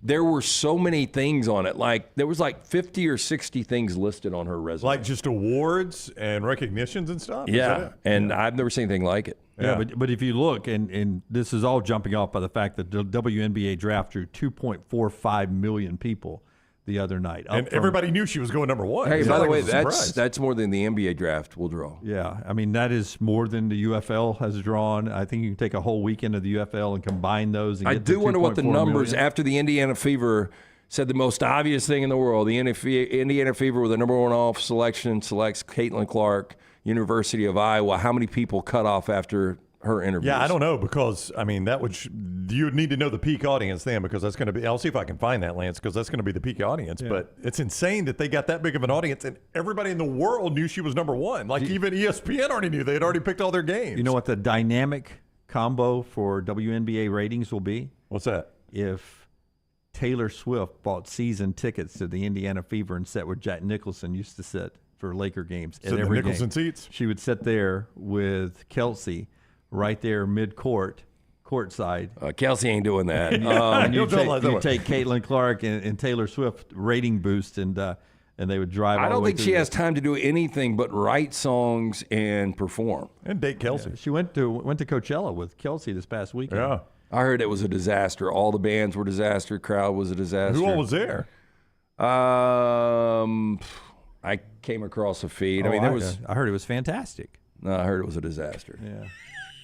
there were so many things on it. There was 50 or 60 things listed on her resume. Like just awards and recognitions and stuff? Yeah, and I've never seen anything like it. Yeah, but if you look, and this is all jumping off by the fact that the WNBA draft drew 2.45 million people the other night. And everybody knew she was going number 1. Hey, by the way, that's more than the NBA draft will draw. Yeah, I mean, that is more than the UFL has drawn. I think you can take a whole weekend of the UFL and combine those. And I get do wonder what the numbers million. after the Indiana Fever said the most obvious thing in the world. The Indiana Fever with the number 1 off selection selects Caitlin Clark, University of Iowa. How many people cut off after her interviews? Yeah, I don't know, because that would you would need to know the peak audience then, because that's going to be. I'll see if I can find that, Lance, because that's going to be the peak audience. Yeah. But it's insane that they got that big of an audience, and everybody in the world knew she was number 1. Even ESPN already knew. They had already picked all their games. You know what the dynamic combo for WNBA ratings will be? What's that? If Taylor Swift bought season tickets to the Indiana Fever and sat where Jack Nicholson used to sit for Laker games. Sit in the Nicholson seats? She would sit there with Kelsey right there courtside. Kelsey ain't doing that. You take Caitlin Clark and Taylor Swift rating boost, and they would drive. I all don't the way think she has time to do anything but write songs and perform and date Kelsey. Yeah, she went to Coachella with Kelsey this past weekend. Yeah. I heard it was a disaster. All the bands were disaster. Crowd was a disaster. Who all was there? I came across a feed. I heard it was fantastic. No, I heard it was a disaster. Yeah.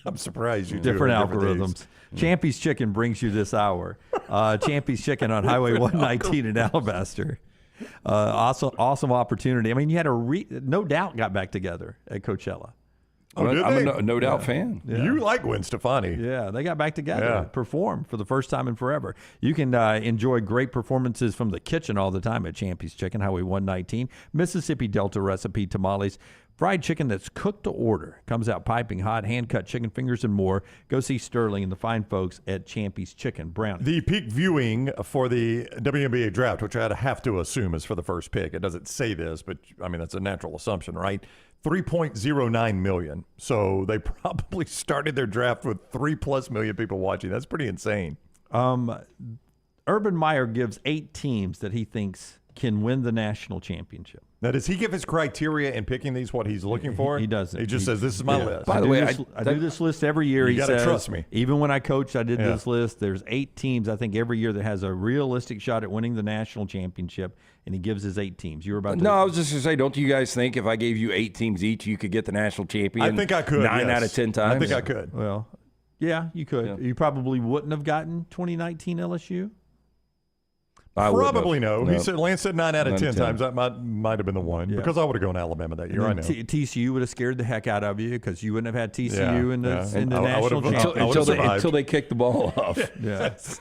I'm surprised you different do algorithms. Champy's Chicken brings you this hour. Champy's Chicken on Highway 119 in Alabaster. Awesome opportunity. I mean, you had No Doubt got back together at Coachella. Oh, I'm a No Doubt fan. Yeah. You like Gwen Stefani. Yeah, they got back together, performed for the first time in forever. You can enjoy great performances from the kitchen all the time at Champy's Chicken, Highway 119. Mississippi Delta recipe tamales. Fried chicken that's cooked to order. Comes out piping hot, hand-cut chicken fingers and more. Go see Sterling and the fine folks at Champy's Chicken, Brownie. The peak viewing for the WNBA draft, which I'd have to assume is for the first pick. It doesn't say this, but, I mean, that's a natural assumption, right? 3.09 million. So they probably started their draft with 3+ million people watching. That's pretty insane. Urban Meyer gives 8 teams that he thinks can win the national championship. Now, does he give his criteria in picking these what he's looking for? He doesn't. He just says, this is my list. By the way, I do this list every year. You got to trust me. Even when I coached, I did this list. There's 8 teams, I think, every year that has a realistic shot at winning the national championship, and he gives his 8 teams. You were about to... No, I was just going to say, don't you guys think if I gave you 8 teams each, you could get the national champion? I think I could. 9 out of 10 times? I think I could. Well, yeah, you could. Yeah. You probably wouldn't have gotten 2019 LSU? Probably no. He said Lance said 9 out of 10 times. That might have been the one because I would have gone Alabama that year. I know TCU would have scared the heck out of you because you wouldn't have had TCU in the national championship until they kicked the ball off.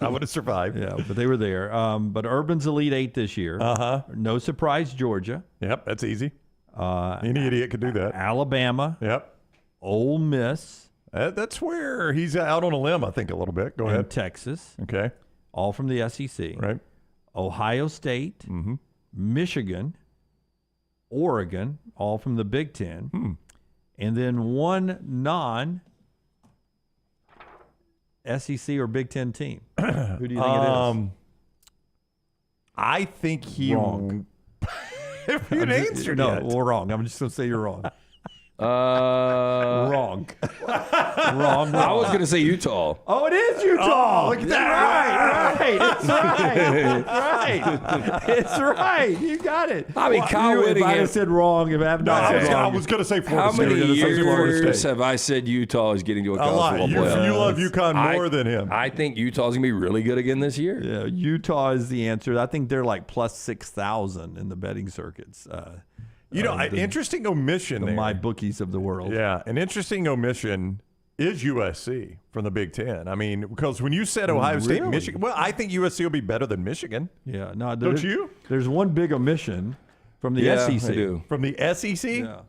I would have survived. Yeah, but they were there. But Urban's Elite 8 this year. No surprise, Georgia. Yep, that's easy. Any idiot could do that. Alabama. Yep. Ole Miss. That's where he's out on a limb, I think, a little bit. Go ahead. Texas. Okay. All from the SEC. Right. Ohio State, Michigan, Oregon, all from the Big Ten, and then one non-SEC or Big Ten team. Who do you think it is? I think he... Wrong. If you answered No, well, wrong. I'm just going to say you're wrong. Wrong. Wrong. I was going to say Utah. Oh, it is Utah. Oh, look at that. Right. It's right. You got it. I mean, Kyle Whittingham. If I had said wrong, if I have not said wrong. I was going to say Florida How State. many years have I said Utah is getting to a college football playoff? You love UConn more than him. I think Utah's going to be really good again this year. Yeah, Utah is the answer. I think they're like plus 6,000 in the betting circuits. Interesting omission there. My bookies of the world. Yeah, an interesting omission is USC from the Big Ten. I mean, because when you said Ohio State, Michigan, well, I think USC will be better than Michigan. Yeah, no, don't you? There's one big omission from the SEC. I do. From the SEC? Yeah.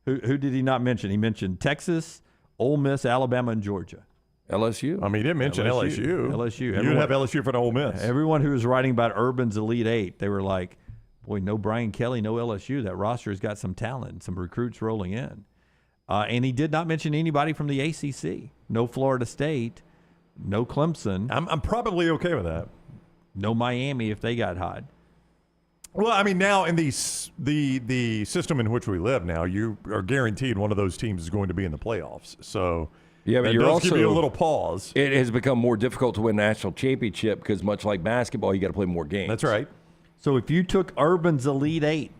Who did he not mention? He mentioned Texas, Ole Miss, Alabama, and Georgia. LSU. I mean, he didn't mention LSU. LSU. You'd have LSU for an Ole Miss. Everyone who was writing about Urban's Elite 8, they were like, boy, no Brian Kelly, no LSU. That roster has got some talent, some recruits rolling in. And he did not mention anybody from the ACC. No Florida State, no Clemson. I'm probably okay with that. No Miami if they got hot. Well, I mean, now in the system in which we live now, you are guaranteed one of those teams is going to be in the playoffs. So yeah, but you're also give you a little pause. It has become more difficult to win a national championship because much like basketball, you got to play more games. That's right. So if you took Urban's Elite 8,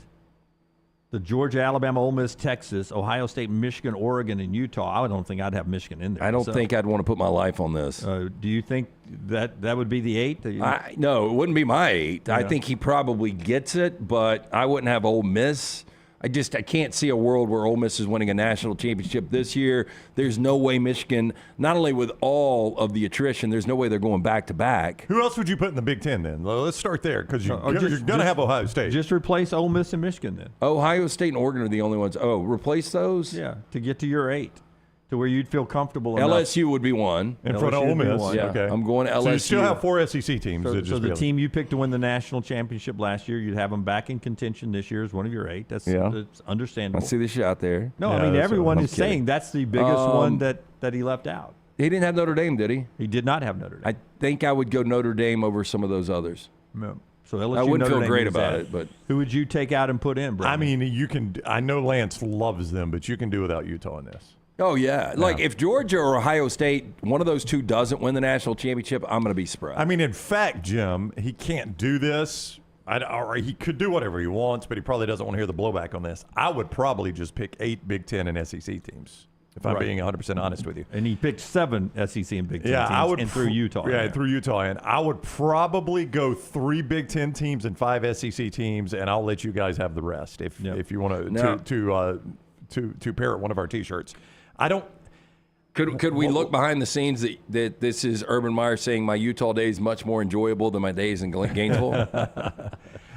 the Georgia, Alabama, Ole Miss, Texas, Ohio State, Michigan, Oregon, and Utah, I don't think I'd have Michigan in there. I don't think I'd want to put my life on this. Do you think that would be the 8? No, it wouldn't be my 8. Yeah. I think he probably gets it, but I wouldn't have Ole Miss. I can't see a world where Ole Miss is winning a national championship this year. There's no way Michigan, not only with all of the attrition, there's no way they're going back to back. Who else would you put in the Big Ten then? Well, let's start there because you're going to have Ohio State. Just replace Ole Miss and Michigan then. Ohio State and Oregon are the only ones. Oh, replace those? Yeah, to get to your 8. To where you'd feel comfortable enough. LSU would be one. In front of Ole Miss. Yeah, okay. I'm going to LSU. So you still have 4 SEC teams. So the team you picked to win the national championship last year, you'd have them back in contention this year as one of your 8. That's understandable. I see the shot there. No, I mean, everyone is saying that's the biggest one that he left out. He didn't have Notre Dame, did he? He did not have Notre Dame. I think I would go Notre Dame over some of those others. No. So LSU, I wouldn't Notre feel Dame great about it, but who would you take out and put in, Brandon? I mean, you can. I know Lance loves them, but you can do without Utah in this. Oh, yeah. Like, if Georgia or Ohio State, one of those two doesn't win the national championship, I'm going to be surprised. I mean, in fact, Jim, he can't do this. Or he could do whatever he wants, but he probably doesn't want to hear the blowback on this. I would probably just pick 8 Big Ten and SEC teams, if I'm being 100% honest with you. And he picked 7 SEC and Big Ten teams I would and threw Utah. Yeah, through Utah. And I would probably go 3 Big Ten teams and 5 SEC teams, and I'll let you guys have the rest if you want to parrot one of our T-shirts. I don't. Could we look behind the scenes that this is Urban Meyer saying my Utah days much more enjoyable than my days in Gainesville?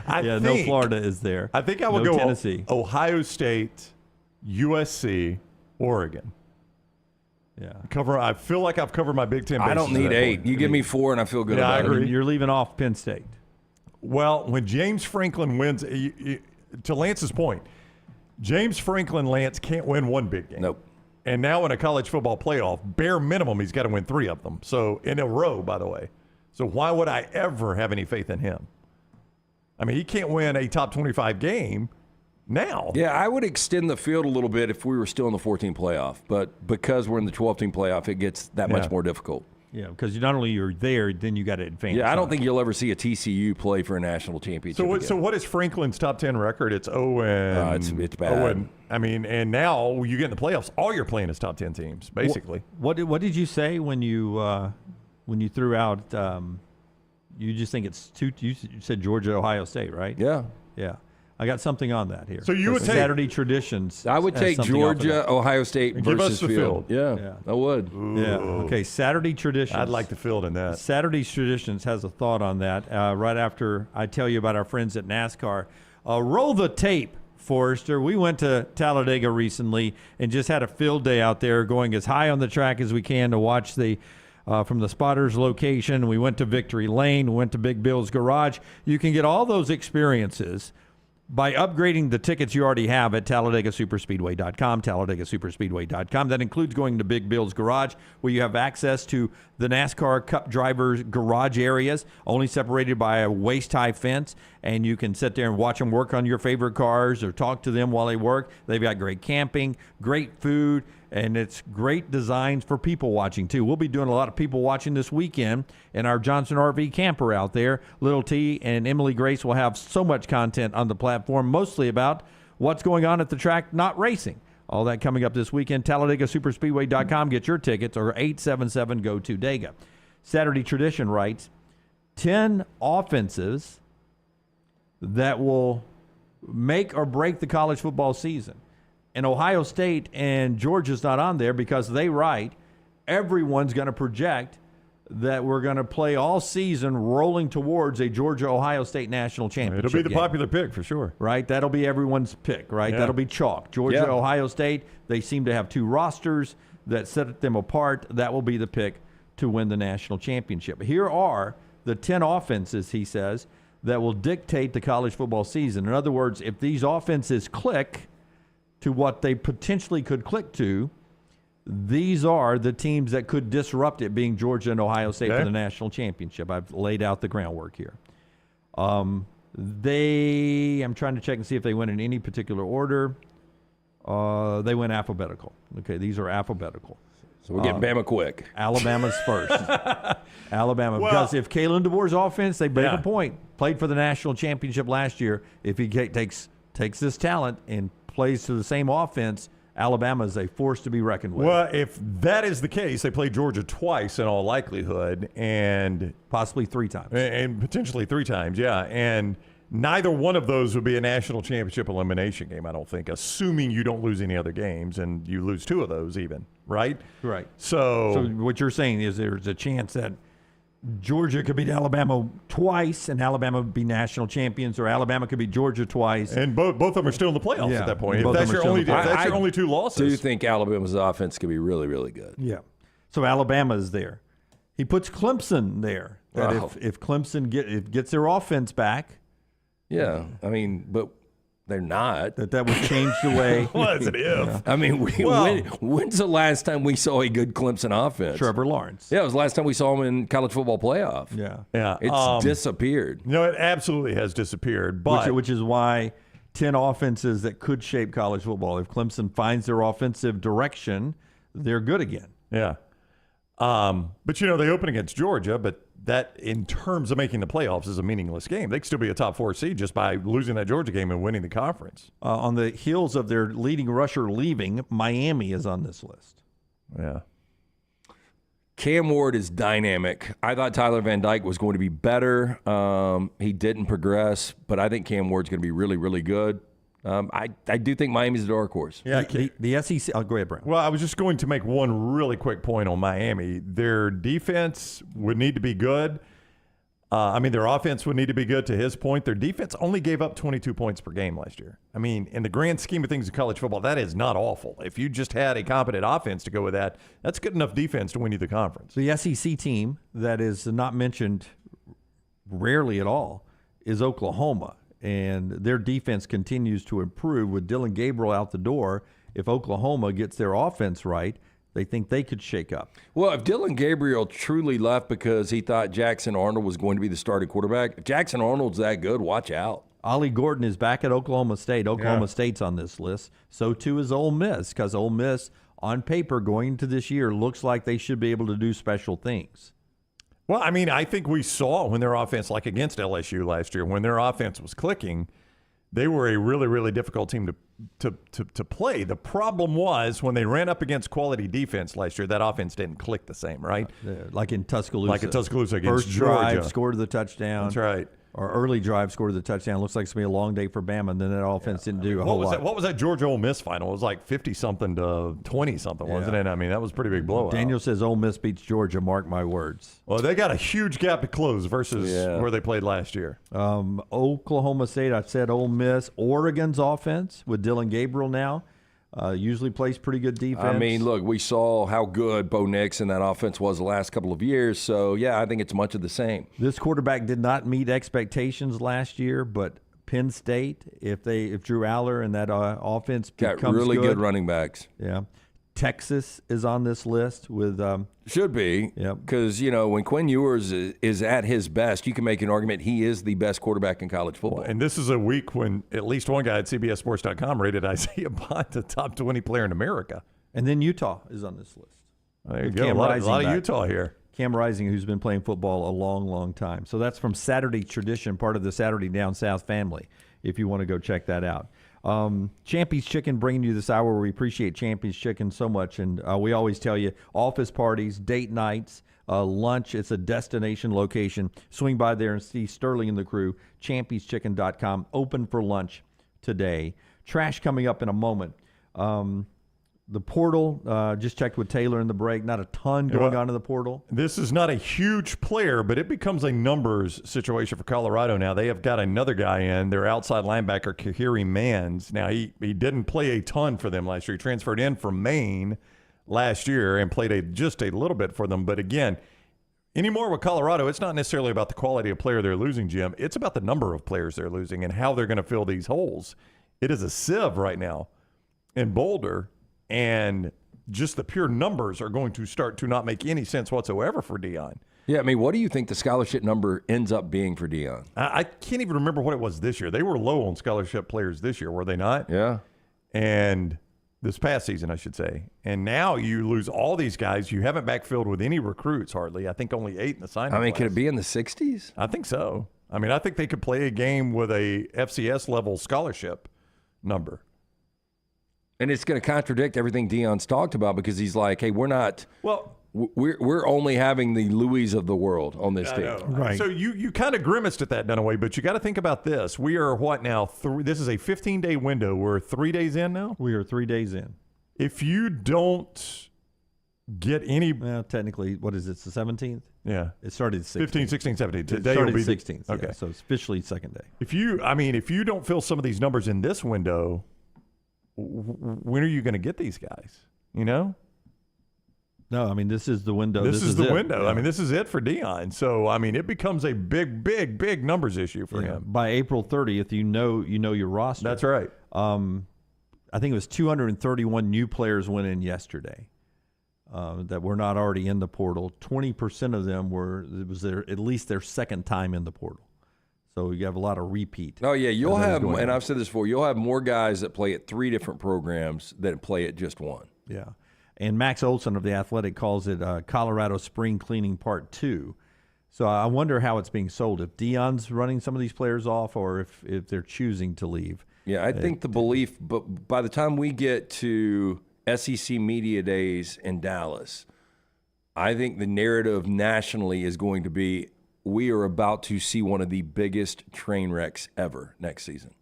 No Florida is there. I think I would go Tennessee. Ohio State, USC, Oregon. Yeah. I feel like I've covered my Big Ten bases. I don't need 8. You give me 4 and I feel good about it. I agree. You're leaving off Penn State. Well, when James Franklin wins, to Lance's point, James Franklin, Lance can't win 1 big game. Nope. And now in a college football playoff, bare minimum, he's got to win 3 of them. So in a row, by the way. So why would I ever have any faith in him? I mean, he can't win a top 25 game now. Yeah, I would extend the field a little bit if we were still in the 14 playoff. But because we're in the 12-team playoff, it gets that much more difficult. Yeah, because not only you're there, then you got to advance. Yeah, I don't think you'll ever see a TCU play for a national championship. So what is Franklin's top 10 record? It's 0-. It's bad. I mean, and now you get in the playoffs, all you're playing is top 10 teams, basically. What did you say when you threw out? You just think it's 2. You said Georgia, Ohio State, right? Yeah. Yeah. I got something on that here. So you would take Saturday traditions. I would take Georgia, Ohio State versus give us the field. Yeah, I would. Ooh. Yeah. Okay. Saturday traditions. I'd like the field in that. Saturday's traditions has a thought on that. Right after I tell you about our friends at NASCAR, roll the tape, Forrester. We went to Talladega recently and just had a field day out there, going as high on the track as we can to watch the. From the spotters location. We went to Victory Lane, we went to Big Bill's Garage. You can get all those experiences by upgrading the tickets you already have at TalladegaSuperspeedway.com, TalladegaSuperspeedway.com. That includes going to Big Bill's Garage, where you have access to the NASCAR Cup drivers' garage areas, only separated by a waist-high fence, and you can sit there and watch them work on your favorite cars or talk to them while they work. They've got great camping, great food, and it's great designs for people watching, too. We'll be doing a lot of people watching this weekend in our Johnson RV camper out there. Little T and Emily Grace will have so much content on the platform, mostly about what's going on at the track, not racing. All that coming up this weekend. TalladegaSuperspeedway.com. Get your tickets, or 877-GO-TO-DEGA. Saturday Tradition writes, 10 offenses that will make or break the college football season. And Ohio State and Georgia's not on there because they write everyone's going to project that we're going to play all season rolling towards a Georgia-Ohio State national championship. It'll be the game. popular pick for sure. Right? That'll be everyone's pick, right? Yeah. That'll be chalk. Georgia, Ohio State, they seem to have 2 rosters that set them apart. That will be the pick to win the national championship. Here are the 10 offenses, he says, that will dictate the college football season. In other words, if these offenses click to what they potentially could click to, these are the teams that could disrupt it, being Georgia and Ohio State for the national championship. I've laid out the groundwork here. I'm trying to check and see if they went in any particular order. They went alphabetical. Okay, these are alphabetical. So we're getting Bama quick. Alabama's first. Alabama. Because if Kalen DeBoer's offense, they make a point, played for the national championship last year. If he takes this talent and plays to the same offense, Alabama is a force to be reckoned with. Well, if that is the case, they play Georgia twice in all likelihood, and possibly 3 times. And potentially 3 times, yeah. And neither one of those would be a national championship elimination game, I don't think, assuming you don't lose any other games, and you lose 2 of those even, right? Right. So what you're saying is there's a chance that Georgia could beat Alabama twice, and Alabama would be national champions, or Alabama could beat Georgia twice. And both of them are still in the playoffs at that point. If that's your only 2 losses. I do think Alabama's offense could be really, really good. Yeah. So Alabama is there. He puts Clemson there. That if Clemson gets their offense back. Yeah. I mean, but they're not. That would change the way. Was it if? Yeah. I mean, when's the last time we saw a good Clemson offense? Trevor Lawrence. Yeah, it was the last time we saw him in college football playoff. Yeah. Yeah. It's disappeared. No, it absolutely has disappeared. But which is why 10 offenses that could shape college football. If Clemson finds their offensive direction, they're good again. Yeah. But, you know, they open against Georgia, but that, in terms of making the playoffs, is a meaningless game. They could still be a top 4 seed just by losing that Georgia game and winning the conference. On the heels of their leading rusher leaving, Miami is on this list. Yeah. Cam Ward is dynamic. I thought Tyler Van Dyke was going to be better. He didn't progress, but I think Cam Ward's going to be really, really good. I do think Miami's a dark horse. Yeah, the SEC. Oh, go ahead, Brown. Well, I was just going to make one really quick point on Miami. Their defense would need to be good. Their offense would need to be good. To his point, their defense only gave up 22 points per game last year. I mean, in the grand scheme of things in college football, that is not awful. If you just had a competent offense to go with that, that's good enough defense to win you the conference. The SEC team that is not mentioned rarely at all is Oklahoma, and their defense continues to improve with Dylan Gabriel out the door. If Oklahoma gets their offense right, they think they could shake up. Well, if Dylan Gabriel truly left because he thought Jackson Arnold was going to be the starting quarterback, if Jackson Arnold's that good, watch out. Ollie Gordon is back at Oklahoma State. Oklahoma State's on this list. So too is Ole Miss, because Ole Miss, on paper, going into this year, looks like they should be able to do special things. Well, I mean, I think we saw when their offense, like against LSU last year, when their offense was clicking, they were a really, really difficult team to play. The problem was when they ran up against quality defense last year, that offense didn't click the same, right? Like in Tuscaloosa. Against First Georgia. drive, scored the touchdown. That's right. Or early drive, scored the touchdown. Looks like it's going to be a long day for Bama, and then that offense didn't do a whole lot. What was that Georgia Ole Miss final? It was like 50-something to 20-something, wasn't it? I mean, that was a pretty big blowout. Daniel says Ole Miss beats Georgia, mark my words. Well, they got a huge gap to close versus where they played last year. Oklahoma State, I said Ole Miss. Oregon's offense with Dylan Gabriel now usually plays pretty good defense. I mean, look, we saw how good Bo Nix and that offense was the last couple of years. So, yeah, I think it's much of the same. This quarterback did not meet expectations last year, but Penn State, if Drew Aller and that offense becomes got really good running backs. Yeah. Texas is on this list with should be, because when Quinn Ewers is at his best, you can make an argument he is the best quarterback in college football. And this is a week when at least one guy at CBSSports.com rated Isaiah Bond the top 20 player in America. And then Utah is on this list. There you go. A lot of Utah here. Cam Rising, who's been playing football a long, long time. So that's from Saturday Tradition, part of the Saturday Down South family, if you want to go check that out. Champy's Chicken bringing you this hour. We appreciate Champy's Chicken so much. And we always tell you, office parties, date nights, lunch, it's a destination location. Swing by there and see Sterling and the crew. Champy'sChicken.com, open for lunch today. Trash coming up in a moment. The portal, just checked with Taylor in the break. Not a ton going on in the portal. This is not a huge player, but it becomes a numbers situation for Colorado now. They have got another guy in, their outside linebacker, Kahiri Mans. Now, he didn't play a ton for them last year. He transferred in from Maine last year and played just a little bit for them. But again, anymore with Colorado, it's not necessarily about the quality of player they're losing, Jim. It's about the number of players they're losing and how they're going to fill these holes. It is a sieve right now in Boulder. And just the pure numbers are going to start to not make any sense whatsoever for Deion. Yeah, I mean, what do you think the scholarship number ends up being for Deion? I can't even remember what it was this year. They were low on scholarship players this year, were they not? Yeah. And this past season, I should say. And now you lose all these guys. You haven't backfilled with any recruits hardly. I think only 8 in the signing class. Could it be in the 60s? I think so. I think they could play a game with a FCS level scholarship number. And it's going to contradict everything Deion's talked about because he's like, hey, we're not – well, we're only having the Louis of the world on this team. Right. So you kind of grimaced at that, Dunaway, but you got to think about this. We are what now? This is a 15-day window. We're 3 days in now? We are 3 days in. If you don't get any – well, technically, what is it, the 17th? Yeah. It started the 16th. 15, 16, 17. Today it started will be the 16th. Okay. Yeah, so it's officially second day. If you don't fill some of these numbers in this window – when are you going to get these guys? No, this is the window. This is the window. Yeah. This is it for Deion. So, it becomes a big, big, big numbers issue for him. By April 30th, you know your roster. That's right. I think it was 231 new players went in yesterday that were not already in the portal. 20% of them at least their second time in the portal. So you have a lot of repeat. Oh, yeah, you'll that is have, going and on. I've said this before, you'll have more guys that play at 3 different programs than play at just one. Yeah. And Max Olson of The Athletic calls it Colorado Spring Cleaning Part 2. So I wonder how it's being sold, if Dion's running some of these players off or if they're choosing to leave. Yeah, I think the belief, but by the time we get to SEC Media Days in Dallas, I think the narrative nationally is going to be we are about to see one of the biggest train wrecks ever next season.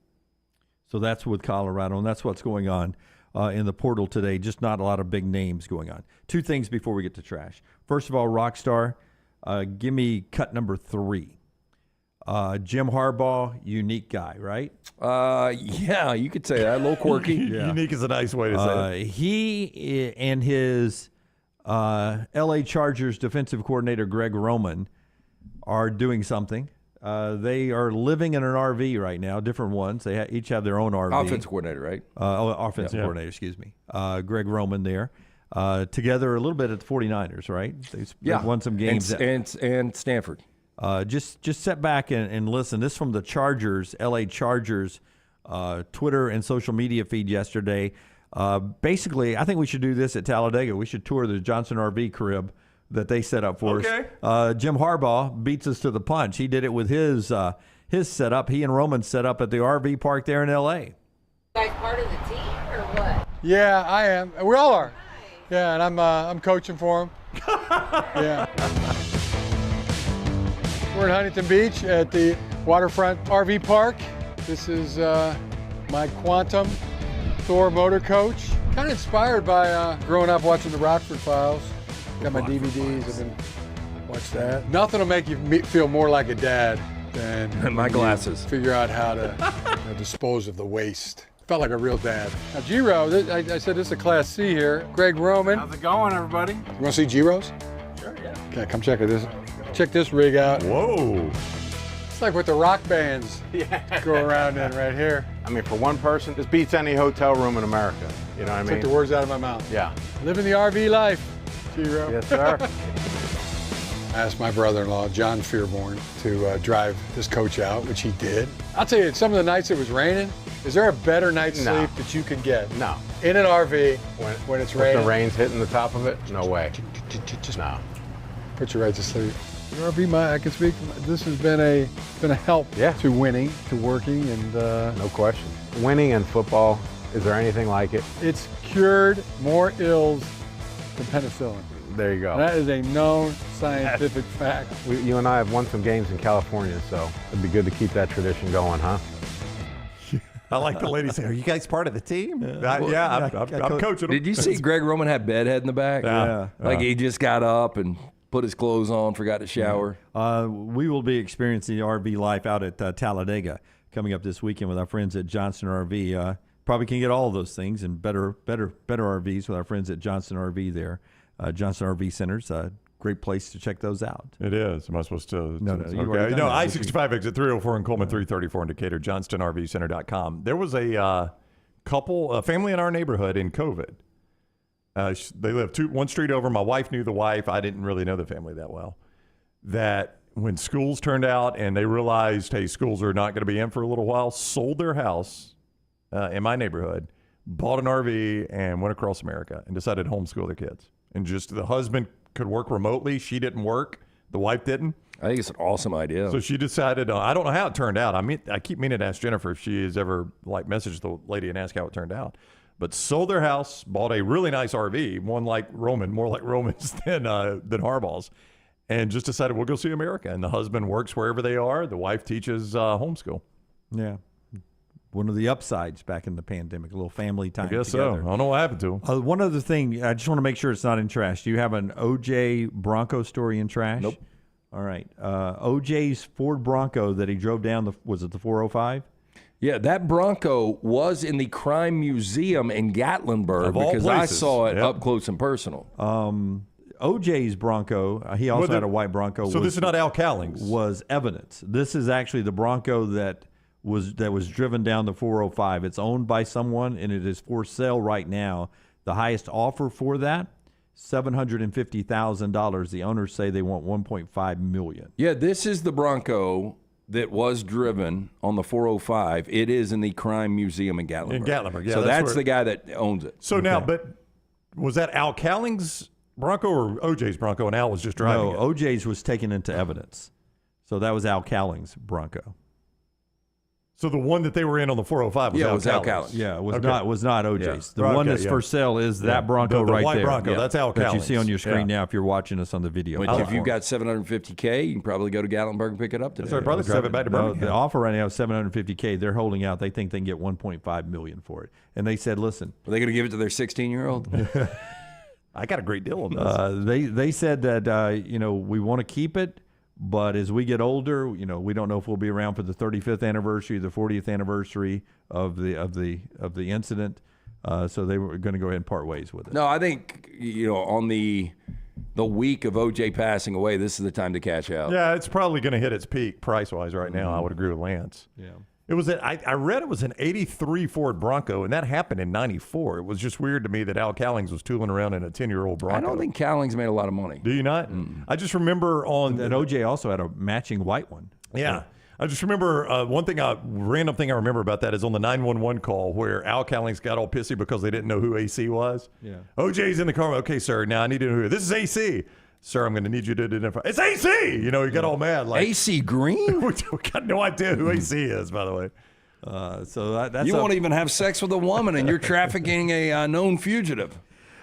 So that's with Colorado, and that's what's going on in the portal today. Just not a lot of big names going on. 2 things before we get to trash. First of all, Rockstar, give me cut number 3. Jim Harbaugh, unique guy, right? Yeah, you could say that. A little quirky. Yeah. Unique is a nice way to say it. He and his L.A. Chargers defensive coordinator, Greg Roman, are doing something. They are living in an RV right now, different ones. They each have their own RV. Offensive coordinator, right? Offensive coordinator, excuse me. Greg Roman there. Together a little bit at the 49ers, right? They've won some games. And Stanford. Just sit back and listen. This is from the Chargers, L.A. Chargers, Twitter and social media feed yesterday. Basically, I think we should do this at Talladega. We should tour the Johnson RV crib that they set up for us. Jim Harbaugh beats us to the punch. He did it with his setup. He and Roman set up at the RV park there in L.A. You guys part of the team or what? Yeah, I am. We all are. Yeah, and I'm coaching for him. Yeah. We're in Huntington Beach at the Waterfront RV Park. This is my Quantum Thor motor coach. Kind of inspired by growing up watching the Rockford Files. Got my DVDs. I've been watch that. Nothing will make you feel more like a dad than my glasses. Figure out how to dispose of the waste. Felt like a real dad. Now, Giro, I said this is a Class C here. Greg Roman. How's it going, everybody? You want to see Giros? Sure, yeah. Okay, come check this. Check this rig out. Whoa. It's like what the rock bands go around in right here. I mean, for one person, this beats any hotel room in America. You know what I mean? Took the words out of my mouth. Yeah. Living the RV life, Giro. Yes, sir. I asked my brother-in-law, John Fearborn, to drive this coach out, which he did. I'll tell you, some of the nights it was raining, is there a better night's sleep that you can get? No. In an RV when it's raining? If the rain's hitting the top of it? No way. No. Put you right to sleep. Your RV, I can speak. This has been a help to winning, to working, and no question. Winning in football, is there anything like it? It's cured more ills than penicillin. There you go. That is a known scientific fact. You and I have won some games in California, so it'd be good to keep that tradition going, huh? I like the lady saying, "Are you guys part of the team?" I'm coaching them. Did you see Greg Roman had bedhead in the back? Yeah. Like he just got up and put his clothes on, forgot to shower. We will be experiencing RV life out at Talladega coming up this weekend with our friends at Johnson RV. Probably can get all of those things and better RVs with our friends at Johnson RV there. Johnson RV Centers, great place to check those out. It is. Am I supposed to? No, Okay. No, I-65 exit 304 in Coleman, 334 in Decatur, JohnstonRVCenter.com. There was a family in our neighborhood in COVID. They live one street over. My wife knew the wife. I didn't really know the family that well. That when schools turned out and they realized, hey, schools are not going to be in for a little while, sold their house in my neighborhood, bought an RV, and went across America and decided to homeschool their kids. And just the husband could work remotely. She didn't work. The wife didn't. I think it's an awesome idea. So she decided, I don't know how it turned out. I keep meaning to ask Jennifer if she has ever messaged the lady and asked how it turned out. But sold their house, bought a really nice RV, one like Roman, more like Roman's than Harbaugh's, and just decided we'll go see America. And the husband works wherever they are. The wife teaches homeschool. Yeah. One of the upsides back in the pandemic, a little family time I guess together. so. I don't know what happened to him. One other thing, I just want to make sure it's not in trash. Do you have an OJ Bronco story in trash? Nope. All right. OJ's Ford Bronco that he drove down, was it the 405? Yeah, that Bronco was in the Crime Museum in Gatlinburg because I saw it up close and personal. OJ's Bronco, he also had a white Bronco. So this is not Al Cowling's. Was evidence. This is actually the Bronco that was driven down the 405. It's owned by someone, and it is for sale right now. The highest offer for that, $750,000. The owners say they want $1.5 million. Yeah, this is the Bronco that was driven on the 405, it is in the Crime Museum in Gatlinburg. In Gatlinburg, yeah. So that's the guy that owns it. So now, but was that Al Cowling's Bronco or OJ's Bronco, and Al was just driving it? OJ's was taken into evidence. So that was Al Cowling's Bronco. So the one that they were in on the 405 was Al Cowling's. Yeah, it was not OJ's. Yeah. The one that's for sale is that Bronco the right white there. Bronco, that's Al that you Cowling's. see on your screen now if you're watching us on the video. Which if you've got $750K, you can probably go to Gatlinburg and pick it up today. So probably drive it back to Birmingham. The offer right now is $750K. They're holding out. They think they can get $1.5 million for it. And they said, listen. Are they going to give it to their 16-year-old? I got a great deal on this. They said that, we want to keep it. But as we get older, we don't know if we'll be around for the 35th anniversary, the 40th anniversary of the incident. So they were going to go ahead and part ways with it. No, I think on the week of OJ passing away, this is the time to cash out. Yeah, it's probably going to hit its peak price wise right now. I would agree with Lance. Yeah. It was I read it was an '83 Ford Bronco, and that happened in '94. It was just weird to me that Al Cowlings was tooling around in a 10-year-old Bronco. I don't think Cowlings made a lot of money. Do you not? I just remember that OJ also had a matching white one. Yeah. I just remember random thing I remember about that is on the 911 call where Al Cowlings got all pissy because they didn't know who AC was. Yeah. OJ's in the car. Okay, sir. Now I need to know who. This is AC. Sir, I'm going to need you to identify. It's AC! He got all mad. Like AC Green? We got no idea who AC is, by the way. So that's you won't even have sex with a woman, and you're trafficking a known fugitive.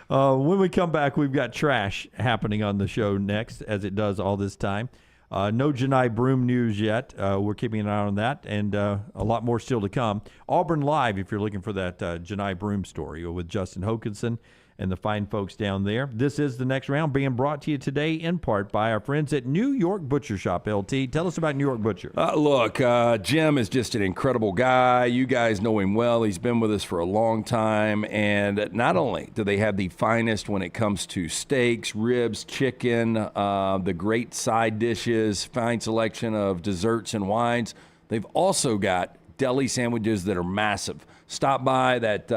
When we come back, we've got trash happening on the show next, as it does all this time. No Janai Broom news yet. We're keeping an eye on that, and a lot more still to come. Auburn Live, if you're looking for that Janai Broom story with Justin Hokanson and the fine folks down there. This is The Next Round, being brought to you today in part by our friends at New York Butcher Shop. LT, tell us about New York Butcher. Look, Jim is just an incredible guy. You guys know him well. He's been with us for a long time. And not only do they have the finest when it comes to steaks, ribs, chicken, the great side dishes, fine selection of desserts and wines, they've also got deli sandwiches that are massive. Stop by that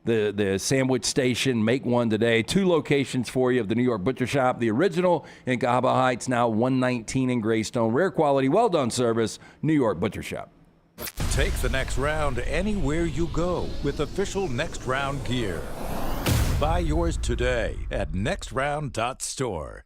the sandwich station. Make one today. 2 locations for you of the New York Butcher Shop. The original in Cahaba Heights, now 119 in Greystone. Rare quality, well-done service, New York Butcher Shop. Take the Next Round anywhere you go with official Next Round gear. Buy yours today at nextround.store.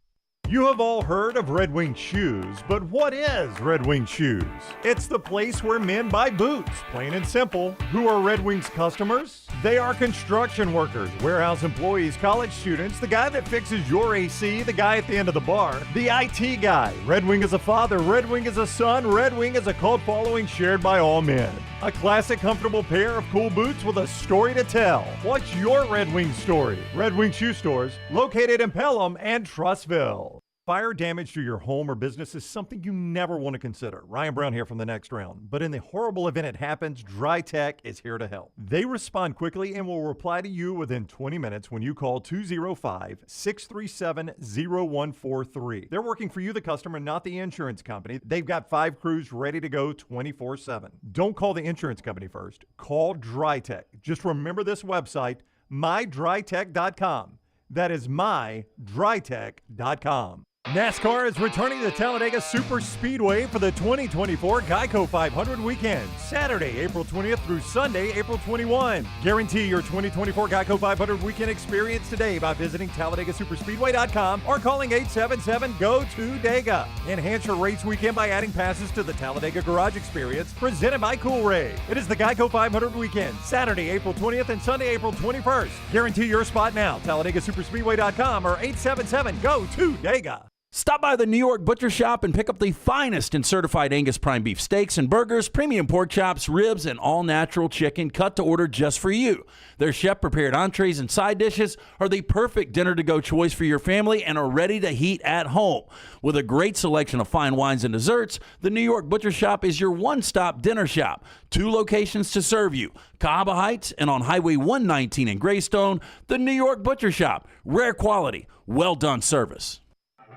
You have all heard of Red Wing Shoes, but what is Red Wing Shoes? It's the place where men buy boots, plain and simple. Who are Red Wing's customers? They are construction workers, warehouse employees, college students, the guy that fixes your AC, the guy at the end of the bar, the IT guy. Red Wing is a father, Red Wing is a son, Red Wing is a cult following shared by all men. A classic, comfortable pair of cool boots with a story to tell. What's your Red Wing story? Red Wing Shoe Stores, located in Pelham and Trussville. Fire damage to your home or business is something you never want to consider. Ryan Brown here from The Next Round. But in the horrible event it happens, Dry Tech is here to help. They respond quickly and will reply to you within 20 minutes when you call 205-637-0143. They're working for you, the customer, not the insurance company. They've got 5 crews ready to go 24/7. Don't call the insurance company first. Call Dry Tech. Just remember this website, mydrytech.com. That is mydrytech.com. NASCAR is returning to Talladega Super Speedway for the 2024 Geico 500 weekend, Saturday, April 20th through Sunday, April 21. Guarantee your 2024 Geico 500 weekend experience today by visiting TalladagaSuperspeedway.com or calling 877-GO-TO-DEGA. Enhance your race weekend by adding passes to the Talladega Garage Experience, presented by Coolray. It is the Geico 500 weekend, Saturday, April 20th and Sunday, April 21st. Guarantee your spot now, TalladagaSuperspeedway.com or 877-GO-TO-DEGA. Stop by the New York Butcher Shop and pick up the finest in certified Angus prime beef steaks and burgers, premium pork chops, ribs, and all-natural chicken cut to order just for you. Their chef-prepared entrees and side dishes are the perfect dinner-to-go choice for your family and are ready to heat at home. With a great selection of fine wines and desserts, the New York Butcher Shop is your one-stop dinner shop. 2 locations to serve you, Cahaba Heights and on Highway 119 in Greystone. The New York Butcher Shop, rare quality, well-done service.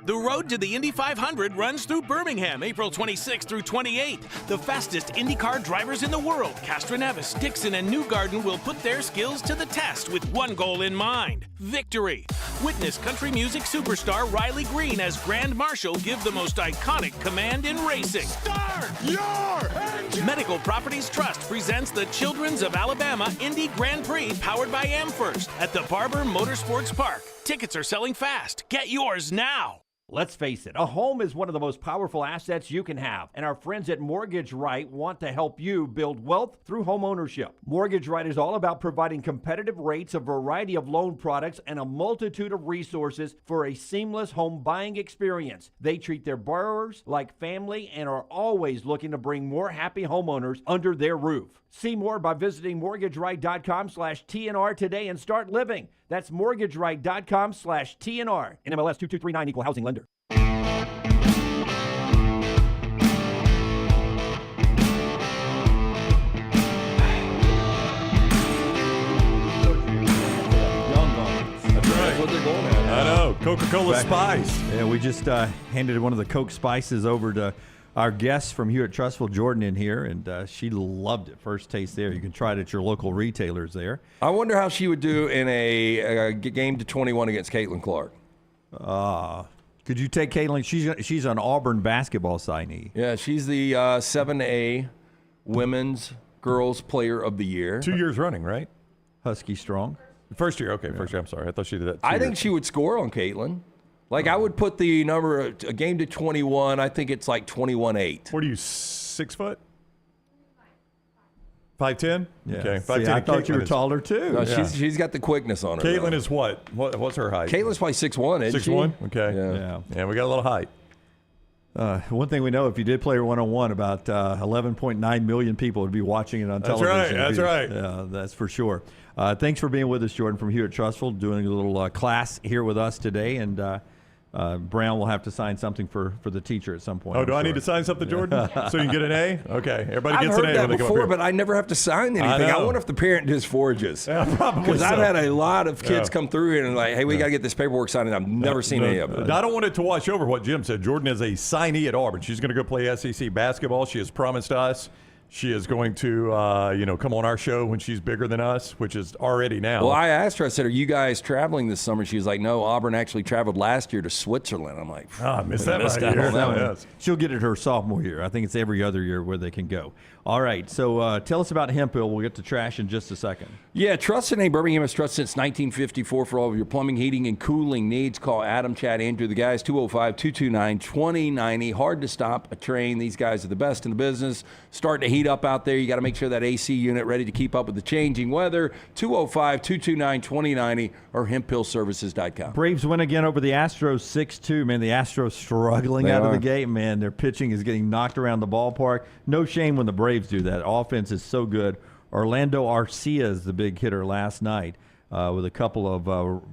The road to the Indy 500 runs through Birmingham, April 26th through 28th. The fastest IndyCar drivers in the world, Castroneves, Dixon, and Newgarden, will put their skills to the test with one goal in mind: victory. Witness country music superstar Riley Green as Grand Marshal give the most iconic command in racing. Start your engine! Medical Properties Trust presents the Children's of Alabama Indy Grand Prix powered by AmFirst at the Barber Motorsports Park. Tickets are selling fast. Get yours now. Let's face it, a home is one of the most powerful assets you can have, and our friends at Mortgage Right want to help you build wealth through home ownership. Mortgage Right is all about providing competitive rates, a variety of loan products, and a multitude of resources for a seamless home buying experience. They treat their borrowers like family and are always looking to bring more happy homeowners under their roof. See more by visiting mortgageright.com/TNR today and start living. That's mortgageright.com/TNR. NMLS 2239, Equal Housing Lender. That's what they're going at. I know. Coca-Cola Spice. Yeah, we just handed one of the Coke Spices over to our guest from Hewitt Trustful, Jordan, in here, and she loved it. First taste there. You can try it at your local retailers there. I wonder how she would do in a game to 21 against Caitlin Clark. Could you take Caitlin? She's an Auburn basketball signee. Yeah, she's the 7A Women's Girls Player of the Year. 2 years running, right? Husky strong. First year, okay. First year, I'm sorry. I thought she did that. I think she would score on Caitlin. Like, I would put the number, a game to 21, I think it's like 21-8. What are you, 6 foot? 5'10"? Yeah. Okay. See, I thought you were taller, too. No, she's got the quickness on her. Caitlin is what? What's her height? Caitlin's probably 6'1", isn't she? 6'1"? Okay. Yeah. We got a little height. One thing we know, if you did play her one-on-one, about 11.9 million people would be watching it on television. That's right. Yeah, that's for sure. Thanks for being with us, Jordan, from Hewitt Trustful, doing a little class here with us today. And Brown will have to sign something for the teacher at some point. Oh, do I need to sign something, Jordan? So you can get an A? Okay. Everybody gets I've an A heard that when they come up before, here. but I never have to sign anything. I wonder if the parent just forges. Yeah, probably Because so. I've had a lot of kids come through here and like, hey, we got to get this paperwork signed, and I've never seen any of it. I don't want it to wash over what Jim said. Jordan is a signee at Auburn. She's going to go play SEC basketball. She has promised us she is going to, come on our show when she's bigger than us, which is already now. Well, I asked her, I said, are you guys traveling this summer? She was like, no, Auburn actually traveled last year to Switzerland. I'm like, I missed that missed by a out year. on that one. Yes. She'll get it her sophomore year. I think it's every other year where they can go. All right, so tell us about Hemphill. We'll get to trash in just a second. Yeah, trusted name. Birmingham has trusted since 1954 for all of your plumbing, heating, and cooling needs. Call Adam, Chad, Andrew, the guys, 205-229-2090. Hard to stop a train. These guys are the best in the business. Starting to heat up out there. You got to make sure that AC unit ready to keep up with the changing weather. 205-229-2090 or hemphillservices.com. Braves win again over the Astros 6-2. Man, the Astros struggling out of the gate. Man, their pitching is getting knocked around the ballpark. No shame when the Braves do that. Offense is so good. Orlando Arcia is the big hitter last night with a couple of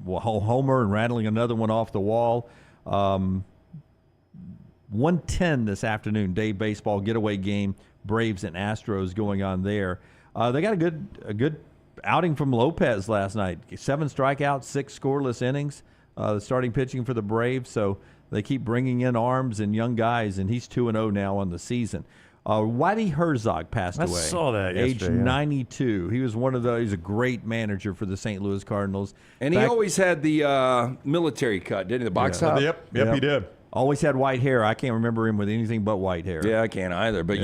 homer and rattling another one off the wall. 1:10 this afternoon, day baseball getaway game. Braves and Astros going on there. They got a good outing from Lopez last night. 7 strikeouts, 6 scoreless innings. The starting pitching for the Braves. So they keep bringing in arms and young guys, and he's 2-0 now on the season. Whitey Herzog passed away. I saw that age yesterday. 92. He was he's a great manager for the St. Louis Cardinals. And he always had the military cut, didn't he? The box top? Yep, he did. Always had white hair. I can't remember him with anything but white hair. Yeah, I can't either. But,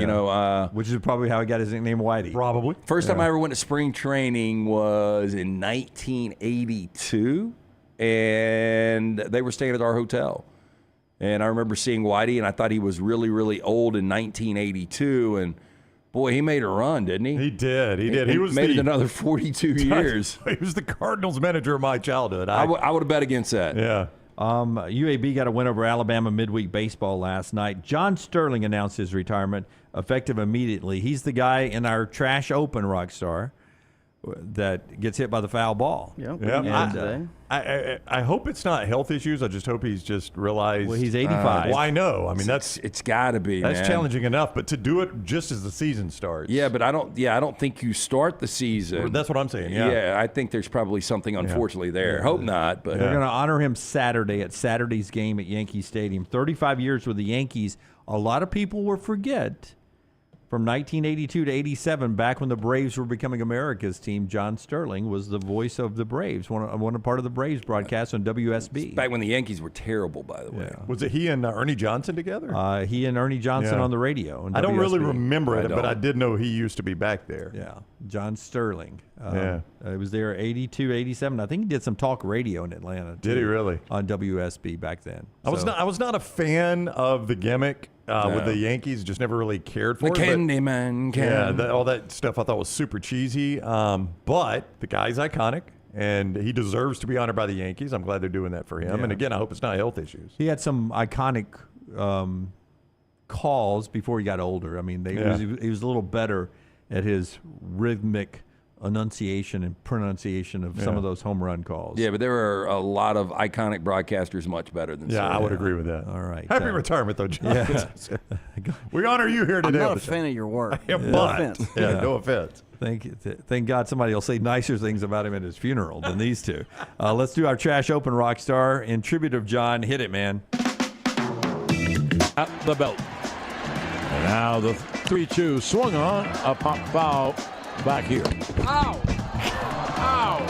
which is probably how he got his nickname Whitey. Probably. First time I ever went to spring training was in 1982, and they were staying at our hotel. And I remember seeing Whitey, and I thought he was really, really old in 1982. And, boy, he made a run, didn't he? He did. He was made it another 42 years. He was the Cardinals manager of my childhood. I would have bet against that. Yeah. UAB got a win over Alabama midweek baseball last night. John Sterling announced his retirement effective immediately. He's the guy in our Trash Open, Rockstar. that gets hit by the foul ball. Yeah. I hope it's not health issues. I just hope he's just realized. Well, he's 85. Well, I know. I mean, it's got to be. That's man. challenging enough. But to do it just as the season starts. Yeah, but I don't think you start the season. That's what I'm saying. Yeah, I think there's probably something unfortunately there. Yeah. Hope not. But they're going to honor him Saturday at Saturday's game at Yankee Stadium. 35 years with the Yankees. A lot of people will forget. From 1982 to 87, back when the Braves were becoming America's team, John Sterling was the voice of the Braves, one part of the Braves broadcast on WSB. Back when the Yankees were terrible, by the way. Yeah. Was it he and Ernie Johnson together? He and Ernie Johnson on the radio. On I don't WSB. really remember it, but I did know he used to be back there. Yeah, John Sterling. He was there 82, 87. I think he did some talk radio in Atlanta. Did he really? On WSB back then. I was not a fan of the gimmick. With the Yankees, just never really cared for the Candyman. Yeah, all that stuff I thought was super cheesy. But the guy's iconic, and he deserves to be honored by the Yankees. I'm glad they're doing that for him. Yeah. And again, I hope it's not health issues. He had some iconic calls before he got older. I mean, he was a little better at his rhythmic enunciation and pronunciation of some of those home run calls. Yeah, but there are a lot of iconic broadcasters much better than I would agree with that. All right. Happy retirement, though, John. Yeah. We honor you here today. I'm not a fan of your work. No offense. No offense. Thank God somebody will say nicer things about him at his funeral than these two. Let's do our trash open, Rockstar. In tribute of John, hit it, man. At the belt. And now the 3-2 swung on. A pop foul back here. Ow! Ow!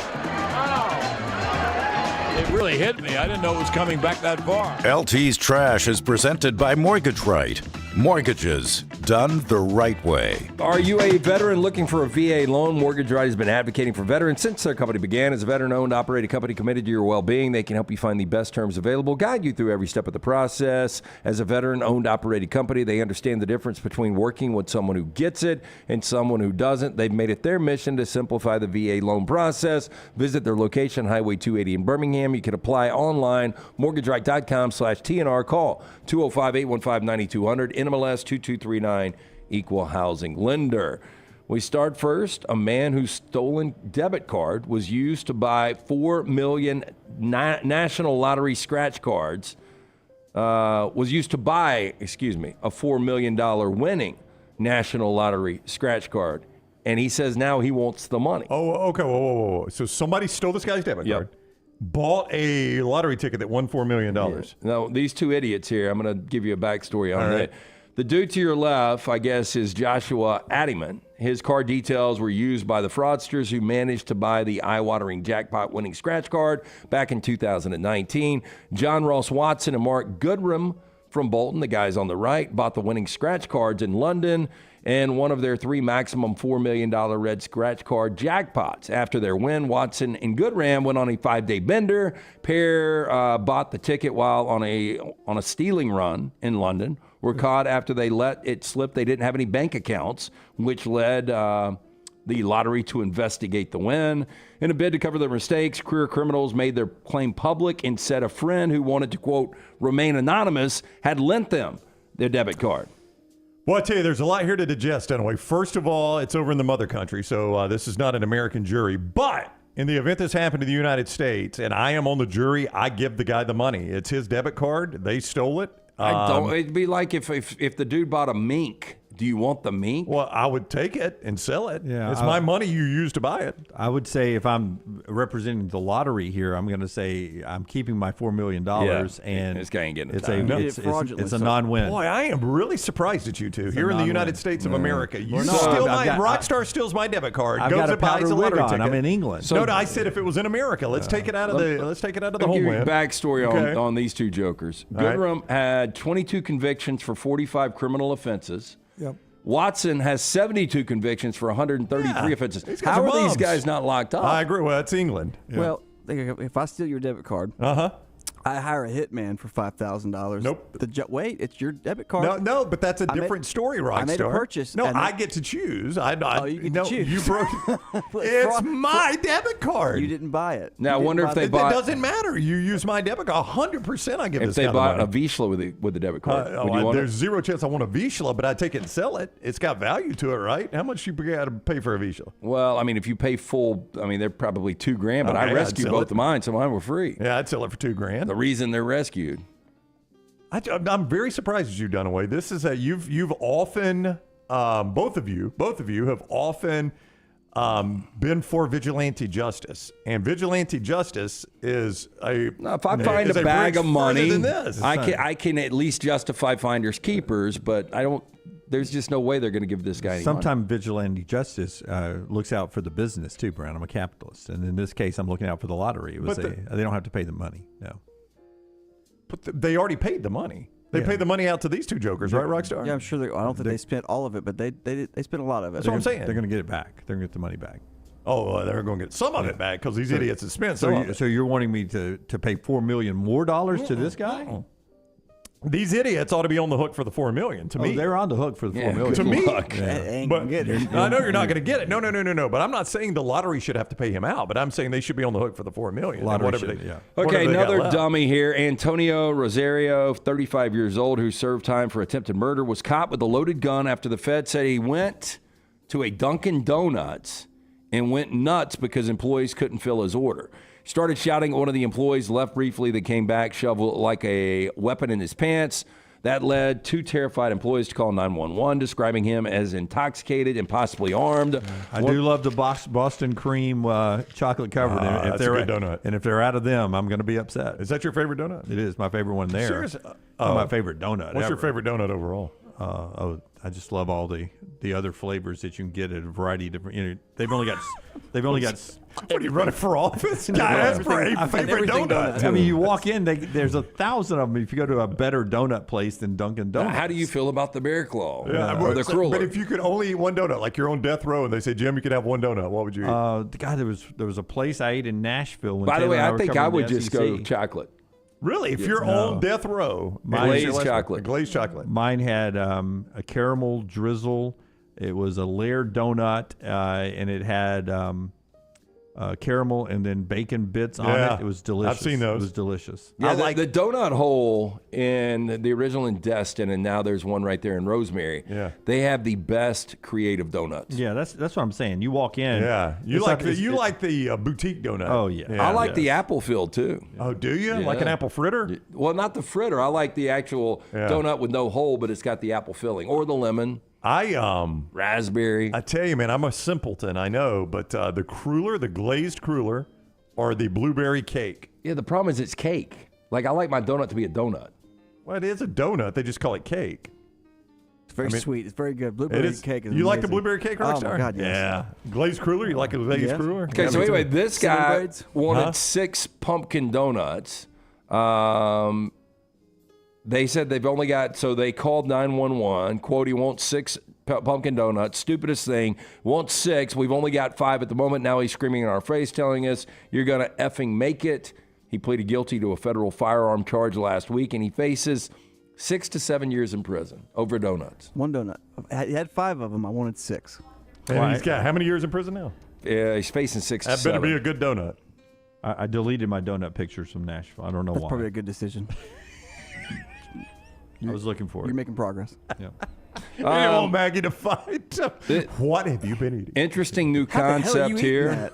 Ow! It really hit me. I didn't know it was coming back that far. LT's Trash is presented by Mortgage Right. Mortgages done the right way. Are you a veteran looking for a VA loan? Mortgage Right has been advocating for veterans since their company began. As a veteran-owned, operated company committed to your well-being, they can help you find the best terms available, guide you through every step of the process. As a veteran-owned, operated company, they understand the difference between working with someone who gets it and someone who doesn't. They've made it their mission to simplify the VA loan process. Visit their location, Highway 280 in Birmingham. You can apply online, mortgageright.com/TNR. Call 205-815-9200. NMLS 2239, equal housing lender. We start first. A man whose stolen debit card was used to buy 4 million National Lottery scratch cards, a $4 million winning National Lottery scratch card. And he says now he wants the money. Oh, okay. Whoa. So somebody stole this guy's debit card, bought a lottery ticket that won $4 million. Yeah. Now, these two idiots here, I'm going to give you a backstory on that. The dude to your left, I guess, is Joshua Addiman. His card details were used by the fraudsters who managed to buy the eye-watering jackpot-winning scratch card back in 2019. John Ross Watson and Mark Goodrum from Bolton, the guys on the right, bought the winning scratch cards in London and one of their 3 maximum $4 million red scratch card jackpots. After their win, Watson and Goodram went on a 5-day bender. Pair bought the ticket while on a stealing run in London. Were caught after they let it slip. They didn't have any bank accounts, which led the lottery to investigate the win. In a bid to cover their mistakes, career criminals made their claim public and said a friend who wanted to, quote, remain anonymous had lent them their debit card. Well, I tell you, there's a lot here to digest anyway. First of all, it's over in the mother country, so this is not an American jury. But in the event this happened to the United States, and I am on the jury, I give the guy the money. It's his debit card. They stole it. It'd be like if the dude bought a mink. Do you want the mink? Well, I would take it and sell it. Yeah, it's my money you used to buy it. I would say if I'm representing the lottery here, I'm going to say I'm keeping my $4 million. And this guy ain't getting it. It's a non-win. Boy, I am really surprised at you two here in the United States of America. You Rockstar steals my debit card. I've goes got a and buys powder a lottery wig on. ticket. I'm in England. No, I said if it was in America, let's take it out of the homeland. Backstory on these two jokers. Goodrum had 22 convictions for 45 criminal offenses. Yep. Watson has 72 convictions for 133 offenses. How are these guys not locked up? I agree. Well, that's England. Yeah. Well, if I steal your debit card, I hire a hitman for $5,000. Nope. Wait, it's your debit card. No, but that's a different story, Rockstar. I made a purchase. No, I get to choose. You get to choose. You broke. It's my debit card. You didn't buy it. Now, I wonder if they bought. It doesn't matter. You use my debit card. 100% I give If they bought a Vizsla with the debit card, would you want there's it? zero chance I want a Vizsla, but I take it and sell it. It's got value to it, right? How much you got to pay for a Vizsla? Well, I mean, if you pay full, I mean, they're probably $2,000, but I rescued both of mine, so mine were free. Yeah, I'd sell it for $2,000. The reason they're rescued. I'm very surprised at you, Dunaway. This is you've often both of you have often been for vigilante justice, and vigilante justice is if I find a bag of money, I can at least justify finders keepers, but I don't. There's just no way they're going to give this guy any Sometimes money. vigilante justice looks out for the business too, Brown. I'm a capitalist, and in this case, I'm looking out for the lottery. They don't have to pay the money. No. But they already paid the money. They paid the money out to these two jokers, right, Rockstar? Yeah, I'm sure. I don't think they spent all of it, but they spent a lot of it. That's what I'm saying. They're going to get it back. They're going to get the money back. Oh, they're going to get some of it back because these idiots have spent some of it. So you're wanting me to pay $4 million more to this guy? These idiots ought to be on the hook for the $4 million. To me, they're on the hook for the $4 million. To me, ain't gonna get it. I know you're not going to get it. No. But I'm not saying the lottery should have to pay him out. But I'm saying they should be on the hook for the $4 million. Okay, another dummy here. Antonio Rosario, 35 years old, who served time for attempted murder, was caught with a loaded gun after the Fed said he went to a Dunkin' Donuts and went nuts because employees couldn't fill his order. Started shouting at one of the employees, left briefly, they came back, shoved like a weapon in his pants. That led two terrified employees to call 911, describing him as intoxicated and possibly armed. I do love the Boston cream chocolate covered. That's a good donut. And if they're out of them, I'm going to be upset. Is that your favorite donut? It is my favorite one there. Seriously? My favorite donut. What's your favorite donut overall? I just love all the other flavors that you can get at a variety of different. They've only got. What are you running for office? God, that's for a favorite donut. I mean, you walk in, there's 1,000 of them. If you go to a better donut place than Dunkin' Donuts. How do you feel about the Bear Claw? Or the Cruller? But if you could only eat one donut, like you're on death row, and they say, Jim, you could have one donut, what would you eat? God, there was a place I ate in Nashville. By the way, I think I would just go chocolate. Really? If you're on death row, glazed chocolate. Glazed chocolate. Mine had a caramel drizzle. It was a layered donut, and it had caramel and then bacon bits on it. It was delicious. I've seen those. It was delicious. Yeah, the donut hole in the original in Destin, and now there's one right there in Rosemary. Yeah, they have the best creative donuts. Yeah, that's what I'm saying. You walk in. Yeah, you like the boutique donut. Oh yeah. I like the apple filled too. Oh, do you? Yeah. Like an apple fritter? Well, not the fritter. I like the actual donut with no hole, but it's got the apple filling or the lemon. Raspberry. I tell you, man, I'm a simpleton, I know, but the cruller, the glazed cruller, or the blueberry cake. Yeah, the problem is it's cake. Like, I like my donut to be a donut. Well, it is a donut. They just call it cake. It's very sweet. It's very good. Blueberry cake is You like the amazing. blueberry cake, Rockstar? Oh, my God, yes. Yeah. Glazed cruller? You like a glazed cruller? Okay, so anyway, this guy wanted 6 pumpkin donuts. They said they've only got, so they called 911. Quote, he wants 6 pumpkin donuts. Stupidest thing. Wants 6. We've only got 5 at the moment. Now he's screaming in our face, telling us, you're going to effing make it. He pleaded guilty to a federal firearm charge last week, and he faces 6 to 7 years in prison over donuts. One donut. He had 5 of them. I wanted 6. And he's got how many years in prison now? He's facing 6 to 7. That better be a good donut. I deleted my donut pictures from Nashville. I don't know why. That's probably a good decision. I was looking for it. You're making progress. Yeah. You want Maggie to fight. What have you been eating? Interesting new concept here.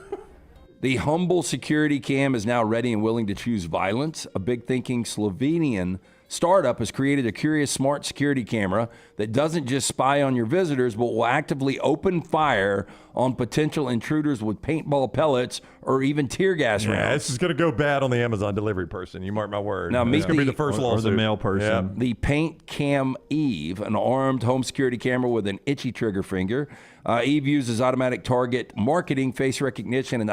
The humble security cam is now ready and willing to choose violence. A big thinking Slovenian startup has created a curious smart security camera that doesn't just spy on your visitors, but will actively open fire on potential intruders with paintball pellets or even tear gas rounds. Yeah, this is going to go bad on the Amazon delivery person. You mark my word. Now, it's going to be the first lawsuit. Or the mail person. Yeah. The Paint Cam Eve, an armed home security camera with an itchy trigger finger. Eve uses automatic target marketing, face recognition, and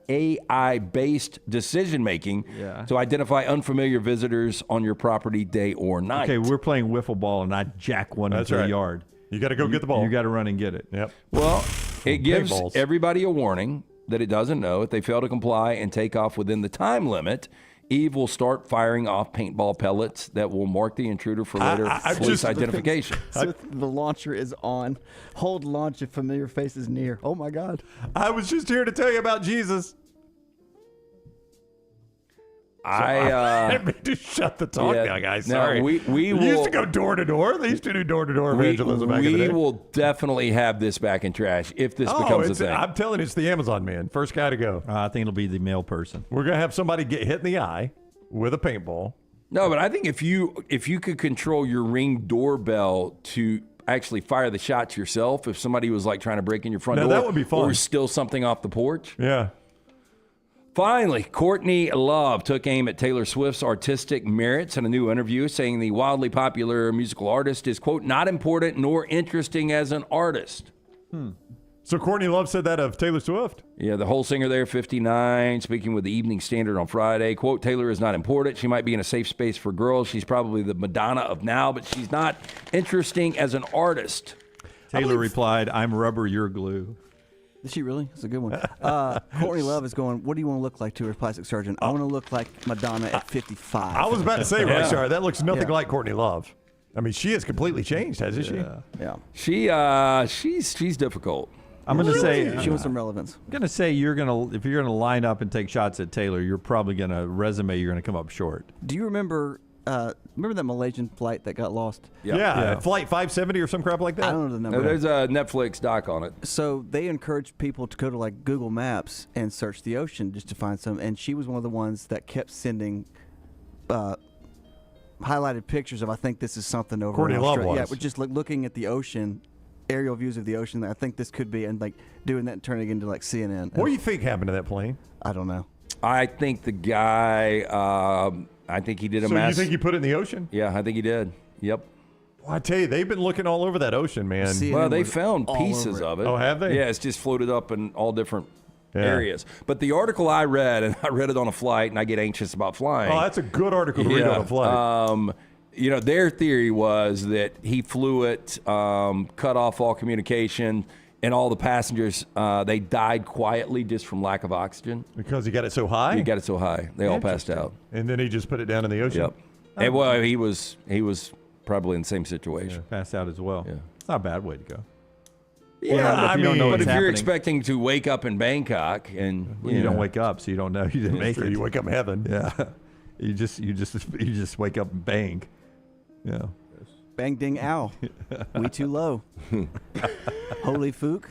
AI-based decision-making to identify unfamiliar visitors on your property day or night. Okay, we're playing wiffle ball, and I jack one into the yard. You got to go get the ball. You got to run and get it. Yep. Well, it gives everybody a warning that it doesn't know. If they fail to comply and take off within the time limit, Eve will start firing off paintball pellets that will mark the intruder for later police identification. So the launcher is on. Hold launch if familiar face is near. Oh, my God. I was just here to tell you about Jesus. I didn't mean to shut the talk down, guys. Sorry. We used to go door to door. They used to do door to door evangelism back in the day. We will definitely have this back in trash if this becomes a thing. I'm telling you, it's the Amazon man. First guy to go. I think it'll be the male person. We're gonna have somebody get hit in the eye with a paintball. No, but I think if you could control your Ring doorbell to actually fire the shots yourself, if somebody was like trying to break in your front door, that would be fun. Or steal something off the porch. Yeah. Finally, Courtney Love took aim at Taylor Swift's artistic merits in a new interview, saying the wildly popular musical artist is, quote, not important nor interesting as an artist. So Courtney Love said that of Taylor Swift? Yeah, the whole singer there, 59, speaking with the Evening Standard on Friday. Quote, Taylor is not important. She might be in a safe space for girls. She's probably the Madonna of now, but she's not interesting as an artist. Taylor replied, I'm rubber, you're glue. Is she really? That's a good one. Courtney Love is going, what do you want to look like to her plastic surgeon? I want to look like Madonna at 55. I was about to say, right, sorry, that looks nothing like Courtney Love. I mean, she has completely changed, hasn't she? Yeah. She's difficult. I'm going to say she wants some relevance. I'm going to say if you're going to line up and take shots at Taylor, you're probably going to you're going to come up short. Do you remember that Malaysian flight that got lost? Yeah. Flight 570 or some crap like that? I don't know the number. There's a Netflix doc on it. So they encourage people to go to like Google Maps and search the ocean just to find some. And she was one of the ones that kept sending highlighted pictures of, I think this is something over Courtney in Love Australia. was. Yeah, just like looking at the ocean, aerial views of the ocean. I think this could be, and like doing that and turning it into like CNN. What do you think happened to that plane? I don't know. I think the guy, I think he did a So mass. you think he put it in the ocean? Yeah, I think he did. Yep. Well, I tell you, they've been looking all over that ocean, man. Well, they found pieces of it. Oh, have they? Yeah, it's just floated up in all different areas. But the article I read, and I read it on a flight, and I get anxious about flying. Oh, that's a good article to read on a flight. Their theory was that he flew it, cut off all communication, and all the passengers, they died quietly just from lack of oxygen. Because he got it so high? He got it so high. They all passed out. And then he just put it down in the ocean? Yep. And, well, he was probably in the same situation. Yeah, passed out as well. Yeah. It's not a bad way to go. Yeah, but if you're expecting to wake up in Bangkok and you don't wake up, so you don't know you didn't make it. You wake up in heaven. Yeah, you just wake up and bang. Yeah. Bang ding ow. We too low. Holy Fook.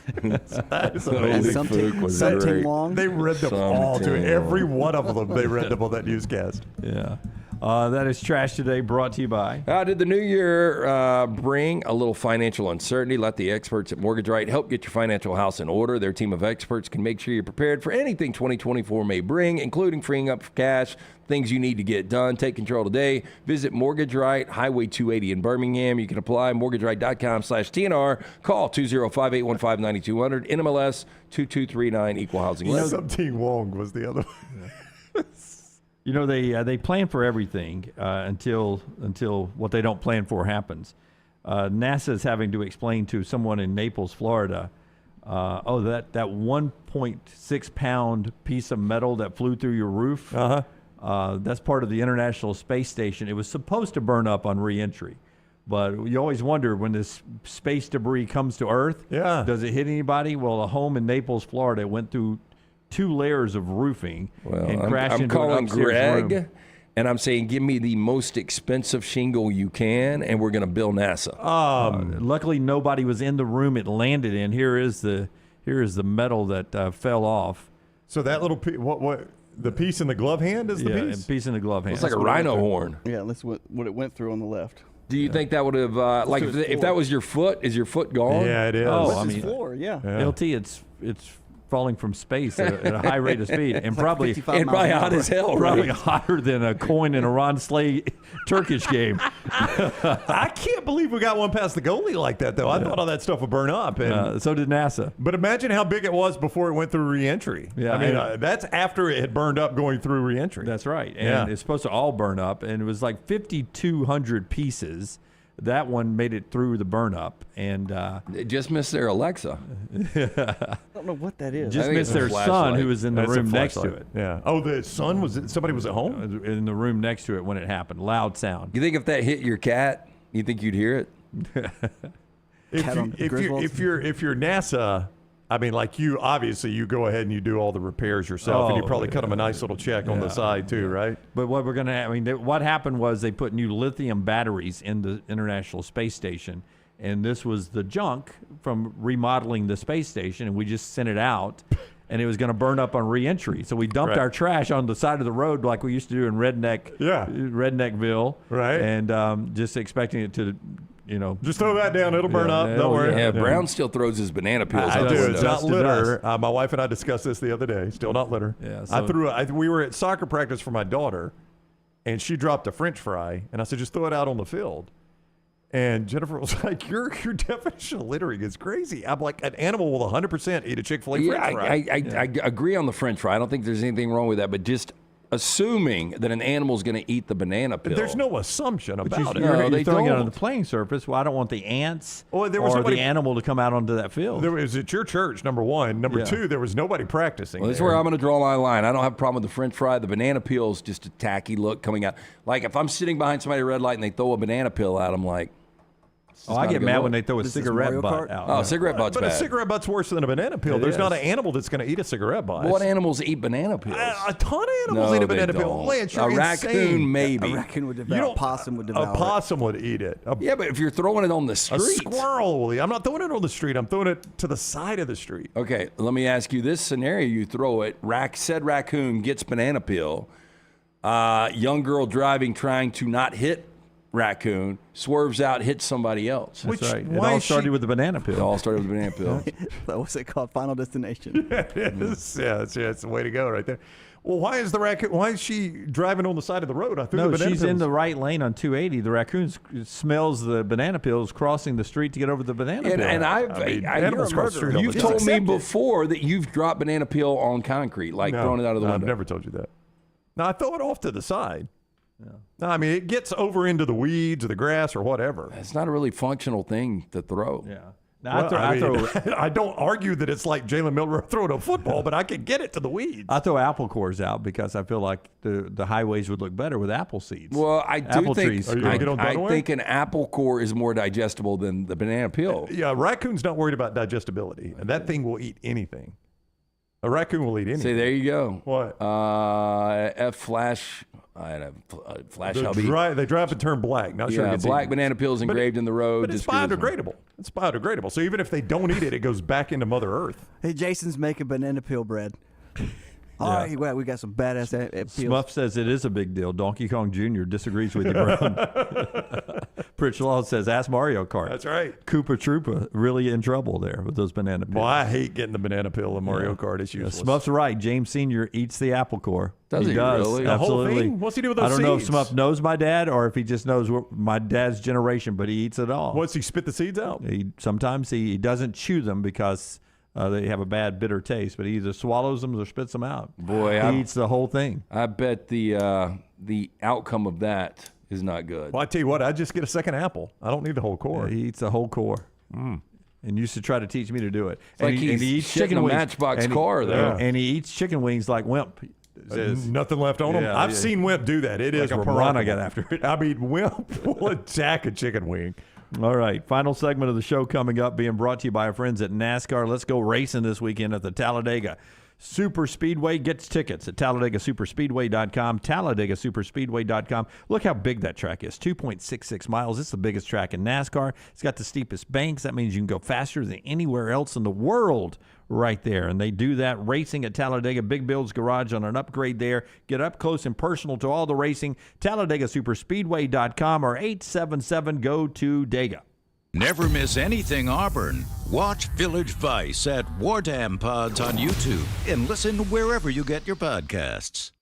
Something long. They read them all to it. Every one of them they read them on that newscast. Yeah. That is Trash Today, brought to you by. Did the new year bring a little financial uncertainty? Let the experts at Mortgage Right help get your financial house in order. Their team of experts can make sure you're prepared for anything 2024 may bring, including freeing up cash, things you need to get done. Take control today. Visit Mortgage Right, Highway 280 in Birmingham. You can apply mortgageright.com/TNR. Call 205-815-9200. NMLS 2239, Equal Housing Lender. Something Wong was the other one. You know, they plan for everything until what they don't plan for happens. NASA is having to explain to someone in Naples, Florida, that 1.6 pound piece of metal that flew through your roof, that's part of the International Space Station. It was supposed to burn up on re-entry. But you always wonder when this space debris comes to Earth, does it hit anybody? Well, a home in Naples, Florida went through 2 layers of roofing and crashed into an upstairs room. And I'm saying, give me the most expensive shingle you can, and we're going to bill NASA. Luckily, nobody was in the room it landed in. Here is the metal that fell off. So that little piece, the piece in the glove hand is the piece? Yeah, piece in the glove hand. It's like a rhino horn. Yeah, that's what it went through on the left. Do you think that would have, if that was your foot, is your foot gone? Yeah, it is. It's floor, yeah. LT, it's falling from space at a high rate of speed, and probably hot as hell, probably right? hotter than a coin in a Ron Slay Turkish game. I can't believe we got one past the goalie like that, though. I thought all that stuff would burn up. And, so did NASA. But imagine how big it was before it went through re-entry. Yeah, I mean, that's after it had burned up going through re-entry. That's right. And it's supposed to all burn up, and it was like 5,200 pieces. That one made it through the burn up, and It just missed their Alexa. I don't know what that is. just missed their son, who was in the That's a room next to flashlight. it. Yeah. Oh, the son was somebody was at home In the room next to it when it happened. Loud sound. You think if that hit your cat, you think you'd hear it? If you're NASA, I mean, like you go ahead and you do all the repairs yourself, and you probably cut them a nice little check on the side too, right? But what we're gonna, what happened was they put new lithium batteries in the International Space Station, and this was the junk from remodeling the space station, and we just sent it out, and it was going to burn up on re-entry. So we dumped our trash on the side of the road like we used to do in Redneckville, right? And just expecting it to. Just throw that down. It'll burn up. Don't worry. Yeah, Brown still throws his banana peels. I out do. the It's window. not litter. My wife and I discussed this the other day. Still not litter. Yeah. We were at soccer practice for my daughter, and she dropped a French fry, and I said, just throw it out on the field. And Jennifer was like, your definition of littering is crazy. I'm like, an animal will 100% eat a Chick-fil-A French fry. I agree on the French fry. I don't think there's anything wrong with that, but just assuming that an animal is going to eat the banana peel. There's no assumption about it. You're throwing it on the playing surface. Well, I don't want the ants or the animal to come out onto that field. There was at your church, number one. Number two, there was nobody practicing. Well, this is where I'm going to draw my line. I don't have a problem with the French fry. The banana peel is just a tacky look coming out. Like if I'm sitting behind somebody at a red light and they throw a banana peel out, I'm like, I get mad when they throw a cigarette butt out. Oh, cigarette butt's but bad. A cigarette butt's worse than a banana peel. There's not an animal that's going to eat a cigarette butt. What animals eat banana peels? A ton of animals eat a banana peel. Lance, you're a raccoon, insane. maybe. A raccoon would devour. A possum would devour. A possum would eat it. Yeah, but if you're throwing it on the street. A squirrel will eat. I'm not throwing it on the street. I'm throwing it to the side of the street. Okay, let me ask you this scenario. You throw it. Said raccoon gets banana peel. Young girl driving, trying to not hit raccoon, swerves out, hits somebody else. That's right. It all started with the banana peel. It all started with the banana peel. What's it called? Final Destination. Yeah, it is. Yeah, it's the way to go right there. Well, why is she driving on the side of the road? I threw the banana she's peels. in the right lane on 280. The raccoon smells the banana peels crossing the street to get over the banana peel. And you've told me before that you've dropped banana peel on concrete, thrown it out of the window. I've never told you that. No, I throw it off to the side. Yeah. No, I mean, it gets over into the weeds or the grass or whatever. It's not a really functional thing to throw. Yeah. I don't argue that it's like Jalen Miller throwing a football, but I can get it to the weeds. I throw apple cores out because I feel like the highways would look better with apple seeds. Well, I do think I think an apple core is more digestible than the banana peel. Yeah, raccoon's not worried about digestibility, and that thing will eat anything. A raccoon will eat anything. See, there you go. What? Flash hubby. They dry up and turn black. Not sure. Black banana peels engraved in the road. But it's biodegradable. It's biodegradable. So even if they don't eat it, it goes back into Mother Earth. Hey, Jason's making banana peel bread. All right, well, we got some badass peels. Smuff says it is a big deal. Donkey Kong Jr. disagrees with you, Brown. Pritch Law says, ask Mario Kart. That's right. Koopa Troopa really in trouble there with those banana peels. Well, I hate getting the banana peel in Mario Kart. It's useless. Smuff's right. James Sr. eats the apple core. Does he does. really? The whole Absolutely. thing? What's he do with those I don't know if seeds? Smuff knows my dad or if he just knows my dad's generation, but he eats it all. What's he spit the seeds out? Sometimes he doesn't chew them because they have a bad, bitter taste, but he either swallows them or spits them out. Boy, he eats the whole thing. I bet the outcome of that is not good. Well, I tell you what, I just get a second apple. I don't need the whole core. Yeah, he eats the whole core. And used to try to teach me to do it. It's like he's he eats shitting chicken a wings. Matchbox car there. And he eats chicken wings like Wimp. Nothing left on them. I've seen Wimp do that. It is a piranha got after it. I mean, Wimp will attack a chicken wing. All right, final segment of the show coming up, being brought to you by our friends at NASCAR. Let's go racing this weekend at the Talladega Super Speedway. Gets tickets at TalladegaSuperspeedway.com, TalladegaSuperspeedway.com. Look how big that track is, 2.66 miles. It's the biggest track in NASCAR. It's got the steepest banks. That means you can go faster than anywhere else in the world right there. And they do that racing at Talladega. Big Bill's Garage on an upgrade there. Get up close and personal to all the racing. TalladegaSuperspeedway.com or 877-GO-TO-DEGA. Never miss anything Auburn. Watch Village Vice at Wardam Pods on YouTube and listen wherever you get your podcasts.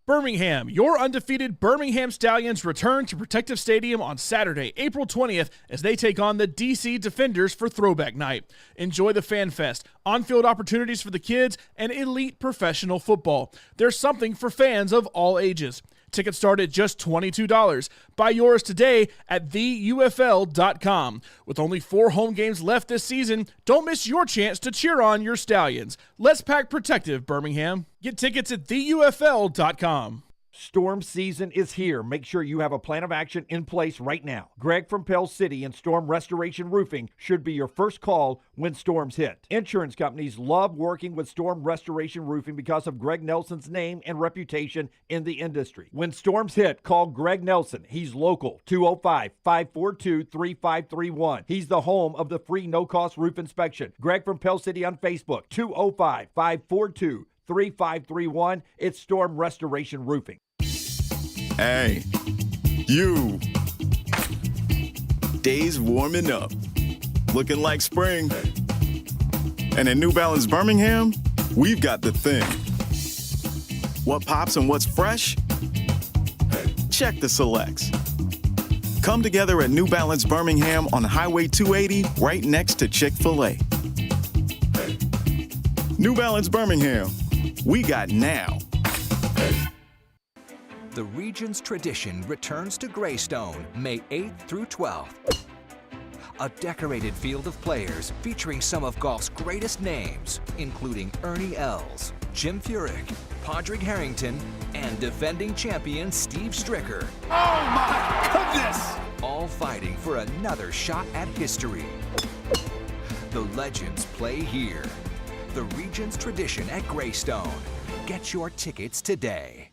Birmingham, your undefeated Birmingham Stallions return to Protective Stadium on Saturday, April 20th as they take on the DC Defenders for Throwback Night. Enjoy the Fan Fest, on-field opportunities for the kids, and elite professional football. There's something for fans of all ages. Tickets start at just $22. Buy yours today at theufl.com. With only 4 home games left this season, don't miss your chance to cheer on your Stallions. Let's pack protective, Birmingham. Get tickets at theufl.com. Storm season is here. Make sure you have a plan of action in place right now. Greg from Pell City and Storm Restoration Roofing should be your first call when storms hit. Insurance companies love working with Storm Restoration Roofing because of Greg Nelson's name and reputation in the industry. When storms hit, call Greg Nelson. He's local, 205-542-3531. He's the home of the free no-cost roof inspection. Greg from Pell City on Facebook, 205-542-3531. It's Storm Restoration Roofing. Hey, you. Days warming up. Looking like spring. And at New Balance Birmingham, we've got the thing. What pops and what's fresh? Check the selects. Come together at New Balance Birmingham on Highway 280, right next to Chick-fil-A. New Balance Birmingham. We got now. The region's tradition returns to Greystone May 8th through 12th. A decorated field of players featuring some of golf's greatest names, including Ernie Els, Jim Furyk, Padraig Harrington, and defending champion Steve Stricker. Oh my goodness! All fighting for another shot at history. The legends play here. The region's tradition at Greystone. Get your tickets today.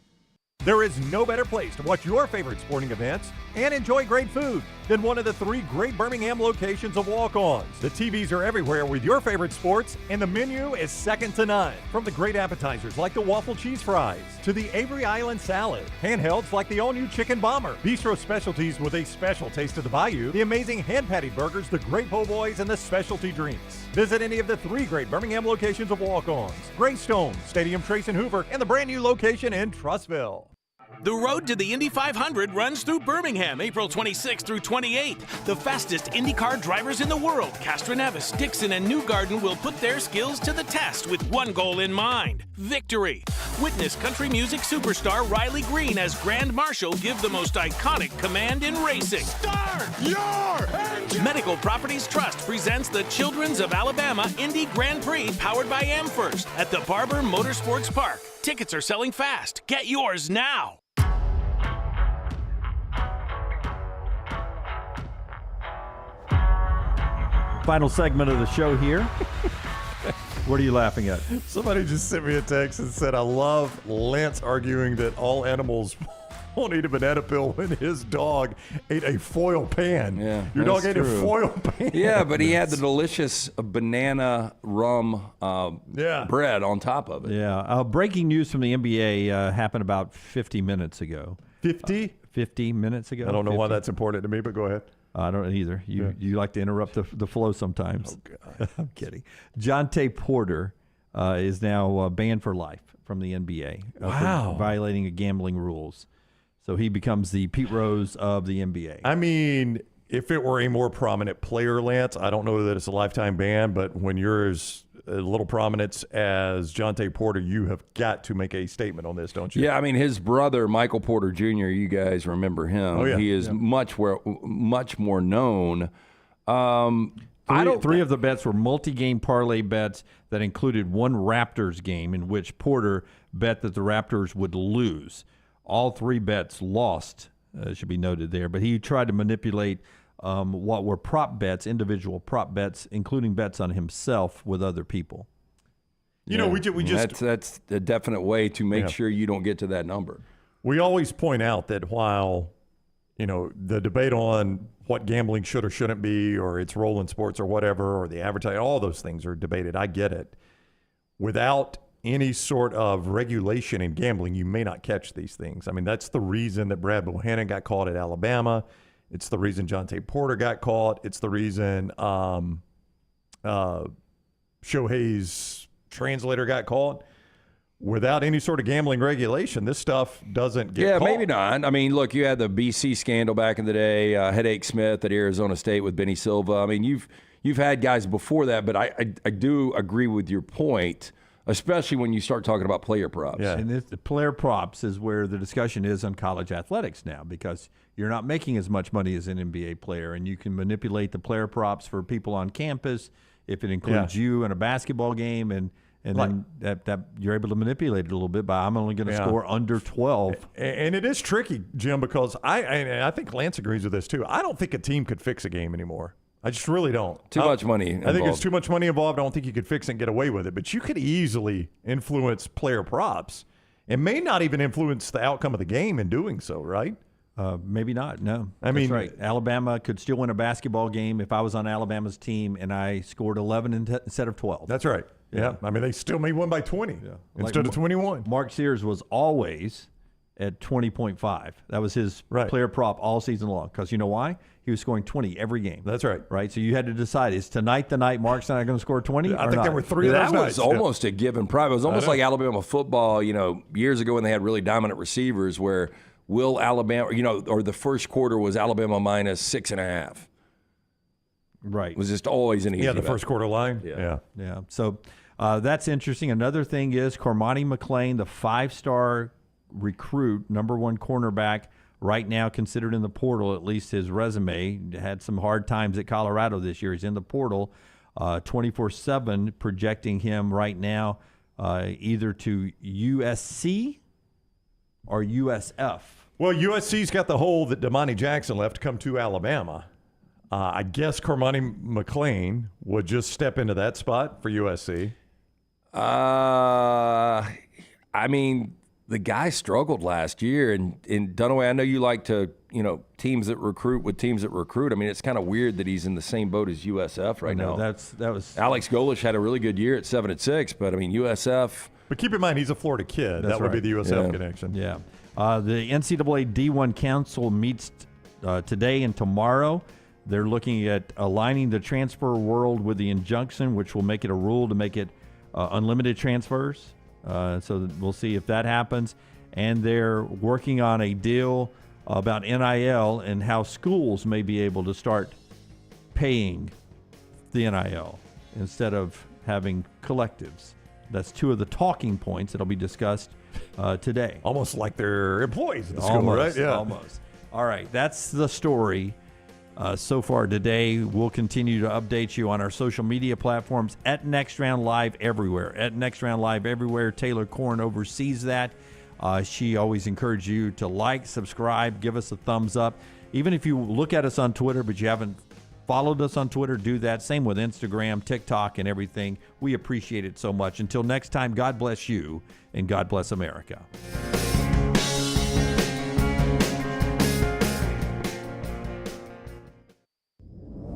There is no better place to watch your favorite sporting events and enjoy great food than one of the 3 great Birmingham locations of Walk-Ons. The TVs are everywhere with your favorite sports, and the menu is second to none. From the great appetizers like the waffle cheese fries to the Avery Island salad, handhelds like the all-new chicken bomber, bistro specialties with a special taste of the Bayou, the amazing hand-patted burgers, the great po' boys, and the specialty drinks. Visit any of the 3 great Birmingham locations of Walk-Ons: Greystone, Stadium Trace and Hoover, and the brand new location in Trussville. The road to the Indy 500 runs through Birmingham, April 26th through 28th. The fastest IndyCar drivers in the world, Castroneves, Dixon, and Newgarden, will put their skills to the test with one goal in mind: victory. Witness country music superstar Riley Green as Grand Marshal give the most iconic command in racing. Start your engine! Medical Properties Trust presents the Children's of Alabama Indy Grand Prix powered by Amherst at the Barber Motorsports Park. Tickets are selling fast. Get yours now. Final segment of the show here. What are you laughing at? Somebody just sent me a text and said, I love Lance arguing that all animals won't eat a banana peel when his dog ate a foil pan. Yeah, your dog ate a foil pan. Yeah, but he had the delicious banana rum bread on top of it. Yeah. Breaking news from the NBA happened about 50 minutes ago. 50? 50 minutes ago. I don't know why that's important to me, but go ahead. I don't either. You like to interrupt the flow sometimes. Oh, God. I'm kidding. Jonte Porter is now banned for life from the NBA for violating gambling rules. So he becomes the Pete Rose of the NBA. I mean, if it were a more prominent player, Lance, I don't know that it's a lifetime ban, but when you're as little prominence as Jonte Porter, you have got to make a statement on this, don't you? Yeah, I mean, his brother, Michael Porter Jr., you guys remember him. Oh, yeah. He is much more known. Three of the bets were multi-game parlay bets that included one Raptors game in which Porter bet that the Raptors would lose. All 3 bets lost, should be noted there, but he tried to manipulate what were prop bets, individual prop bets, including bets on himself with other people. You know, we just that's a definite way to make sure you don't get to that number. We always point out that while, you know, the debate on what gambling should or shouldn't be, or its role in sports or whatever, or the advertising, all those things are debated. I get it. Without any sort of regulation in gambling, you may not catch these things. I mean, that's the reason that Brad Bohannon got caught at Alabama. It's the reason Jonte Porter got caught. It's the reason Shohei's translator got caught. Without any sort of gambling regulation, this stuff doesn't get caught. Yeah, maybe not. I mean, look, you had the BC scandal back in the day, Headache Smith at Arizona State with Benny Silva. I mean, you've had guys before that, but I do agree with your point. especially when you start talking about player props. Yeah. And the player props is where the discussion is on college athletics now, because you're not making as much money as an NBA player, and you can manipulate the player props for people on campus if it includes you in a basketball game, and then that you're able to manipulate it a little bit by I'm only going to score under 12. And it is tricky, Jim, because I think Lance agrees with this too. I don't think a team could fix a game anymore. I just really don't. Too much money involved. I think there's too much money involved. I don't think you could fix it and get away with it. But you could easily influence player props. It may not even influence the outcome of the game in doing so, right? Maybe not. No, I mean, that's right. Alabama could still win a basketball game if I was on Alabama's team and I scored 11 instead of 12. That's right. Yeah. I mean, they still may win by 20 instead of 21. Mark Sears was always at 20.5. That was his player prop all season long. Because you know why? He was scoring 20 every game. That's right. Right? So you had to decide, is tonight the night Mark's not going to score 20 I think there were 3 of those nights. That was almost a given prop. It was almost like Alabama football, years ago when they had really dominant receivers where will Alabama, or the first quarter was Alabama minus 6.5. Right. It was just always an easy the bet. first quarter line. Yeah. So that's interesting. Another thing is Cormani McClain, the 5-star recruit, number 1 cornerback, right now considered in the portal, at least his resume. Had some hard times at Colorado this year. He's in the portal 24/7, projecting him right now either to USC or USF. Well, USC's got the hole that Damani Jackson left to come to Alabama. I guess Cormani McClain would just step into that spot for USC. I mean, the guy struggled last year, and Dunaway, I know you like to, teams that recruit with teams that recruit. I mean, it's kind of weird that he's in the same boat as USF right now. That wasAlex Golish had a really good year at 7-6, but I mean USF. But keep in mind, he's a Florida kid. That would be the USF connection. Yeah. The NCAA D1 Council meets today and tomorrow. They're looking at aligning the transfer world with the injunction, which will make it a rule to make it unlimited transfers. So we'll see if that happens. And they're working on a deal about NIL and how schools may be able to start paying the NIL instead of having collectives. That's 2 of the talking points that'll be discussed today. Almost like they're employees at the school, right? Yeah. Almost. All right, that's the story so far today. We'll continue to update you on our social media platforms at Next Round Live everywhere. At Next Round Live everywhere. Taylor Korn oversees that. She always encourages you to like, subscribe, give us a thumbs up. Even if you look at us on Twitter but you haven't followed us on Twitter, do that. Same with Instagram, TikTok, and everything. We appreciate it so much. Until next time, God bless you and God bless America.